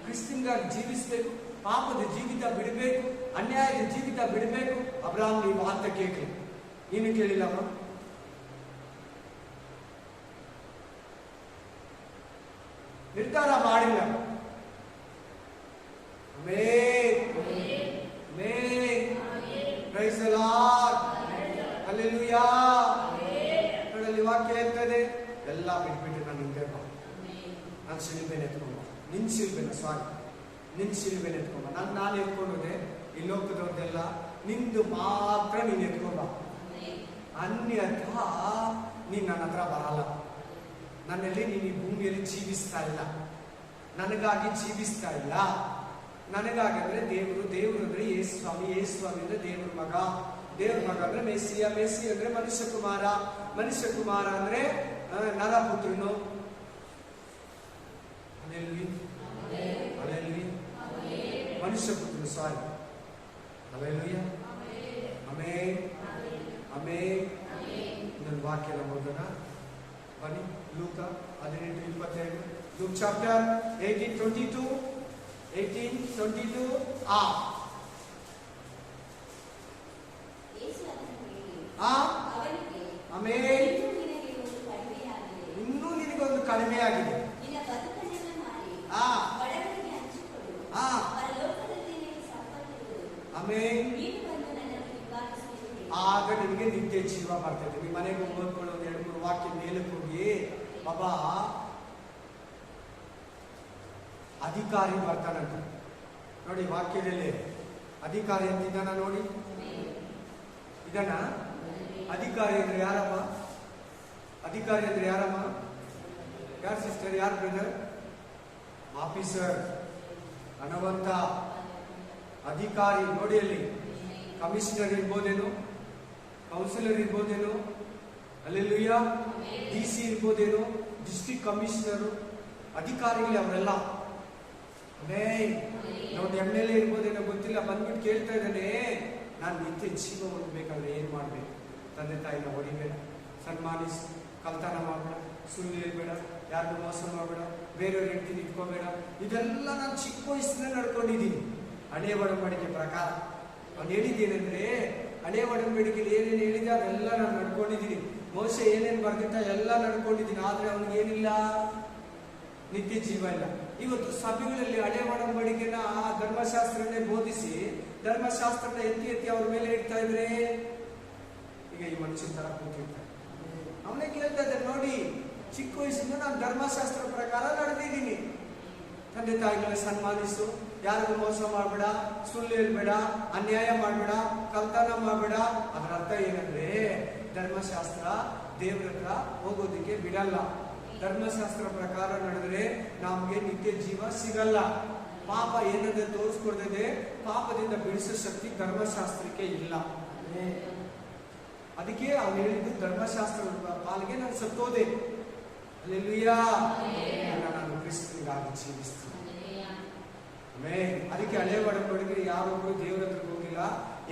ಕ್ರಿಸ್ತನ್ಗಾಗಿ ಜೀವಿಸ್ಬೇಕು, ಪಾಪದ ಜೀವಿತ ಬಿಡಬೇಕು, ಅನ್ಯಾಯದ ಜೀವಿತ ಬಿಡಬೇಕು. ಅಬ್ರಾಹ್ಮ ನೀವು ಮಾತ ಕೇಳಿ, ನೀನು ಕೇಳಿಲ್ಲಮ್ಮ? ನಿರ್ಧಾರ ಮಾಡಿಲ್ಲ. Praise the lord, hallelujah. ನೋಡಲ್ಲಿ ವಾಕ್ಯ ಹೇಳ್ತದೆ, ಎಲ್ಲ ಬಿಟ್ಬಿಟ್ಟು ನಾನು ಹಿಂದೆ ಬಾ, ನಾನು ಶಿಲ್ಬೆನ ಎತ್ಕೊಂಬ, ನಿನ್ ಶಿಲ್ಬೆನ ನಿನ್ ಶಿಲ್ಬೆನ ಎತ್ಕೊಂಬ. ನಾನು ಎತ್ಕೊಂಡೋದೆ ಈ ಲೋಕದವ್ರದ್ದೆಲ್ಲ, ನಿಂದು ಮಾತ್ರ ನೀನ್ ಎತ್ಕೊಂಬ. ಅನ್ಯಥಾ ನೀನ್ ನನ್ನ ಹತ್ರ ಬರಲ್ಲ. ನನ್ನಲ್ಲಿ ನೀನು ಈ ಭೂಮಿಯಲ್ಲಿ ಜೀವಿಸ್ತಾ ಇಲ್ಲ, ನನಗಾಗಿ ಜೀವಿಸ್ತಾ ಇಲ್ಲ. ನನಗಾಗಿ ಅಂದ್ರೆ ದೇವರು, ದೇವರು ಅಂದ್ರೆ ಯೇಸು ಸ್ವಾಮಿ, ಯೇಸು ಸ್ವಾಮಿ ಅಂದ್ರೆ ದೇವ್ರ ಮಗ, ದೇವ್ರ ಮಗ ಅಂದ್ರೆ ಮೆಸ್ಸಿಯ, ಮೆಸ್ಸಿ ಅಂದ್ರೆ ಮನುಷ್ಯ ಕುಮಾರ, ಮನುಷ್ಯ ಕುಮಾರ ಅಂದ್ರೆ ನರಪುತ್ರನು. ಮನುಷ್ಯ ಪುತ್ರನು, ಸಾರಿ. Hallelujah, amen, amen. ನನ್ನ ವಾಕ್ಯನ ಓದೋಣ ಬನ್ನಿ. ಲೂಕ 18:22. Luke chapter 18:22. 18:22. ಆಮೆನ್. ಇನ್ನೂ ನಿನಗೊಂದು ಕಡಿಮೆ ಆಗಿದೆ. ಆಮೆನ್. ಆಗ ನಿಮಗೆ ನಿತ್ಯ ಜೀವ ಬರ್ತದೆ. ನಿಮ್ಮ ಮನೆಗೆ ಓದ್ಕೊಂಡು 2-3 ವಾಕ್ಯ ಮೇಲಕ್ಕೆ ಹೋಗಿ, ಬಾಬಾ ಅಧಿಕಾರಿ ಬರ್ತಾನಂತ ನೋಡಿ. ವಾಕ್ಯದಲ್ಲಿ ಅಧಿಕಾರಿ ಅಂತ ಇದ್ದಾನ ನೋಡಿ, ಇದನ್ನ ಅಧಿಕಾರಿ ಅಂದ್ರೆ ಯಾರಮ್ಮ? ಅಧಿಕಾರಿ ಅಂದ್ರೆ ಯಾರಮ್ಮ? ಯಾರು ಸಿಸ್ಟರ್, ಯಾರು ಬ್ರದರ್? ಆಫೀಸರ್, ಹಣವಂತ, ಅಧಿಕಾರಿ. ನೋಡಿ ಅಲ್ಲಿ ಕಮಿಷನರ್ ಇರ್ಬೋದೇನು, ಕೌನ್ಸಿಲರ್ ಇರ್ಬೋದೇನು, ಹಲ್ಲೆಲೂಯಾ, DC ಇರ್ಬೋದೇನು, ಡಿಸ್ಟ್ರಿಕ್ಟ್ ಕಮಿಷನರು, ಅಧಿಕಾರಿಗಳು ಅವರೆಲ್ಲ. ನೋಡಿ MLA ಇರ್ಬೋದೇನೋ ಗೊತ್ತಿಲ್ಲ, ಬಂದ್ಬಿಟ್ಟು ಕೇಳ್ತಾ ಇದ್ದಾನೆ, ನಾನು ನಿತ್ಯ ಜೀವ ಹೊಂದಬೇಕಾದ್ರೆ ಏನ್ ಮಾಡ್ಬೇಕು? ತಂದೆ ತಾಯಿನ ಹೊಡಿಬೇಡ, ಸನ್ಮಾನಿಸಿ, ಕಲ್ತನ ಮಾಡಬೇಡ, ಸುಳ್ಳು ಹೇಳ್ಬೇಡ, ಯಾರಿಗೂ ಮೋಸ ಮಾಡಬೇಡ, ಬೇರೆಯವ್ರ ಹೆಂಡತಿನ ಇಟ್ಕೋಬೇಡ. ಇದೆಲ್ಲ ನಾನು ಚಿಕ್ಕ ವಯಸ್ಸಿನ ನಡ್ಕೊಂಡಿದ್ದೀನಿ ಹಳೆಯ ಒಡಂಬಡಿಕೆ ಪ್ರಕಾರ. ಅವ್ನು ಹೇಳಿದ್ದೇನೆಂದ್ರೆ, ಹಳೆಯ ಒಡಂಬಡಿಕೆಯಲ್ಲಿ ಏನೇನು ಹೇಳಿದೆ ಅದೆಲ್ಲ ನಾನು ನಡ್ಕೊಂಡಿದ್ದೀನಿ. ಮೋಶೆ ಏನೇನು ಬರ್ದಿಟ್ಟ ಎಲ್ಲ ನಡ್ಕೊಂಡಿದ್ದೀನಿ. ಆದ್ರೆ ಅವನಿಗೆ ಏನಿಲ್ಲ, ನಿತ್ಯ ಜೀವ ಇಲ್ಲ. ಇವತ್ತು ಸಭೆಗಳಲ್ಲಿ ಹಳೆ ಒಡಂಬಡಿಕೆನ ಧರ್ಮಶಾಸ್ತ್ರನೇ ಬೋಧಿಸಿ ಧರ್ಮಶಾಸ್ತ್ರನ ಎತ್ತಿ ಎತ್ತಿ ಅವ್ರ ಮೇಲೆ ಇಡ್ತಾ ಇದ್ರೆ, ಈಗ ಈ ಮನುಷ್ಯನ ತರ ಕೂತಿರ್ತಾರೆ. ಅವನೇ ಕೇಳ್ತಾ ಇದ್ದೆ, ನೋಡಿ ಚಿಕ್ಕ ವಯಸ್ಸಿಂದ ನಾನು ಧರ್ಮಶಾಸ್ತ್ರ ಪ್ರಕಾರ ನಡೆದಿದ್ದೀನಿ. ತಂದೆ ತಾಯಿಗಳನ್ನ ಸನ್ಮಾನಿಸು, ಯಾರಿಗೂ ಮೋಸ ಮಾಡಬೇಡ, ಸುಳ್ಳು ಹೇಳ್ಬೇಡ, ಅನ್ಯಾಯ ಮಾಡಬೇಡ, ಕಳ್ತನ ಮಾಡಬೇಡ. ಅದರ ಅರ್ಥ ಏನಂದ್ರೆ ಧರ್ಮಶಾಸ್ತ್ರ ದೇವ್ರ ಹತ್ರ ಹೋಗೋದಿಕ್ಕೆ ಬಿಡಲ್ಲ. ಧರ್ಮಶಾಸ್ತ್ರ ಪ್ರಕಾರ ನಡೆದ್ರೆ ನಮ್ಗೆ ನಿತ್ಯ ಜೀವ ಸಿಗಲ್ಲ. ಪಾಪ ಏನಂದ್ರೆ ತೋರಿಸ್ಕೊಡ್ತದೆ, ಪಾಪದಿಂದ ಬಿಡಿಸೋ ಶಕ್ತಿ ಧರ್ಮಶಾಸ್ತ್ರಕ್ಕೆ ಇಲ್ಲ. ಅದಕ್ಕೆ ಅವ್ನು ಹೇಳಿದ್ದು ಧರ್ಮಶಾಸ್ತ್ರದ ಪಾಲಿಗೆ ನಾನು ಸತ್ತೋದೆ. ಅಲ್ಲೆಲ್ಲೂಯಾ, ನಾನು ಕ್ರಿಸ್ತನಿಗಾಗಿ ಜೀವಿಸ್ತೀನಿ. ಅದಕ್ಕೆ ಹಳೆ ಒಡಂಬಡಿಕೆ ಯಾರೊಬ್ರು ದೇವರ ಹತ್ರ ಹೋಗಿಲ್ಲ.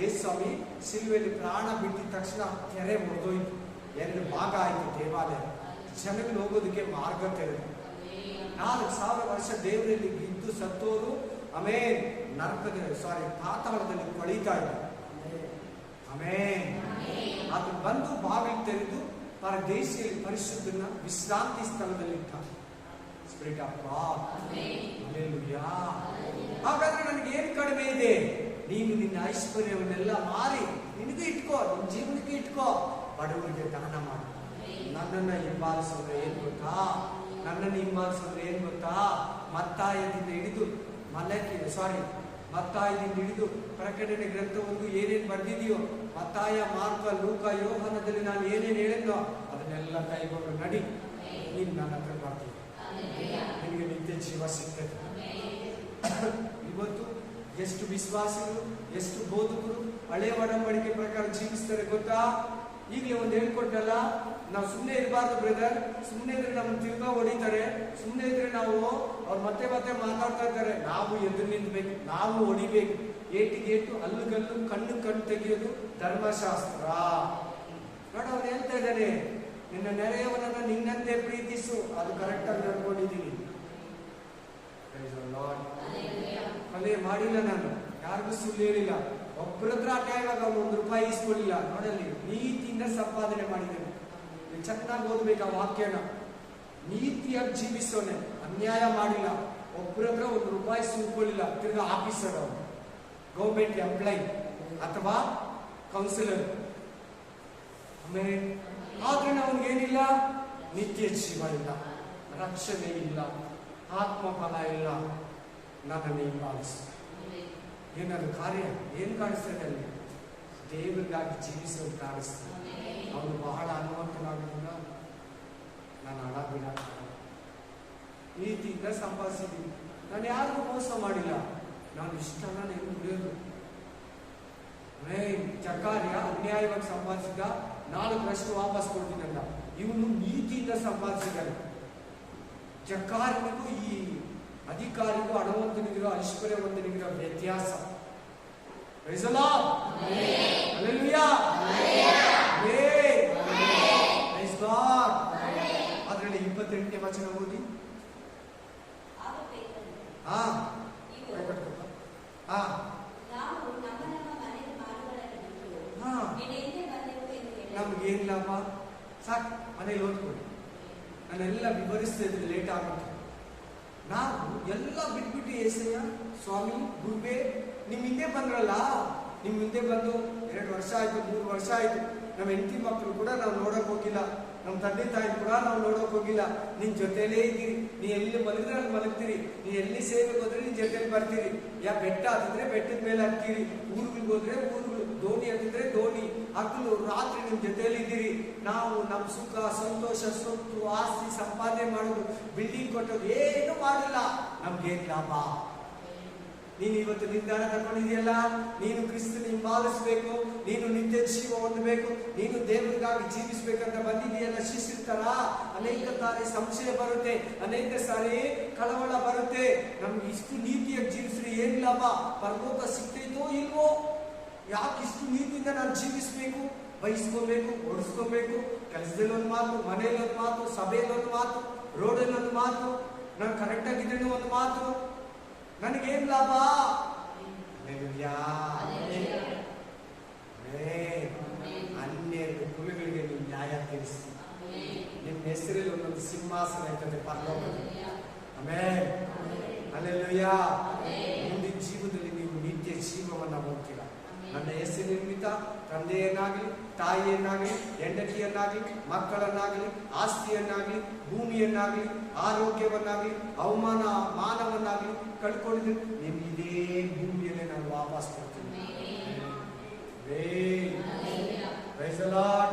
ಯೇಸು ಸ್ವಾಮಿ ಸಿಲ್ವೆಯಲ್ಲಿ ಪ್ರಾಣ ಬಿಟ್ಟಿದ ತಕ್ಷಣ ಕೆರೆ ಮುರಿದೋಯ್ತು, 2 ಭಾಗ ಆಯ್ತು ದೇವಾಲಯ. ಜನಗಳು ಹೋಗೋದಕ್ಕೆ ಮಾರ್ಗ ತೆರೆದು 4000 ವರ್ಷ ದೇವರಲ್ಲಿ ಇದ್ದು ಸತ್ತೋರು ಆಮೇಲೆ ಪಾತಾಳದಲ್ಲಿ ಕೊಳಿತಾ ಇದ್ರು. ಆಮೇಲೆ ಅದು ಬಂದು ಬಾಗಿಲು ತೆರೆದು ಪರದೇಶಿಯಲ್ಲಿ ಪರಿಶುದ್ಧನ ವಿಶ್ರಾಂತಿ ಸ್ಥಳದಲ್ಲಿ ಇಟ್ಟ. Spirit of God. ಹಲ್ಲೆಲೂಯಾ. ಹಾಗಾದ್ರೆ ನನಗೆ ಏನ್ ಕಡಿಮೆ ಇದೆ? ನೀನು ನಿನ್ನ ಐಶ್ವರ್ಯವನ್ನೆಲ್ಲ ಮಾರಿ ನಿನಗೆ ಇಟ್ಕೋ, ನಿನ್ನ ಜೀವನಕ್ಕೆ ಇಟ್ಕೋ, ಬಡವರಿಗೆ ದಾನ ಮಾಡು. ನನ್ನನ್ನ ಹಿಂಬಾಲಿಸೋದ್ರೆ ಏನ್ ಗೊತ್ತಾ? ನನ್ನನ್ನು ಹಿಂಬಾಲಿಸೋದ್ರೆ ಏನ್ ಗೊತ್ತಾ? ಮತ್ತಾಯದಿಂದ ಹಿಡಿದು ಮತ್ತಾಯದಿಂದ ಹಿಡಿದು ಪ್ರಕಟಣೆ ಗ್ರಂಥ ಒಂದು ಏನೇನ್ ಬರ್ದಿದೆಯೋ, ಮತ್ತಾಯ, ಮಾರ್ಕ, ಲೂಕ, ಯೋಹಾನದಲ್ಲಿ ನಾನು ಏನೇನ್ ಹೇಳಿದ್ನೋ ಅದನ್ನೆಲ್ಲ ಕೈಗೊಂಡು ನಡಿ, ನೀನ್ ನನ್ನ ಹತ್ರ ಬರ್ತೀನಿ, ನಿನಗೆ ನಿತ್ಯ ಜೀವ ಸಿಗ್ತದೆ. ಇವತ್ತು ಎಷ್ಟು ವಿಶ್ವಾಸಿಗಳು, ಎಷ್ಟು ಬೋಧಕರು ಹಳೆ ಒಡಂಬಡಿಕೆ ಪ್ರಕಾರ ಜೀವಿಸ್ತಾರೆ ಗೊತ್ತಾ? ಈಗಲೇ ಒಂದು ಹೇಳ್ಕೊಟ್ಟಲ್ಲ, ನಾವು ಸುಮ್ಮನೆ ಇರಬಾರ್ದು ಬ್ರದರ್. ಸುಮ್ಮನೆ ಇದ್ರೆ ನಮ್ಗೆ ತಿರ್ಗಾ ಹೊಡಿತಾರೆ. ಸುಮ್ಮನೆ ಇದ್ರೆ ನಾವು ಅವ್ರು ಮತ್ತೆ ಮಾತಾಡ್ತಾ ಇದ್ದಾರೆ. ನಾವು ಎದುರು ನಿಲ್ಬೇಕು, ನಾವು ಹೊಡಿಬೇಕು. ಏಟಿಗೇಟು, ಹಲ್ಲುಗಲ್ಲು, ಕಣ್ಣು ತೆಗೆಯೋದು ಧರ್ಮಶಾಸ್ತ್ರ. ನೋಡ, ಅವ್ರು ಹೇಳ್ತಾ ಇದ್ದಾರೆ, ನಿನ್ನ ನೆರೆಯವನನ್ನ ನಿನ್ನಂತೆ ಪ್ರೀತಿಸು. ಅದು ಕರೆಕ್ಟ್ ಆಗಿ ನಡ್ಕೊಂಡಿದ್ದೀನಿ. ಕೊಲೆ ಮಾಡಿಲ್ಲ, ನಾನು ಯಾರಿಗೂ ಸುಳ್ಳು ಹೇಳಿಲ್ಲ, ಒಬ್ಬರ ಹತ್ರ ಅನ್ಯಾಯವಾಗ ಅವ್ನು ₹1 ಇಸ್ಕೊಳ್ಳಿಲ್ಲ. ನೋಡಲ್ಲಿ, ನೀತಿಯಿಂದ ಸಂಪಾದನೆ ಮಾಡಿದ್ದೇನೆ. ಚೆನ್ನಾಗಿ ಓದ್ಬೇಕು ಆ ವಾಕ್ಯನ. ನೀತಿಯಾಗಿ ಜೀವಿಸೋನೆ, ಅನ್ಯಾಯ ಮಾಡಿಲ್ಲ, ಒಬ್ಬರ ಹತ್ರ ₹1 ಸುಳ್ಕೊಳ್ಳಿಲ್ಲ. ತಿರ್ಗಾ ಆಫೀಸರ್, ಅವನು ಗೌರ್ಮೆಂಟ್ ಎಂಪ್ಲಾಯ್ ಅಥವಾ ಕೌನ್ಸಿಲರ್. ಆಮೇಲೆ ಆದ್ರೆ ಅವನಿಗೇನಿಲ್ಲ, ನಿತ್ಯ ಜೀವ ಇಲ್ಲ, ರಕ್ಷಣೆ ಇಲ್ಲ, ಆತ್ಮಫಲ ಇಲ್ಲ. ನನ್ನನ್ನು ಹಿಂಬಾಲಿಸು. ಏನಾದ್ರು ಕಾರ್ಯ ಏನ್ ಕಾಣಿಸ್ತದೆ ಅಲ್ಲಿ? ದೇವರಿಗಾಗಿ ಜೀವಿಸೋದು ಕಾಣಿಸ್ತದೆ. ಅವನು ಬಹಳ ಅನುವಂತನಾಗಿದ್ದ. ನಾನು ಹಣ ಬಿಡ, ನೀತಿಯಿಂದ ಸಂಪಾದಿಸಿದ್ದೀನಿ. ನಾನು ಯಾರಿಗೂ ಮೋಸ ಮಾಡಿಲ್ಲ. ನಾನು ಇಷ್ಟನ ನೀವು ದುಡಿಯೋದು. ಜಕಾರ್ಯ ಅನ್ಯಾಯವಾಗಿ ಸಂಪಾದಿಸಿದ 4 ವಾಪಸ್ ಕೊಡ್ತೀನಲ್ಲ. ಇವನು ನೀತಿಯಿಂದ ಸಂಪಾದಿಸಿದ್ದಾನೆ. ಜಕಾರ್ಯನಿಗೂ ಈ ಅಧಿಕಾರಿಗೂ, ಹಣವಂತನಿಗಿರೋ ಐಶ್ವರ್ಯವಂತನಿಗಿರೋ ವ್ಯತ್ಯಾಸ. ಅದರಲ್ಲಿ 28ನೇ ವಚನ ಓದಿ. ನಮ್ಗೇನ್ ಲಾಭ? ಸಾಕು, ಮನೇಲಿ ಓದ್ಕೊಳ್ಳಿ. ನಾನೆಲ್ಲ ವಿವರಿಸ್ತಾ ಇದ್ರೆ ಲೇಟ್ ಆಗುತ್ತೆ. ನಾವು ಎಲ್ಲ ಬಿಟ್ಬಿಟ್ಟು ಏಸಯ್ಯ ಸ್ವಾಮಿ ಗುರುಬೇ ನಿಮ್ ಹಿಂದೆ ಬಂದ್ರಲ್ಲ, ನಿಮ್ ಹಿಂದೆ ಬಂದು 2 ವರ್ಷ ಆಯ್ತು, 3 ವರ್ಷ ಆಯ್ತು. ನಮ್ಮ ಹೆಂಡತಿ ಮಕ್ಕಳು ಕೂಡ ನಾವು ನೋಡಕ್ ಹೋಗಿಲ್ಲ, ನಮ್ಮ ತಂದೆ ತಾಯಿ ಕೂಡ ನಾವು ನೋಡಕ್ ಹೋಗಿಲ್ಲ. ನಿನ್ ಜೊತೆಲೇ ಇದ್ದೀರಿ. ನೀ ಎಲ್ಲಿ ಮಲಗಿದ್ರೆ ಅಲ್ಲಿ ಮಲಗ್ತೀರಿ, ನೀ ಎಲ್ಲಿ ಸೇವೆಗೆ ಹೋದ್ರೆ ನಿನ್ ಜೊತೆಲಿ ಬರ್ತೀರಿ. ಬೆಟ್ಟ ಹತ್ತಿದ್ರೆ ಬೆಟ್ಟದ ಮೇಲೆ ಹತ್ತೀರಿ, ಊರುಗಳಿಗೆ ಹೋದ್ರೆ ಊರುಗಳು, ದೋಣಿ ಹತ್ತಿದ್ರೆ ದೋಣಿ, ಹಗಲು ರಾತ್ರಿ ನಿಮ್ ಜೊತೆಯಲ್ಲಿ ಇದ್ದೀರಿ. ನಾವು ನಮ್ಮ ಸುಖ, ಸಂತೋಷ, ಸೊತ್ತು, ಆಸ್ತಿ ಸಂಪಾದನೆ ಮಾಡೋದು, ಬಿಲ್ಡಿಂಗ್ ಕೊಟ್ಟೋದು ಏನು ಮಾಡಿಲ್ಲ. ನಮ್ಗೇನ್ ಲಾಭ? ನೀನು ಇವತ್ತು ನಿರ್ಧಾರ ತಗೊಂಡಿದೆಯಲ್ಲ, ನೀನು ಕ್ರಿಸ್ತನ ಹಿಂಬಾಲಿಸಬೇಕು, ನೀನು ನಿತ್ಯ ಜೀವ ಹೊಂದಬೇಕು, ನೀನು ದೇವರಿಗಾಗಿ ಜೀವಿಸಬೇಕಂತ ಬಂದಿದೆಯಲ್ಲ. ಶಿಷ್ಯರ ಅನೇಕ ಸಾರಿ ಸಂಶಯ ಬರುತ್ತೆ, ಅನೇಕ ಸಾರಿ ಕಳವಳ ಬರುತ್ತೆ. ನಮ್ಗೆ ಇಷ್ಟು ನೀತಿಯಾಗಿ ಜೀವಿಸ್ರಿ ಏನ್ ಲಾಭ? ಪರಲೋಕ ಸಿಗ್ತೈತೋ ಇಲ್ವೋ? ಯಾಕೆ ಇಷ್ಟು ನೀತಿಯಿಂದ ನಾನು ಜೀವಿಸ್ಬೇಕು? ಬಯಸ್ಕೋಬೇಕು, ಓಡಿಸ್ಕೋಬೇಕು. ಕೆಲಸದಲ್ಲಿ ಒಂದು ಮಾತು, ಮನೆಯಲ್ಲಿ ಒಂದು ಮಾತು, ಸಭೆಯಲ್ಲಿ ಒಂದು ಮಾತು, ರೋಡಲ್ಲಿ ಒಂದು ಮಾತು, ನಾನು ಕರೆಕ್ಟ್ ಆಗಿದ್ದೇನೆ ಒಂದು ಮಾತು. ನನಗೇನ್ ಲಾಭ? ಹನ್ನೆರಡು ಕುಲಗಳಿಗೆ ನೀವು ನ್ಯಾಯ ತೀರಿಸಿ. ನಿಮ್ಮ ಹೆಸರಲ್ಲಿ ಒಂದೊಂದು ಸಿಂಹಾಸನ ಇರ್ತದೆ ಪರಲೋಕದಲ್ಲಿ. ಆಮೇಲೆ ಹಲ್ಲೆಲೂಯಾ. ಮುಂದಿನ ಜೀವನದಲ್ಲಿ ನೀವು ನಿತ್ಯ ಜೀವವನ್ನ ಹೋಗ್ತೀರಾ. ನನ್ನ ಹೆಸರು ನಿರ್ಮಿತ ನಿಮಿತ್ತ ತಂದೆಯನ್ನಾಗಲಿ, ತಾಯಿಯನ್ನಾಗಲಿ, ಹೆಂಡತಿಯನ್ನಾಗಲಿ, ಮಕ್ಕಳನ್ನಾಗಲಿ, ಆಸ್ತಿಯನ್ನಾಗಲಿ, ಭೂಮಿಯನ್ನಾಗಲಿ, ಆರೋಗ್ಯವನ್ನಾಗಲಿ, ಮಾನವನ್ನಾಗಲಿ ಕಳ್ಕೊಂಡಿದ್ರೆ ನಿಮ್ಗೆ ಇದೇ ಭೂಮಿಯಲ್ಲೇ ನಾನು ವಾಪಸ್ ಕೊಡ್ತೀನಿ. Praise the Lord.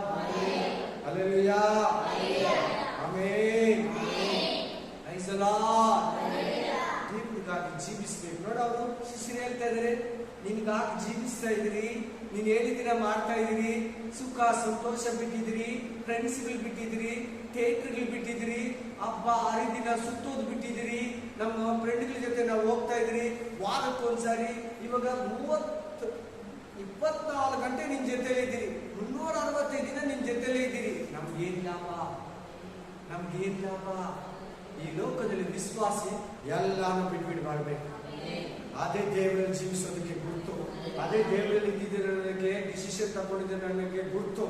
Hallelujah. Amen. Praise the Lord. ದೇವರಿಗಾಗಿ ಜೀವಿಸ್ಬೇಕು. ನೋಡ, ಅವರು ಶಿಷ್ಯರು ಹೇಳ್ತಾ ಇದಾರೆ, ನಿನ್ಗಾಗಿ ಜೀವಿಸ್ತಾ ಇದ್ದೀರಿ, ನೀನ್ ಹೇಳಿದಿನ ಮಾಡ್ತಾ ಇದೀರಿ, ಸುಖ ಸಂತೋಷ ಬಿಟ್ಟಿದಿರಿ, ಫ್ರೆಂಡ್ಸ್ಗಳು ಬಿಟ್ಟಿದಿರಿ, ಥಿಯೇಟರ್ಗಳು ಬಿಟ್ಟಿದಿರಿ, ಹಬ್ಬ ಹರಿದಿನ ಸುತ್ತೋದು ಬಿಟ್ಟಿದಿರಿ, ನಮ್ಮ ಫ್ರೆಂಡ್ಗಳ ಜೊತೆ ನಾವು ಹೋಗ್ತಾ ಇದ್ರಿ ವಾರಕ್ಕೊಂದ್ಸಾರಿ. ಇವಾಗ 24 ಗಂಟೆ ನಿನ್ ಜೊತೆಲೇ ಇದ್ದೀರಿ, 365 ದಿನ ನಿನ್ ಜೊತೆಲೇ ಇದ್ದೀರಿ. ನಮ್ಗೇನ್ ಲಾಭ? ನಮ್ಗೇನ್ ಲಾಭ? ಈ ಲೋಕದಲ್ಲಿ ವಿಶ್ವಾಸಿ ಎಲ್ಲಾನು ಬಿಟ್ಬಿಟ್ಟು ಮಾಡ್ಬೇಕು. ಅದೇ ದೇವರಲ್ಲಿ ಜೀವಿಸೋದಕ್ಕೆ ಗುರುತು, ಅದೇ ದೇವರಲ್ಲಿ ಇದ್ದಿದ್ದಕ್ಕೆ ಡಿಸಿಷನ್ ತಗೊಂಡಿದ್ದ ನನಗೆ ಗುರುತು.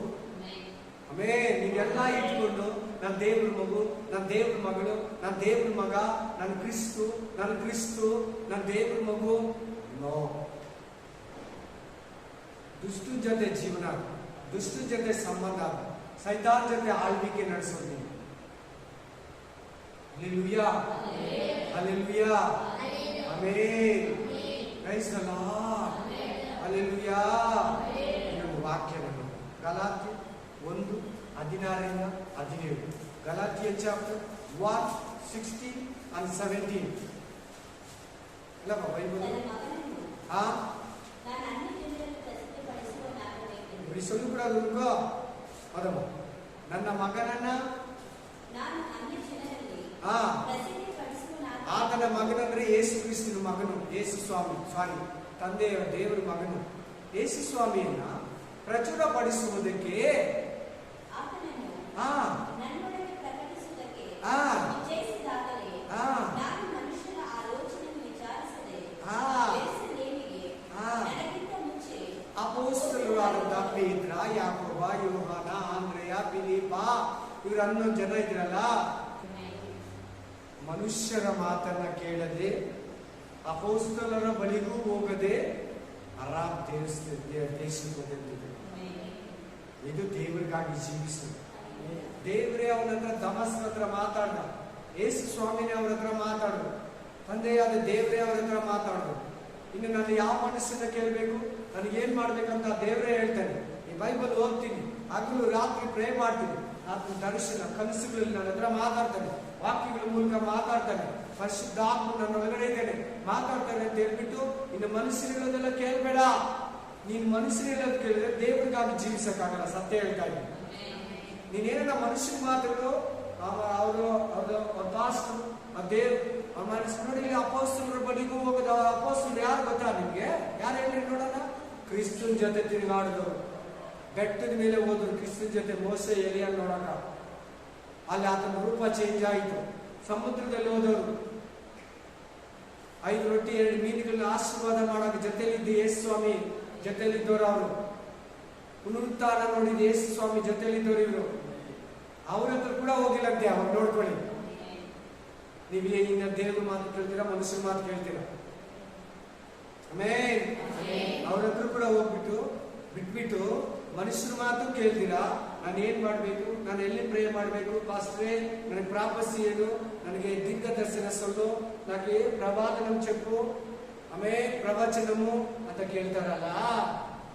ಆಮೇಲೆ ನೀವೆಲ್ಲ ಇಟ್ಕೊಂಡು ನನ್ನ ದೇವ್ರ ಮಗು, ನನ್ನ ದೇವ್ರ ಮಗಳು, ನನ್ನ ದೇವ್ರ ಮಗ, ನನ್ನ ಕ್ರಿಸ್ತು, ನನ್ನ ದೇವ್ರ ಮಗು. ನೋ, ದುಷ್ಟನ ಜೊತೆ ಜೀವನ, ದುಷ್ಟನ ಜೊತೆ ಸಂಬಂಧ, ಸೈತಾನ್ ಜೊತೆ ಆಳ್ವಿಕೆ ನಡೆಸೋದು. Hallelujah, hallelujah, amen, praise the Lord, hallelujah. ಇನ್ನೊಂದು ವಾಕ್ಯ ನಾನು ಗಲಾತ್ಯ 1:16-17. Galatia chapter 1:16 and 17. ಇಲ್ಲ ಬೈಬಲ್. இப்படி சொல்லக்கூடாது. இருக்கோ அதமா ನನ್ನ ಮಗನನ್ನ ಆತನ ಮಗನಂದ್ರೆ ಯೇಸು ಕ್ರಿಸ್ತನ ಮಗನು, ಯೇಸು ಸ್ವಾಮಿ, ತಂದೆಯ ದೇವರ ಮಗನು ಯೇಸು ಸ್ವಾಮಿಯನ್ನ ಪ್ರಚುರಪಡಿಸುವುದಕ್ಕೆ ಅಪೊಸ್ತಲರಾದ ಪೇತ್ರ, ಯಾಕೋಬ, ಯೋಹಾನ, ಆಂದ್ರೆಯ, ಫಿಲಿಪ್ಪ, ಇವರು 11 ಜನ ಇದ್ರಲ್ಲ, ಮನುಷ್ಯರ ಮಾತನ್ನ ಕೇಳದೆ, ಅಪೊಸ್ತಲರ ಬಳಿಗೂ ಹೋಗದೆ ಅರಾಮ್ ದೇಶಕ್ಕೆ ಹೋಗಿದ್ದರು. ಇದು ದೇವರಿಗಾಗಿ ಜೀವಿಸುವುದು. ದೇವರೇ ಅವನ ಹತ್ರ ದಮಸ್ಕ ಹತ್ರ ಮಾತಾಡ, ಯೇಸು ಸ್ವಾಮಿನೇ ಅವ್ರ ಹತ್ರ ಮಾತಾಡು, ತಂದೆಯಾದ ದೇವರೇ ಅವ್ರ ಹತ್ರ ಮಾತಾಡು. ಇನ್ನು ನಾನು ಯಾವ ಮನಸ್ಸನ್ನ ಕೇಳಬೇಕು, ನನಗೇನ್ ಮಾಡ್ಬೇಕಂತ ದೇವರೇ ಹೇಳ್ತಾನೆ. ಈ ಬೈಬಲ್ ಓದ್ತೀನಿ, ಹಗಲು ರಾತ್ರಿ ಪ್ರೇ ಮಾಡ್ತೀನಿ, ಆತನ ದರ್ಶನ ಕನಸುಗಳಲ್ಲಿ ನನ್ನ ಹತ್ರ ಮಾತಾಡ್ತಾನೆ, ವಾಕ್ಯಗಳ ಮೂಲಕ ಮಾತಾಡ್ತಾನೆ, ಪರಿಶುದ್ಧಾತ್ಮ ನನ್ನ ಒಳಗಡೆ ಇದ್ದೇನೆ ಮಾತಾಡ್ತಾನೆ ಅಂತ ಹೇಳ್ಬಿಟ್ಟು ಇನ್ನು ಮನುಷ್ಯರುಗಳನ್ನೆಲ್ಲ ಕೇಳಬೇಡ. ನೀನ್ ಮನುಷ್ಯರೆಲ್ಲ ಕೇಳಿದ್ರೆ ದೇವರಿಗಾಗಿ ಜೀವಿಸಕ್ಕಾಗಲ್ಲ. ಸತ್ಯ ಹೇಳ್ತಾ ಇದ್ದೀನಿ. ನೀನೇನ ಮನುಷ್ಯನ ಮಾತುಗಳು ಅವರು ಪಾಸ್ಟರ್ ನೋಡಿ, ಅಪೊಸ್ತಲರ ಬಳಿಗೂ ಹೋಗದ ಅಪೊಸ್ತಲರು ಯಾರು ಗೊತ್ತಾ ನಿಮ್ಗೆ? ಯಾರು ಹೇಳಿ ನೋಡೋಣ? ಕ್ರಿಸ್ತನ ಜೊತೆ ತಿರುಗಾಡಿದವರು, ಬೆಟ್ಟದ ಮೇಲೆ ಹೋದ್ರು ಕ್ರಿಸ್ತನ ಜೊತೆ. ಮೋಸೆ ಎಲಿಯನ್ ನೋಡಕ, ಅಲ್ಲಿ ಆತನ ರೂಪ ಚೇಂಜ್ ಆಯಿತು. ಸಮುದ್ರದಲ್ಲಿ ಹೋದವರು 5 ರೊಟ್ಟಿ 2 ಮೀನುಗಳನ್ನ ಆಶೀರ್ವಾದ ಮಾಡಕ ಜೊತೆಲಿದ್ದ ಯೇಸು ಸ್ವಾಮಿ ಜೊತೆಲಿದ್ದವರು. ಅವರು ಪುನರುತ್ಥಾನ ನೋಡಿದ ಯೇಸು ಸ್ವಾಮಿ ಜೊತೆಲಿದ್ದವರು. ಇವರು ಅವ್ರ ಹತ್ರ ಕೂಡ ಹೋಗಿಲ್ಲಂತೆ. ಅವ್ರು ನೋಡ್ಕೊಳ್ಳಿ, ನೀವೇ ಇನ್ನ ದೇವ್ರ ಮಾತು ಕೇಳ್ತೀರಾ, ಮನುಷ್ಯರ ಮಾತು ಕೇಳ್ತೀರಾ? ಆಮೇಲೆ ಅವ್ರ ಹತ್ರ ಕೂಡ ಬಿಟ್ಬಿಟ್ಟು ಮನುಷ್ಯರ ಮಾತು ಕೇಳ್ತೀರಾ? ನಾನು ಏನ್ ಮಾಡ್ಬೇಕು, ನಾನು ಎಲ್ಲಿ ಪ್ರೇ ಮಾಡ್ಬೇಕು ಪಾಸ್ಟ್ರೇ, ನನಗೆ ಪ್ರಾಪಸಿ ಏನು, ನನಗೆ ದಿಗ್ಗ ದರ್ಶನ ಸೊಲ್ಲು, ನನಗೆ ಪ್ರವಾದನಂ చెప్పు, ಆಮೇಲೆ ಪ್ರವಚನಮು ಅಂತ ಕೇಳ್ತಾರಲ್ಲ,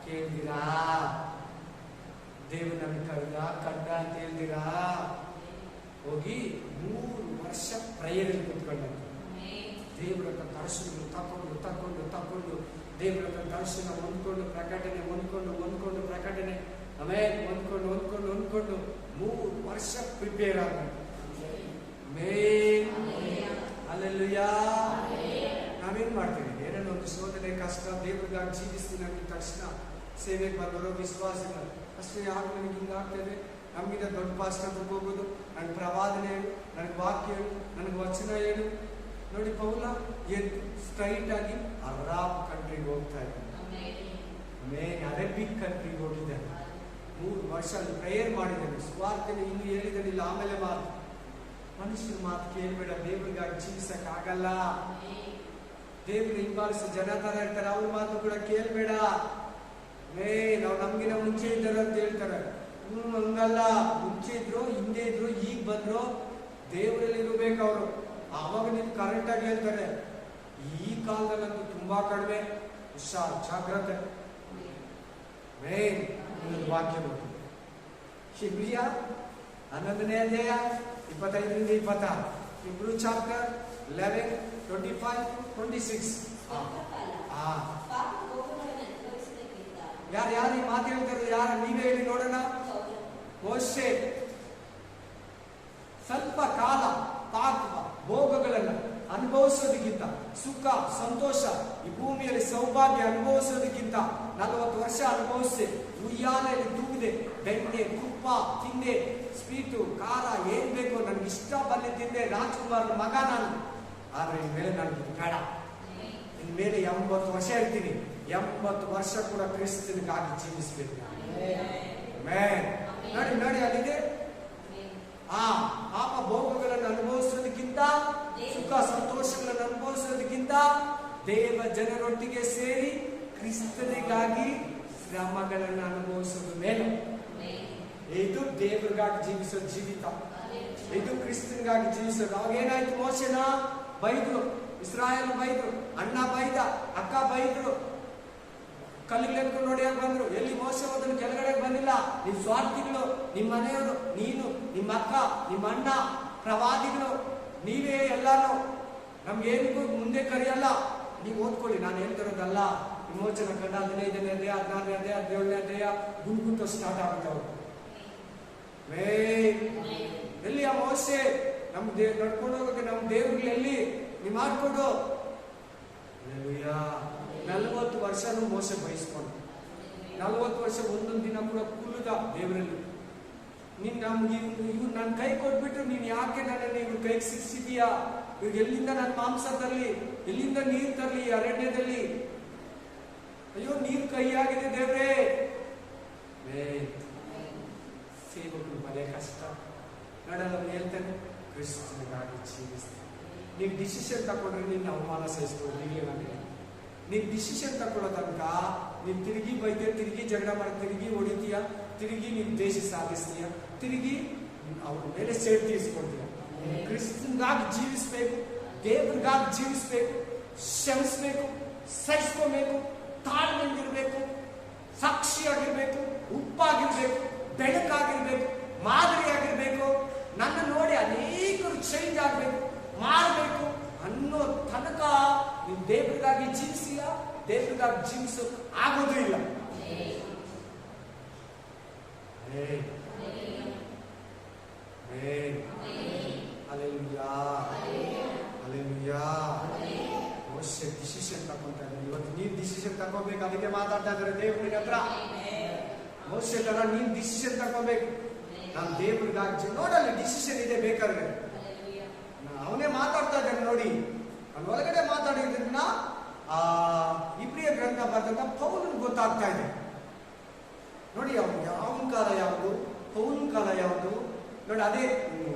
ಕೇಳ್ತೀರಾ? ದೇವ್ರು ನಮಗೆ ಕಂಡ ಅಂತ ಹೇಳ್ತೀರಾ? ಹೋಗಿ 3 ವರ್ಷ ಪ್ರೇಯರಲ್ಲಿ ಕೂತ್ಕೊಂಡಂತೆ ದೇವರ ದರ್ಶನ ತಕೊಂಡು ದೇವರ ದರ್ಶನ ಹೊಂದ್ಕೊಂಡು ಪ್ರಕಟಣೆ ಹೊಂದ್ಕೊಂಡು ಪ್ರಕಟಣೆ, ಆಮೇಲೆ ಹೊಂದ್ಕೊಂಡು 3 ವರ್ಷ ಪ್ರಿಪೇರ್ ಆಗ. ಹಲ್ಲೆಲೂಯಾ. ನಾವೇನ್ ಮಾಡ್ತೀವಿ? ಏನೇನೋ ಒಂದು ಶೋಧನೆ ಕಷ್ಟ, ದೇವರಿಗಾಗಿ ಜೀವಿಸ್ತೀನಿ ಅಂದ ತಕ್ಷಣ ಸೇವೆಗೆ ಬಂದವರು ವಿಶ್ವಾಸಗಳು ಅಷ್ಟೇ. ಯಾಕೆ ನನಗೆ ಹಿಂಗಾಗ್ತದೆ? ನಮಗಿಂತ ದೊಡ್ಡ ಪಾಸ್ಟರ್ ಹೋಗೋದು, ನನಗೆ ಪ್ರವಾದನೆ ಹೇಳು, ನನಗೆ ವಾಕ್ಯ ಹೇಳು, ನನಗೆ ವಚನ ಹೇಳು. ನೋಡಿ, ಪೌಲ ಎದ್ದು ಸ್ಟ್ರೈಟ್ ಆಗಿ ಅರಾಬ್ ಕಂಟ್ರಿಗೆ ಹೋಗ್ತಾ ಇದ್ದಾನೆ, ಅರೇಬಿಕ್ ಕಂಟ್ರಿಗೆ ಹೋಗಿದ್ದಾನೆ. 3 ವರ್ಷ ಅಲ್ಲಿ ಪ್ರೇಯರ್ ಮಾಡಿದ್ದಾನೆ, ಸ್ವಾರ್ಥನೆ ಇನ್ನು ಹೇಳಿದನಿಲ್ಲ. ಆಮೇಲೆ ಮಾತು, ಮನುಷ್ಯರ ಮಾತು ಕೇಳ್ಬೇಡ, ದೇವರಿಗಾಗಿ ಜೀವಿಸಕ್ ಆಗಲ್ಲ. ದೇವ್ರು ಹಿಂಬಾಲಿಸೋ ಜನ ತರ ಇರ್ತಾರೆ, ಅವ್ರ ಮಾತು ಕೂಡ ಕೇಳ್ಬೇಡ. ನಾವು ನಮ್ಗಿನ ಮುಂಚೆ ಇದ್ದಾರೆ ಅಂತ ಹೇಳ್ತಾರೆ. ಹಂಗಲ್ಲ, ಮುಂಚೆ ಇದ್ರು, ಹಿಂದೆ ಇದ್ರು, ಈಗ ಬಂದ್ರು, ದೇವರಲ್ಲಿ ಇರಬೇಕು ಅವರು. ಆವಾಗ ನೀವು ಕರೆಕ್ಟ್ ಆಗಿ ಹೇಳ್ತಾರೆ. ಈ ಕಾಲದಲ್ಲಂತೂ ತುಂಬಾ ಕಡಿಮೆ. ಹುಷಾರ್, ಜಾಗ್ರತೆ. ಮೇನ್ ವಾಕ್ಯ ನೋಡಿ, ಇಬ್ರಿಯ 11ನೇ ಅಧ್ಯಾಯ 25ರಿಂದ 26. ಇಬ್ರು ಚಾಪ್ಟರ್ 11, 25, 26. ಯಾರು ಈ ಮಾತು ಹೇಳ್ತಾರೆ? ಯಾರು? ನೀವೇ ಹೇಳಿ ನೋಡೋಣ. ಮೋಶೆ ಸ್ವಲ್ಪ ಕಾಲ ಪಾಪ ಭೋಗಗಳನ್ನ ಅನುಭವಿಸೋದಕ್ಕಿಂತ, ಸುಖ ಸಂತೋಷ ಈ ಭೂಮಿಯಲ್ಲಿ ಸೌಭಾಗ್ಯ ಅನುಭವಿಸೋದಕ್ಕಿಂತ 40 ವರ್ಷ ಅನುಭವಿಸಿ ಉಯ್ಯಾಲೆಯಲ್ಲಿ ತೂಗಿದೆ, ಬೆಣ್ಣೆ ತುಪ್ಪ ತಿಂದೆ, ಸ್ವೀಟು ಖಾರ ಏನ್ ಬೇಕು ನನ್ಗೆ ಇಷ್ಟ ಬಂದು ತಿಂದೆ, ರಾಜ್ಕುಮಾರ್ ಮಗ ನಾನು. ಆದ್ರೆ ಇನ್ಮೇಲೆ ನನಗೆ ಬೇಡ. ಇನ್ಮೇಲೆ 80 ವರ್ಷ ಇರ್ತೀನಿ, 80 ವರ್ಷ ಕೂಡ ಕ್ರಿಸ್ತನಿಗಾಗಿ ಜೀವಿಸ್ಬೇಕು. ನೋಡಿ ಅಲ್ಲಿದೆ. ಪಾಪ ಭೋಗಗಳನ್ನು ಅನುಭವಿಸೋದಕ್ಕಿಂತ, ಸುಖ ಸಂತೋಷಗಳನ್ನು ಅನುಭವಿಸೋದಕ್ಕಿಂತ ದೇವ ಜನರೊಟ್ಟಿಗೆ ಸೇರಿ ಕ್ರಿಸ್ತನಿಗಾಗಿ ಶ್ರಮಗಳನ್ನು ಅನುಭವಿಸೋದು ಮೇಲೆ. ಇದು ದೇವರಿಗಾಗಿ ಜೀವಿಸೋ ಜೀವಿತ, ಇದು ಕ್ರಿಸ್ತನಿಗಾಗಿ ಜೀವಿಸೋದು. ಅವಾಗೇನಾಯ್ತು? ಮೋಶೆನ ಬೈದ್ರು, ಇಸ್ರಾಯೇಲ್ ಬೈದ್ರು, ಅಣ್ಣ ಬೈದ, ಅಕ್ಕ ಬೈದ್ರು, ಕಲ್ಲಿಗೆ ನೋಡಿ ಬಂದ್ರು. ಎಲ್ಲಿ ಮೋಸ ಹೋದನು? ಕೆಳಗಡೆ ಬಂದಿಲ್ಲ. ನಿಮ್ ಸ್ವಾರ್ಥಿಗಳು, ನಿಮ್ಮ ಮನೆಯವರು, ನೀನು, ನಿಮ್ಮ ಅಕ್ಕ, ನಿಮ್ಮ ಅಣ್ಣ, ಪ್ರವಾದಿಗಳು, ನೀವೇ ಎಲ್ಲಾನು. ನಮ್ಗೇನಿಗೂ ಮುಂದೆ ಕರೆಯಲ್ಲ. ನೀವು ಓದ್ಕೊಳ್ಳಿ, ನಾನು ಹೇಳ್ತಿರೋದಲ್ಲ. ವಿಮೋಚನ ಕಂಡ 15ನೇ ಅಧ್ಯಾಯ, 16ನೇ ಅಧ್ಯಾಯ, 17ನೇ ಅಧ್ಯಾಯ ಗುಂಪುಂತ ಸ್ಟಾರ್ಟ್ ಆಗುತ್ತೆ ಅವರು. ಎಲ್ಲಿ ಆ ಮೋಸೆ? ನಮ್ ನಡ್ಕೊಂಡು ಹೋಗೋಕೆ ನಮ್ಮ ದೇವ್ರಿಗೆ ಎಲ್ಲಿ ನೀವು ಮಾಡ್ಕೊಡು. 40 ವರ್ಷನೂ ಮೋಸ ಬಯಸ್ಕೊಂಡು, 40 ವರ್ಷ ಒಂದೊಂದು ದಿನ ಕೂಡ ಕುಲ್ಲುದ ದೇವರಲ್ಲಿ. ನೀನ್ ನಮ್ಗೆ ಇವ್ರು ನನ್ನ ಕೈ ಕೊಟ್ಬಿಟ್ಟು ನೀನ್ ಯಾಕೆ ನನ್ನನ್ನು ಇವ್ರ ಕೈಗೆ ಸಿಕ್ಸಿದೀಯಾ? ಇವ್ರು ಎಲ್ಲಿಂದ ನನ್ನ ಮಾಂಸ ತರಲಿ, ಎಲ್ಲಿಂದ ನೀರು ತರಲಿ ಅರಣ್ಯದಲ್ಲಿ? ಅಯ್ಯೋ, ನೀರು ಕೈಯಾಗಿದೆ ದೇವ್ರೇ. ಸೇವಕರು ಬಲೆ ಕಷ್ಟ. ನೋಡಲ್ಲ ಹೇಳ್ತಾನೆ, ಕ್ರಿಸ್ತನಿಗಾಗಿ ಜೀವಿಸ್ತಾನೆ. ನೀವು ಡಿಸಿಷನ್ ತಗೊಂಡ್ರೆ ನಿನ್ನ ಅವಮಾನ ಸಹಿಸ್ಬೋದು. ನೀನ್ ಡಿಸಿಷನ್ ತಗೊಳ್ಳೋ ತನಕ ನೀನ್ ತಿರುಗಿ ಬೈದ್ಯ, ತಿರುಗಿ ಜಗಳ ಮಾಡಿ, ತಿರುಗಿ ಹೊಡಿತೀಯ, ತಿರುಗಿ ನೀನ್ ದೇಶ ಸಾಧಿಸ್ತೀಯ, ತಿರುಗಿ ಅವ್ರ ಮೇಲೆ ಸೇಡ್ ತೀರಿಸ್ಕೊಳ್ತೀಯ. ಕ್ರಿಸ್ತನ್ಗಾಗಿ ಜೀವಿಸ್ಬೇಕು, ದೇವ್ರಿಗಾಗಿ ಜೀವಿಸ್ಬೇಕು, ಶ್ರಮಿಸ್ಬೇಕು, ಸಹಿಸ್ಕೋಬೇಕು, ತಾಳ್ಮೆಂದಿರ್ಬೇಕು, ಸಾಕ್ಷಿಯಾಗಿರ್ಬೇಕು, ಉಪ್ಪಾಗಿರ್ಬೇಕು, ಬೆಳಕಾಗಿರ್ಬೇಕು, ಮಾದರಿಯಾಗಿರ್ಬೇಕು. ನನ್ನ ನೋಡಿ ಅನೇಕರು ಚೇಂಜ್ ಆಗ್ಬೇಕು, ಮಾಡಬೇಕು ಅನ್ನೋ ತನಕ ನೀವು ದೇವರಿಗಾಗಿ ಜೀವಿಸಿಲ್ಲ, ದೇವರಿಗಾಗಿ ಜೀವಿಸೋ ಆಗೋದು ಇಲ್ಲ. ಮೋಶೆ ಡಿಸಿಷನ್ ತಗೊಂತ ಇದ್ದಾರೆ. ಇವತ್ತು ನೀನ್ ಡಿಸಿಷನ್ ತಗೋಬೇಕು. ಅದಕ್ಕೆ ಮಾತಾಡ್ತಾ ಇದ್ದಾರೆ ದೇವ್ರ ಹತ್ರ. ಮೋಶೆ ತರ ನೀನ್ ಡಿಸಿಷನ್ ತಗೋಬೇಕು. ನಾನು ದೇವ್ರಿಗಾಗಿ ನೋಡಲ್ಲ, ಡಿಸಿಷನ್ ಇದೆ ಬೇಕಾದ್ರೆ. ಅವನೇ ಮಾತಾಡ್ತಾ ಇದ್ದಾನೆ ನೋಡಿ. ಅಲ್ಲಿ ಒಳಗಡೆ ಮಾತಾಡಿದ್ರನ್ನ ಇಬ್ರಿಯ ಗ್ರಂಥ ಬರೆದಂತ ಪೌಲನ್ ಗೊತ್ತಾಗ್ತಾ ಇದೆ ನೋಡಿ. ಅವನು ಯಾವನ ಕಾಲ ಯಾವುದು, ಪೌಲನ ಕಾಲ ಯಾವುದು ನೋಡಿ. ಅದೇ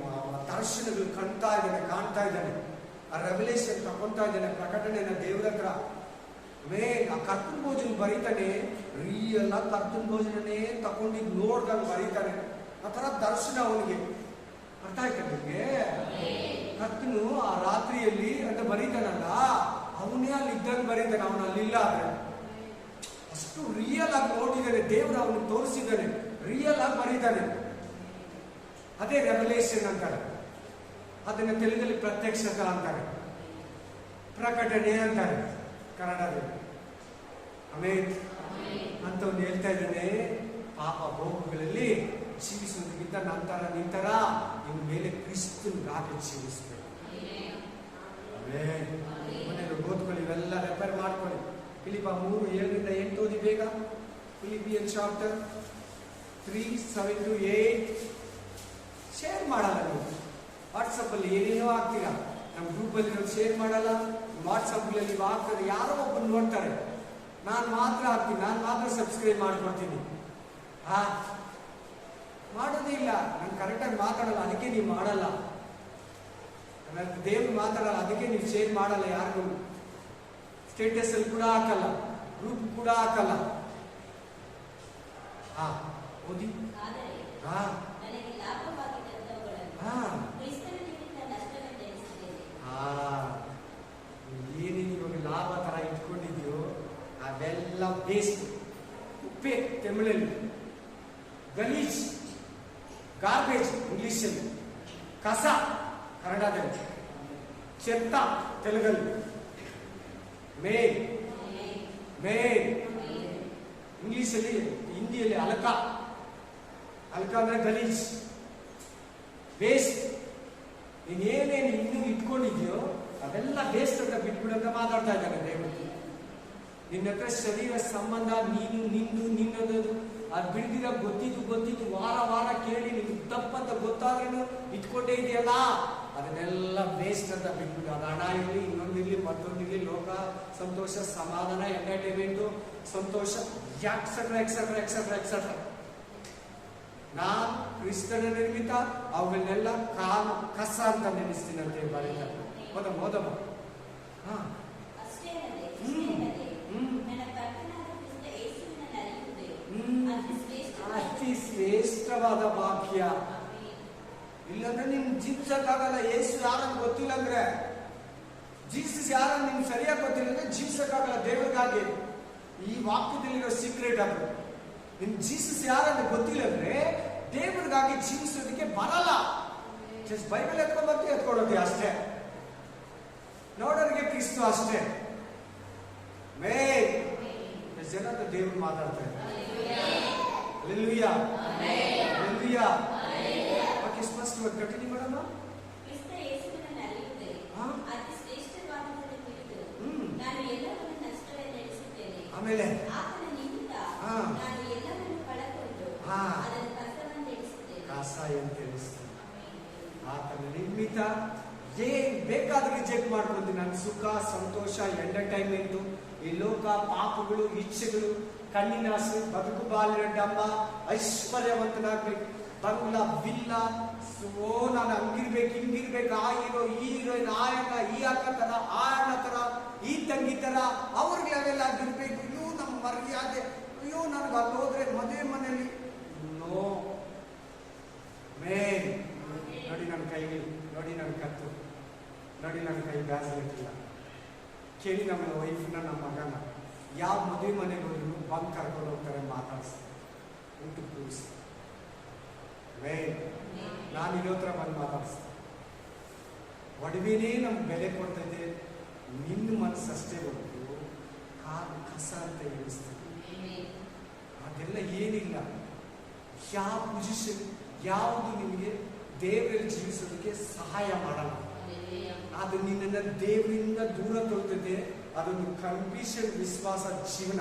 ದರ್ಶನಗಳು ಕಾಣ್ತಾ ಇದ್ದಾನೆ. ಆ ರೆವಲ್ಯೂಷನ್ ತಗೊಂತಾ ಇದ್ದಾನೆ, ಪ್ರಕಟಣೆನ ದೇವ್ರ ಹತ್ರ. ಆ ಕರ್ತನ ಭೋಜನ ಬರೀತಾನೆ, ರಿಯಲ್ ಆಗಿ ಕರ್ತನ ಭೋಜನನೇ ತಗೊಂಡಿದ್ದು ನೋಡ್ದಂಗೆ ಬರೀತಾನೆ. ಆ ತರ ದರ್ಶನ ಅವನಿಗೆ ಅರ್ಥ ಆಯ್ತು. ನಿಮಗೆ ಕರ್ತನು ಆ ರಾತ್ರಿಯಲ್ಲಿ ಅಂತ ಬರೀತಾನಲ್ಲ, ಅವನೇ ಅಲ್ಲಿ ಇದ್ದಂಗೆ ಬರೀತಾನೆ. ಅವನು ಅಲ್ಲಿಲ್ಲ, ಆದ್ರೆ ಅಷ್ಟು ರಿಯಲ್ ಆಗಿ ನೋಡಿದ್ದಾನೆ. ದೇವರು ಅವನಿಗೆ ತೋರಿಸಿದ್ದಾನೆ, ರಿಯಲ್ ಆಗಿ ಬರೀತಾನೆ. ಅದೇ ರೆವಲ್ಯೂಷನ್ ಅಂತಾರೆ. ಅದನ್ನ ತೆಲುಗಲ್ಲಿ ಪ್ರತ್ಯಕ್ಷತ ಅಂತಾರೆ, ಪ್ರಕಟಣೆ ಅಂತಾರೆ ಕನ್ನಡದಲ್ಲಿ. ಆಮೇಲೆ ಅಂತವ್ನು ಹೇಳ್ತಾ ಇದ್ದಾನೆ, ಪಾಪ ಭೋಗಗಳಲ್ಲಿ ಜೀವಿಸುವುದಕ್ಕಿಂತ ನಿಂತರ ಇವ್ರ ಮೇಲೆ ಕ್ರಿಸ್ತನಿಗಾಗಿ ಜೀವಿಸಬೇಕು. ಮನೆಯಲ್ಲಿ ಓದ್ಕೊಳ್ಳಿ, ಇವೆಲ್ಲ ರೆಫರ್ ಮಾಡ್ಕೊಳ್ಳಿ. ಫಿಲಿಪ 3:7-8 ಓದಿ ಬೇಗ. ಫಿಲಿಪಿಯನ್ ಚಾಪ್ಟರ್ 3:7-8. ಶೇರ್ ಮಾಡಲ್ಲ ನೀವು ವಾಟ್ಸಪ್ ಅಲ್ಲಿ, ಏನೇನೋ ಆಗ್ತೀರಾ. ನಮ್ಮ ಗ್ರೂಪ್ ಅಲ್ಲಿ ನಾವು ಶೇರ್ ಮಾಡಲ್ಲ. ವಾಟ್ಸಪ್ ಅಲ್ಲಿ ನೀವು ಆಗ್ತಾರೆ, ಯಾರೋ ಒಬ್ಬರು ನೋಡ್ತಾರೆ. ನಾನು ಮಾತ್ರ ಹಾಕ್ತೀನಿ, ನಾನು ಮಾತ್ರ ಸಬ್ಸ್ಕ್ರೈಬ್ ಮಾಡ್ಕೊಡ್ತೀನಿ. ಮಾಡೋದೇ ಇಲ್ಲ. ನಾನು ಕರೆಕ್ಟಾಗಿ ಮಾತಾಡಲ್ಲ, ಅದಕ್ಕೆ ನೀವು ಮಾಡಲ್ಲ. ದೇವ್ರು ಮಾತಾಡಲ್ಲ, ಅದಕ್ಕೆ ನೀವು ಶೇರ್ ಮಾಡಲ್ಲ. ಯಾರಿಗೂ ಸ್ಟೇಟಸ್ ಅಲ್ಲಿ ಕೂಡ ಹಾಕಲ್ಲ, ಗ್ರೂಪ್ ಕೂಡ ಹಾಕಲ್ಲ. ಹಾ ಓದಿ. ಆದರೆ ಹಾ ನನಗೆ ಲಾಭವಾಗಿದ್ದಂಥವುಗಳನ್ನು ಹಾ ಕ್ರಿಸ್ತನ ನಿಮಿತ್ತ ನಷ್ಟವೆಂದೆಣಿಸಿದ್ದೇನೆ. ಏನೇನು ಇವಾಗ ಲಾಭ ತರ ಇಟ್ಕೊಂಡಿದ್ಯೋ ಅದೆಲ್ಲ ವೇಸ್ಟ್. ಉಪ್ಪೆ ತಮಿಳಲ್ಲಿ, ಗಲೀಜ್, ಗಾರ್ಬೇಜ್ ಇಂಗ್ಲಿಷಲ್ಲಿ, ಕಸ ಕನ್ನಡದಲ್ಲಿ, ಚೆತ್ತ ತೆಲುಗಲ್ಲಿ, ಮೇಲ್ ಮೇಲ್ ಇಂಗ್ಲಿಷಲ್ಲಿ, ಹಿಂದಿಯಲ್ಲಿ ಅಲಕ. ಅಲಕ ಅಂದ್ರೆ ಗಲೀಜ್, ವೇಸ್ಟ್. ನೀನೇನೇನು ಇನ್ನೂ ಇಟ್ಕೊಂಡಿದ್ಯೋ ಅದೆಲ್ಲ ವೇಸ್ಟ್ ಅಂತ ಬಿಟ್ಬಿಡಂತ ಮಾತಾಡ್ತಾ ಇದ್ದಾನೆ ದೇವರು. ನಿನ್ನ ಹತ್ರ ಶರೀರ ಸಂಬಂಧ, ನೀನು ನಿಂದು ನಿನ್ನದು ಅದು ಬಿಡ್ದಿರ ಗೊತ್ತಿದ್ದು ವಾರ ವಾರ ಕೇಳಿ ನಿಮ್ಗೆ ತಪ್ಪಂತ ಗೊತ್ತಾದ್ರೂ ಇಟ್ಕೊಂಡೇ ಇದೆಯಲ್ಲ, ಅದನ್ನೆಲ್ಲ ವೇಸ್ಟ್ ಅಂತ ಬಿಟ್ಬಿಟ್ಟು, ಅದು ಹಣ ಇರಲಿ, ಇನ್ನೊಂದಿರಲಿ, ಮತ್ತೊಂದಿರಲಿ, ಲೋಕ, ಸಂತೋಷ, ಸಮಾಧಾನ, ಎಂಟರ್ಟೈನ್ಮೆಂಟು, ಸಂತೋಷ, ಎಕ್ಸೆಟ್ರಾ ಎಕ್ಸೆಟ್ರಾ ಎಕ್ಸೆಟ್ರಾ ಎಕ್ಸೆಟ್ರಾ. ನಾನು ಕ್ರಿಸ್ತನ ನಿರ್ಮಿತ ಅವುಗಳನ್ನೆಲ್ಲ ಕಸ ಅಂತ ನೆನೆಸ್ತೀನಿ ಅಂತ ಬರೀತಾರೆ. ಓದಮ್ಮ. ಹಾ ಅಷ್ಟೇ ಅಲ್ಲದೆ ನನ್ನ ಕರ್ತನಾದ ಕ್ರಿಸ್ತ ಯೇಸುವಿನಲ್ಲಿ ಅರಿಯುವುದೇ ಅತಿ ಶ್ರೇಷ್ಠವಾದ ವಾಕ್ಯ. ಇಲ್ಲಾಂದ್ರೆ ನಿಮ್ ಜೀವಿಸಕ್ಕಾಗಲ್ಲ. ಯೇಸು ಯಾರಂತ ಗೊತ್ತಿಲ್ಲ ಅಂದ್ರೆ, ಜೀಸಸ್ ಯಾರನ್ನ ನಿಮ್ಗೆ ಸರಿಯಾಗಿ ಗೊತ್ತಿಲ್ಲ ಅಂದ್ರೆ ಜೀವಿಸಕ್ಕಾಗಲ್ಲ ದೇವರಿಗಾಗಿ. ಈ ವಾಕ್ಯದಲ್ಲಿರೋ ಸೀಕ್ರೆಟ್ ಅದು. ನಿಮ್ ಜೀಸಸ್ ಯಾರಂತ ಗೊತ್ತಿಲ್ಲ ಅಂದ್ರೆ ದೇವರಿಗಾಗಿ ಜೀವಿಸೋದಕ್ಕೆ ಬರಲ್ಲ. ಜಸ್ಟ್ ಬೈಬಲ್ ಎತ್ಕೊಡೋದು ಅಷ್ಟೇ. ನೋಡೋರಿಗೆ ಕ್ರಿಸ್ತು ಅಷ್ಟೇ. ಜನ ದೇವ್ರು ಮಾತಾಡ್ತಾ ಇದ್ದಾರೆ. Hallelujah, hallelujah. ಓಕೆ, ಸ್ಪಷ್ಟವಾಗಿ ಕಂಟಿನ್ಯೂ ಮಾಡೋಣ. ಕ್ರಿಸ್ತ ಯೇಸುವಿನಲ್ಲಿ ಅರಿಯುವುದೇ ಅತಿ ಶ್ರೇಷ್ಠವಾದದ್ದನ್ನು ತಿಳಿದು ನಾನು ಎಲ್ಲವನ್ನು ನಷ್ಟವೆಂದೆಣಿಸುತ್ತೇನೆ. ಆಮೇಲೆ ಆತನ ನಿಮಿತ್ತ ನಾನು ಎಲ್ಲವನ್ನು ಕಳಕೊಂಡು ಅದನ್ನು ಕಸವೆಂದೆಣಿಸುತ್ತೇನೆ. ಕಸ ಅಂತ ಎಣಿಸ್ತೀನಿ. ಆತನ ನಿಮಿತ್ತ ಏನ್ ಬೇಕಾದ್ರೂ ರಿಜೆಕ್ಟ್ ಮಾಡ್ಕೊಂತೀನಿ. ನನ್ನ ಸುಖ, ಸಂತೋಷ, ಎಂಟರ್ಟೈನ್ಮೆಂಟು, ಈ ಲೋಕ, ಪಾಪಗಳು, ಇಚ್ಛೆಗಳು, ಕಣ್ಣಿನ ಆಸೆ, ಬದುಕು ಬಾಲಿನ ಡಂಬ, ಐಶ್ವರ್ಯವಂತನಾಗ್ಬೇಕು, ಬಂಗ್ಲ, ವಿಲ್ಲ, ನಾನು ಹಂಗಿರ್ಬೇಕು, ಹಿಂಗಿರ್ಬೇಕು, ಆ ಹೀರೋ, ಈ ಹೀರೋಯಿನ್, ಆ ಅಣ್ಣ, ಈ ಅಕ್ಕ ತರ, ಆ ಅಣ್ಣ ತರ, ಈ ತಂಗಿ ತರ, ಅವ್ರಿಗೆ ಅವೆಲ್ಲ ಆಗಿರ್ಬೇಕು. ಅಯ್ಯೋ ನಮ್ಮ ಮರ್ಯಾದೆ, ಅಯ್ಯೋ ನನಗೆ ಅಲ್ಲಿ ಹೋದ್ರೆ ಮದುವೆ ಮನೆಯಲ್ಲಿ ನೋ ಮೇನ್. ನೋಡಿ ನನ್ನ ಕೈಗೆ, ನೋಡಿ ನನ್ನ ಕತ್ತು, ನೋಡಿ ನನ್ನ ಕೈ ಬ್ಯಾಸ್ಲೆಟ್ ಇಲ್ಲ. ಕೇಳಿ ನಮ್ಮ ವೈಫ್ನ, ನಮ್ಮ ಮಗನ ಯಾವ ಮದುವೆ ಮನೆಗೆ ಹೋದ್ರು ಬಂದು ಕರ್ಕೊಂಡು ಹೋಗ್ತಾರೆ, ಮಾತಾಡಿಸ್ತಾರೆ, ಊಟ ಕೂರಿಸ್ತಾರೆ. ನಾನು ಇರೋ ಹತ್ರ ಬಂದು ಮಾತಾಡಿಸ್ತಾರೆ. ಒಡವೆನೇ ನಮ್ಗೆ ಬೆಲೆ ಕೊಡ್ತೈತೆ, ನಿನ್ನ ಮನಸ್ಸಷ್ಟೇ ಹೊರತು ಕಾಲು ಕಸ ಅಂತ ಎಣಿಸ್ತೀವಿ. ಅದೆಲ್ಲ ಏನಿಲ್ಲ. ಯಾವ ಪೊಸಿಷನ್ ಯಾವುದು ನಿಮಗೆ ದೇವರಲ್ಲಿ ಜೀವಿಸೋದಕ್ಕೆ ಸಹಾಯ ಮಾಡಲ್ಲ. ಅದು ನಿನ್ನನ್ನು ದೇವರಿಂದ ದೂರ ತೊಳ್ತದೆ. ಅದೊಂದು ಕಂಡೀಷನ್ ವಿಶ್ವಾಸ ಜೀವನ.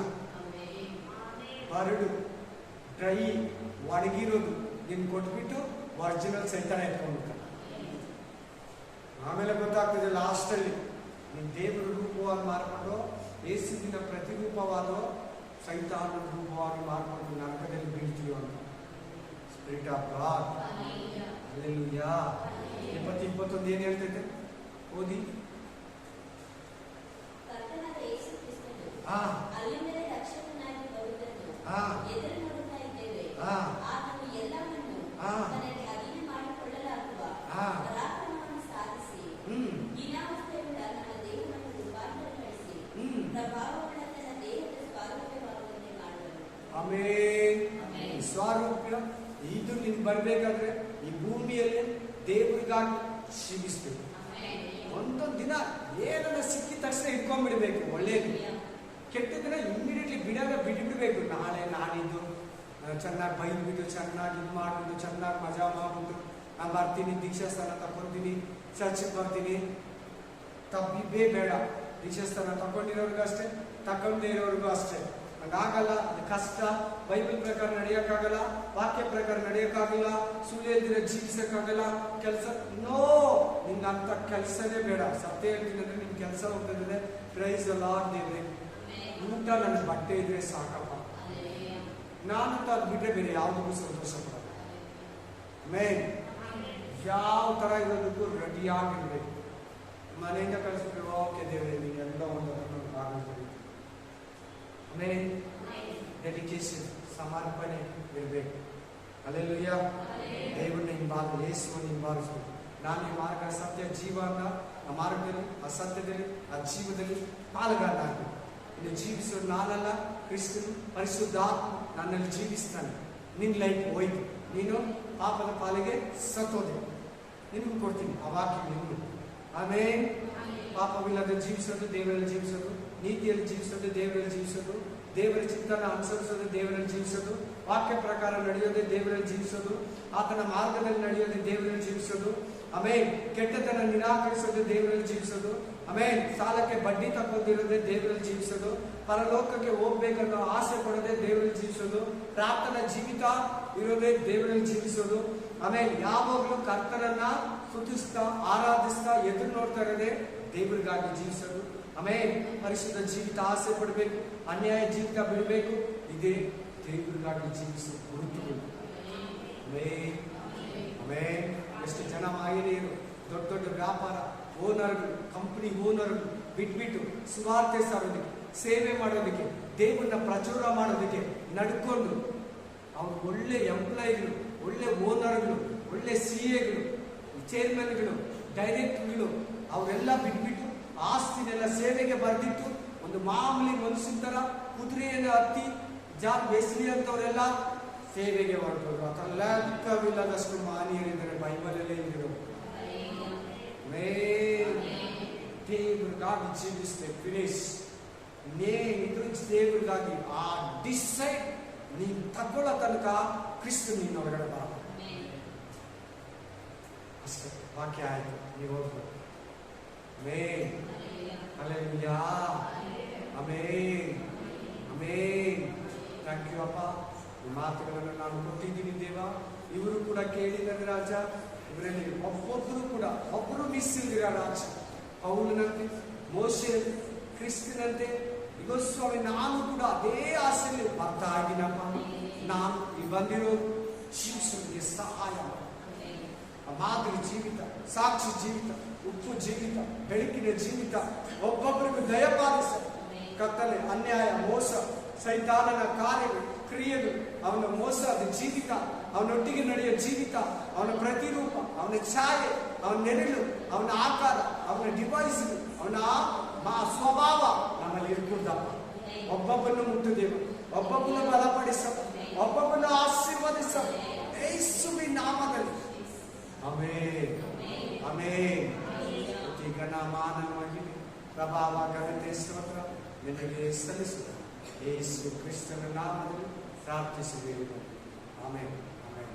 ಬರಡು, ಡ್ರೈ, ಒಣಗಿರೋದು ನಿನ್ ಕೊಟ್ಬಿಟ್ಟು ಒರಿಜಿನಲ್ ಸೈತಾನ ಎತ್ಕೊಂಡ್ಬಿಡ್ತಾನೆ. ಆಮೇಲೆ ಗೊತ್ತಾಗ್ತದೆ ಲಾಸ್ಟಲ್ಲಿ ನೀನ್ ದೇವರ ರೂಪವಾಗಿ ಮಾರ್ಕೊಂಡು, ಯೇಸುವಿನ ಪ್ರತಿರೂಪವಾದ ಸೈತಾನ ರೂಪವಾಗಿ ಮಾರ್ಕೊಂಡು ನರಕದಲ್ಲಿ ಬೀಳ್ತೀವಿ ಅಂತ. Spirit of God. ಹಲ್ಲೆಲೂಯಾ. 20:21 ಏನ್ ಹೇಳ್ತೈತೆ ಓದಿ. ಕರ್ತನಾದ ಯೇಸು ಕ್ರಿಸ್ತನು ಅಲ್ಲಿಂದಲೇ ರಕ್ಷಕನಾಗಿ ಬರುವುದನ್ನು ಎದುರು ನೋಡುತ್ತಾ ಇದ್ದೇವೆ. ಆತನು ಎಲ್ಲವನ್ನೂ ತನಗೆ ಅಧೀನ ಮಾಡಿಕೊಳ್ಳಲಾಗುವ ಪರಾಕ್ರಮವನ್ನು ಸಾಧಿಸಿ ಹೀನಾವಸ್ಥೆಯುಳ್ಳ ನಮ್ಮ ದೇಹವನ್ನು ರೂಪಾಂತರಗೊಳಿಸಿ ಪ್ರಭಾವವುಳ್ಳ ತನ್ನ ದೇಹದ ಸ್ವಾರೂಪ್ಯವಾಗುವಂತೆ ಮಾಡುವನು. ಆಮೇನ್. ಸ್ವಾರೂಪ್ಯ ಇದು ನಿನ್ ಬರ್ಬೇಕಾದ್ರೆ ಈ ಭೂಮಿಯಲ್ಲಿ ದೇವರಿಗಾಗಿ ಜೀವಿಸ್ಬೇಕು. ಒಂದೊಂದು ದಿನ ಏನನ್ನ ಸಿಕ್ಕಿದ ತಕ್ಷಣ ಇಟ್ಕೊಂಡ್ಬಿಡ್ಬೇಕು. ಒಳ್ಳೇದು ಕೆಟ್ಟದನ್ನ ಇಮ್ಮಿಡಿಯೇಟ್ಲಿ ಬಿಡಬೇಕು. ನಾಳೆ ನಾನಿದ್ದು ಚೆನ್ನಾಗಿ ಬೈದ್ಬಿಟ್ಟು, ಚೆನ್ನಾಗಿ ಇದು ಮಾಡ್ಬಿಟ್ಟು, ಚೆನ್ನಾಗಿ ಮಜಾ ಮಾಡ್ಬಿಟ್ಟು ನಾನು ಬರ್ತೀನಿ, ದೀಕ್ಷಾಸ್ಥಾನ ತಗೊಂತೀನಿ, ಚರ್ಚಿಗೆ ಬರ್ತೀನಿ, ತಪ್ಪಿದ್ದೇ ಬೇಡ. ದೀಕ್ಷಾಸ್ಥಾನ ತಗೊಂಡಿರೋರ್ಗೂ ಅಷ್ಟೇ, ತಗೊಂಡೇ ಇರೋರ್ಗೂ ಅಷ್ಟೇ. ಹಂಗಾಗಲ್ಲ, ಅದು ಕಷ್ಟ. ಬೈಬಲ್ ಪ್ರಕಾರ ನಡೆಯೋಕ್ಕಾಗಲ್ಲ, ವಾಕ್ಯ ಪ್ರಕಾರ ನಡೆಯೋಕ್ಕಾಗಲ್ಲ, ಸುಳ್ಳು ಹೇಳ್ದಿರ ಜೀವಿಸಕ್ಕಾಗಲ್ಲ. ಕೆಲಸ ನೋ, ನಿಂಗೆ ಅಂತ ಕೆಲಸನೇ ಬೇಡ. ಸತ್ಯ ಹೇಳ್ತೀನಿ ಅಂದ್ರೆ ನಿನ್ ಕೆಲಸ ಹೋಗ್ತದೆ. Price the lord. ದೇವ್ರೆ, ಊಟ ನನ್ನ ಬಟ್ಟೆ ಇದ್ರೆ ಸಾಕಪ್ಪ. ನಾನು ಅದು ಬಿಟ್ರೆ ಬೇರೆ ಯಾವುದಕ್ಕೂ ಸಂತೋಷ ಪಡಲ್ಲ. ಮೇನ್ ಯಾವ ತರ ಇರೋದಕ್ಕೂ ರೆಡಿಯಾಗಿರ್ಬೇಕು. ಮನೆಯಿಂದ ಕಳಿಸ್ಬಿಟ್ಟು ಓಕೆ ದೇವ್ರೆ ನೀನೆಲ್ಲ ಒಂದು ಭಾಗ. ಆಮೇಲೆ ಡೆಡಿಕೇಶನ್, ಸಮರ್ಪಣೆ ಇರಬೇಕು. ಹಲ್ಲೆಲೂಯಾ. ದೇವರನ್ನ ಹಿಂಬಾಲಿಸಿ, ಯೇಸುವನ್ನು ಹಿಂಬಾಲಿಸಬೇಕು. ನಾನು ಈ ಮಾರ್ಗ, ಸತ್ಯ, ಜೀವ ಅಂತ ಆ ಮಾರ್ಗದಲ್ಲಿ, ಆ ಸತ್ಯದಲ್ಲಿ, ಆ ಜೀವದಲ್ಲಿ ಪಾಲುಗಾರನಾಗಬೇಕು. ಇನ್ನು ಜೀವಿಸೋದು ನಾನಲ್ಲ, ಕ್ರಿಸ್ತನು ಪರಿಶುದ್ಧಾತ್ಮ ನನ್ನಲ್ಲಿ ಜೀವಿಸ್ತಾನೆ. ನಿನ್ನ ಲೈಫ್ ಹೋಯ್ತು, ನೀನು ಪಾಪದ ಪಾಲಿಗೆ ಸತ್ತೋದೆ, ನಿನಗೂ ಕೊಡ್ತೀನಿ ಆ ವಾಕ್ಯ ನಿನಗೂ. ಆಮೇಲೆ ಪಾಪವಿಲ್ಲದೆ ಜೀವಿಸೋದು, ದೇವರಲ್ಲಿ ಜೀವಿಸೋದು, ನೀತಿಯಲ್ಲಿ ಜೀವಿಸೋದು, ದೇವರಲ್ಲಿ ಜೀವಿಸೋದು, ದೇವರ ಚಿತ್ತನ ಅನುಸರಿಸೋದು, ದೇವರಲ್ಲಿ ಜೀವಿಸೋದು, ವಾಕ್ಯ ಪ್ರಕಾರ ನಡೆಯೋದೇ ದೇವರಲ್ಲಿ ಜೀವಿಸೋದು, ಆತನ ಮಾರ್ಗದಲ್ಲಿ ನಡೆಯೋದೇ ದೇವರಲ್ಲಿ ಜೀವಿಸೋದು. ಆಮೇಲೆ ಕೆಟ್ಟತನ ನಿರಾಕರಿಸೋದು, ದೇವರಲ್ಲಿ ಜೀವಿಸೋದು. ಆಮೇಲೆ ಸಾಲಕ್ಕೆ ಬಡ್ಡಿ ತಕ್ಕೊಂಡಿರೋದೇ ದೇವರಲ್ಲಿ ಜೀವಿಸೋದು. ಪರಲೋಕಕ್ಕೆ ಹೋಗ್ಬೇಕನ್ನೋ ಆಸೆ ಪಡೋದೇ ದೇವರಲ್ಲಿ ಜೀವಿಸೋದು. ಪ್ರಾರ್ಥನಾ ಜೀವಿತ ಇರೋದೇ ದೇವರಲ್ಲಿ ಜೀವಿಸೋದು. ಆಮೇಲೆ ಯಾವಾಗಲೂ ಕರ್ತನನ್ನ ಸ್ತುತಿಸ್ತಾ, ಆರಾಧಿಸ್ತಾ, ಎದುರು ನೋಡ್ತಾ ಇರೋದೇ ದೇವರಿಗಾಗಿ ಜೀವಿಸೋದು. ಆಮೇಲೆ ಪರಿಶುದ್ಧ ಜೀವಿತ ಆಸೆ ಪಡಬೇಕು, ಅನ್ಯಾಯ ಜೀವಿತ ಬಿಡಬೇಕು. ಇದೇ ದೇವರಿಗಾಗಿ ಜೀವಿಸೋ ಗುರುತುಗಳು. ಆಮೇಲೆ ಎಷ್ಟು ಜನ ಮಹಿಳೆಯರು, ದೊಡ್ಡ ದೊಡ್ಡ ವ್ಯಾಪಾರ ಓನರ್ಗಳು, ಕಂಪನಿ ಓನರ್ಗಳು ಬಿಟ್ಬಿಟ್ಟು ಸುವಾರ್ತೆ ಸಾರೋದಕ್ಕೆ, ಸೇವೆ ಮಾಡೋದಕ್ಕೆ, ದೇವರನ್ನ ಪ್ರಚುರ ಮಾಡೋದಕ್ಕೆ ನಡ್ಕೊಂಡು ಅವ್ರು ಒಳ್ಳೆ ಎಂಪ್ಲಾಯಿಗಳು, ಒಳ್ಳೆ ಓನರ್ಗಳು, ಒಳ್ಳೆ CAಗಳು, ಚೇರ್ಮನ್ಗಳು, ಡೈರೆಕ್ಟರ್ಗಳು ಅವರೆಲ್ಲ ಬಿಟ್ಬಿಟ್ಟು ಆಸ್ತಿನೆಲ್ಲ ಸೇವೆಗೆ ಬರೆದಿಟ್ಟು ಒಂದು ಮಾಮೂಲಿ ಮನುಷ್ಯನ ತರ ಕುದುರೆಯನ್ನು ಹತ್ತಿ ಬೆಸ್ರಿ ಅಂತವರೆಲ್ಲ ಸೇವೆಗೆ ಹೊರಟೋರು. ಅದೆಲ್ಲ ಲೆಕ್ಕವಿಲ್ಲದಷ್ಟು ಮಾನೀಯರಿದ್ದಾರೆ ಬೈಬಲಲ್ಲೇ ಇದ್ರು. ದೇವರಿಗಾಗಿ ಜೀವಿಸ್ತೇವೆ. ಫಿನಿಶ್. ಇನ್ನೇನಿದ್ರು ದೇವರಿಗಾಗಿ ಆ ಡಿಸೈಡ್ ನೀನು ತಗೊಳ್ಳೋ ತನಕ ಕ್ರಿಸ್ತ ನೀನು ಹೊರಗಡೆ ಬರ. ಅಷ್ಟೇ, ವಾಕ್ಯ ಆಯ್ತು, ನೀವು ಹೋಗ್ಬೋದು. Hallelujah. Amen, amen. Thank you ಅಪ್ಪ. ಈ ಮಾತುಗಳನ್ನು ನಾನು ಕೊಟ್ಟಿದ್ದೀನಿ ದೇವ. ಇವರು ಕೂಡ ಕೇಳಿದರೆ ರಾಜ, ಇವರಲ್ಲಿ ಒಬ್ಬೊಬ್ಬರು ಕೂಡ ಒಬ್ಬರು ಮಿಸ್ ಇಲ್ದಿರ ರಾಜ. ಪೌಲನಂತೆ, ಮೋಶೆ, ಕ್ರಿಸ್ತನಂತೆ, ಈಗ ಸ್ವಾಮಿ ನಾನು ಕೂಡ ಅದೇ ಆಸೆಯಲ್ಲಿ ಬರ್ತಾ ಇದ್ದೀನಪ್ಪ. ನಾನು ಈ ಬಂದಿರೋ ಶಿಕ್ಷಕರಿಗೆ ಸಹಾಯ ಮಾದರಿ ಜೀವಿತ, ಸಾಕ್ಷಿ ಜೀವಿತ, ಉಪ್ಪು ಜೀವಿತ, ಬೆಳಕಿನ ಜೀವಿತ ಒಬ್ಬೊಬ್ಬರಿಗೂ ದಯಪಾಲಿಸ. ಕತ್ತಲೆ, ಅನ್ಯಾಯ, ಮೋಸ, ಸೈತಾನನ ಕಾರ್ಯಗಳು, ಕ್ರಿಯೆಗಳು, ಅವನ ಮೋಸದ ಜೀವಿತ, ಅವನೊಟ್ಟಿಗೆ ನಡೆಯೋ ಜೀವಿತ, ಅವನ ಪ್ರತಿರೂಪ, ಅವನ ಛಾಯೆ, ಅವನ ನೆರಳು, ಅವನ ಆಕಾರ, ಅವನ ಡಿವೈಸ್, ಅವನ ಸ್ವಭಾವ ನಮ್ಮಲ್ಲಿ ಇರ್ಕೂಡ್ದಪ್ಪ. ಒಬ್ಬೊಬ್ಬನ್ನು ಮುಟ್ಟುದೇವು, ಒಬ್ಬೊಬ್ಬನ್ನು ಬಲಪಡಿಸ, ಒಬ್ಬೊಬ್ಬನ್ನು ಆಶೀರ್ವದಿಸ ಯೇಸುವಿನ ನಾಮದಲ್ಲಿ. Amen, amen. ಈಗ ಮಾನವವಾಗಿ ಪ್ರಭಾವ, ಘನತೆ, ಸ್ತೋತ್ರ ನಿನಗೆ ಸಲ್ಲಿಸುವ ಯೇಸು ಕ್ರಿಸ್ತನ ನಾಮದಲ್ಲಿ ಪ್ರಾರ್ಥಿಸುತ್ತೇವೆ. Amen, amen.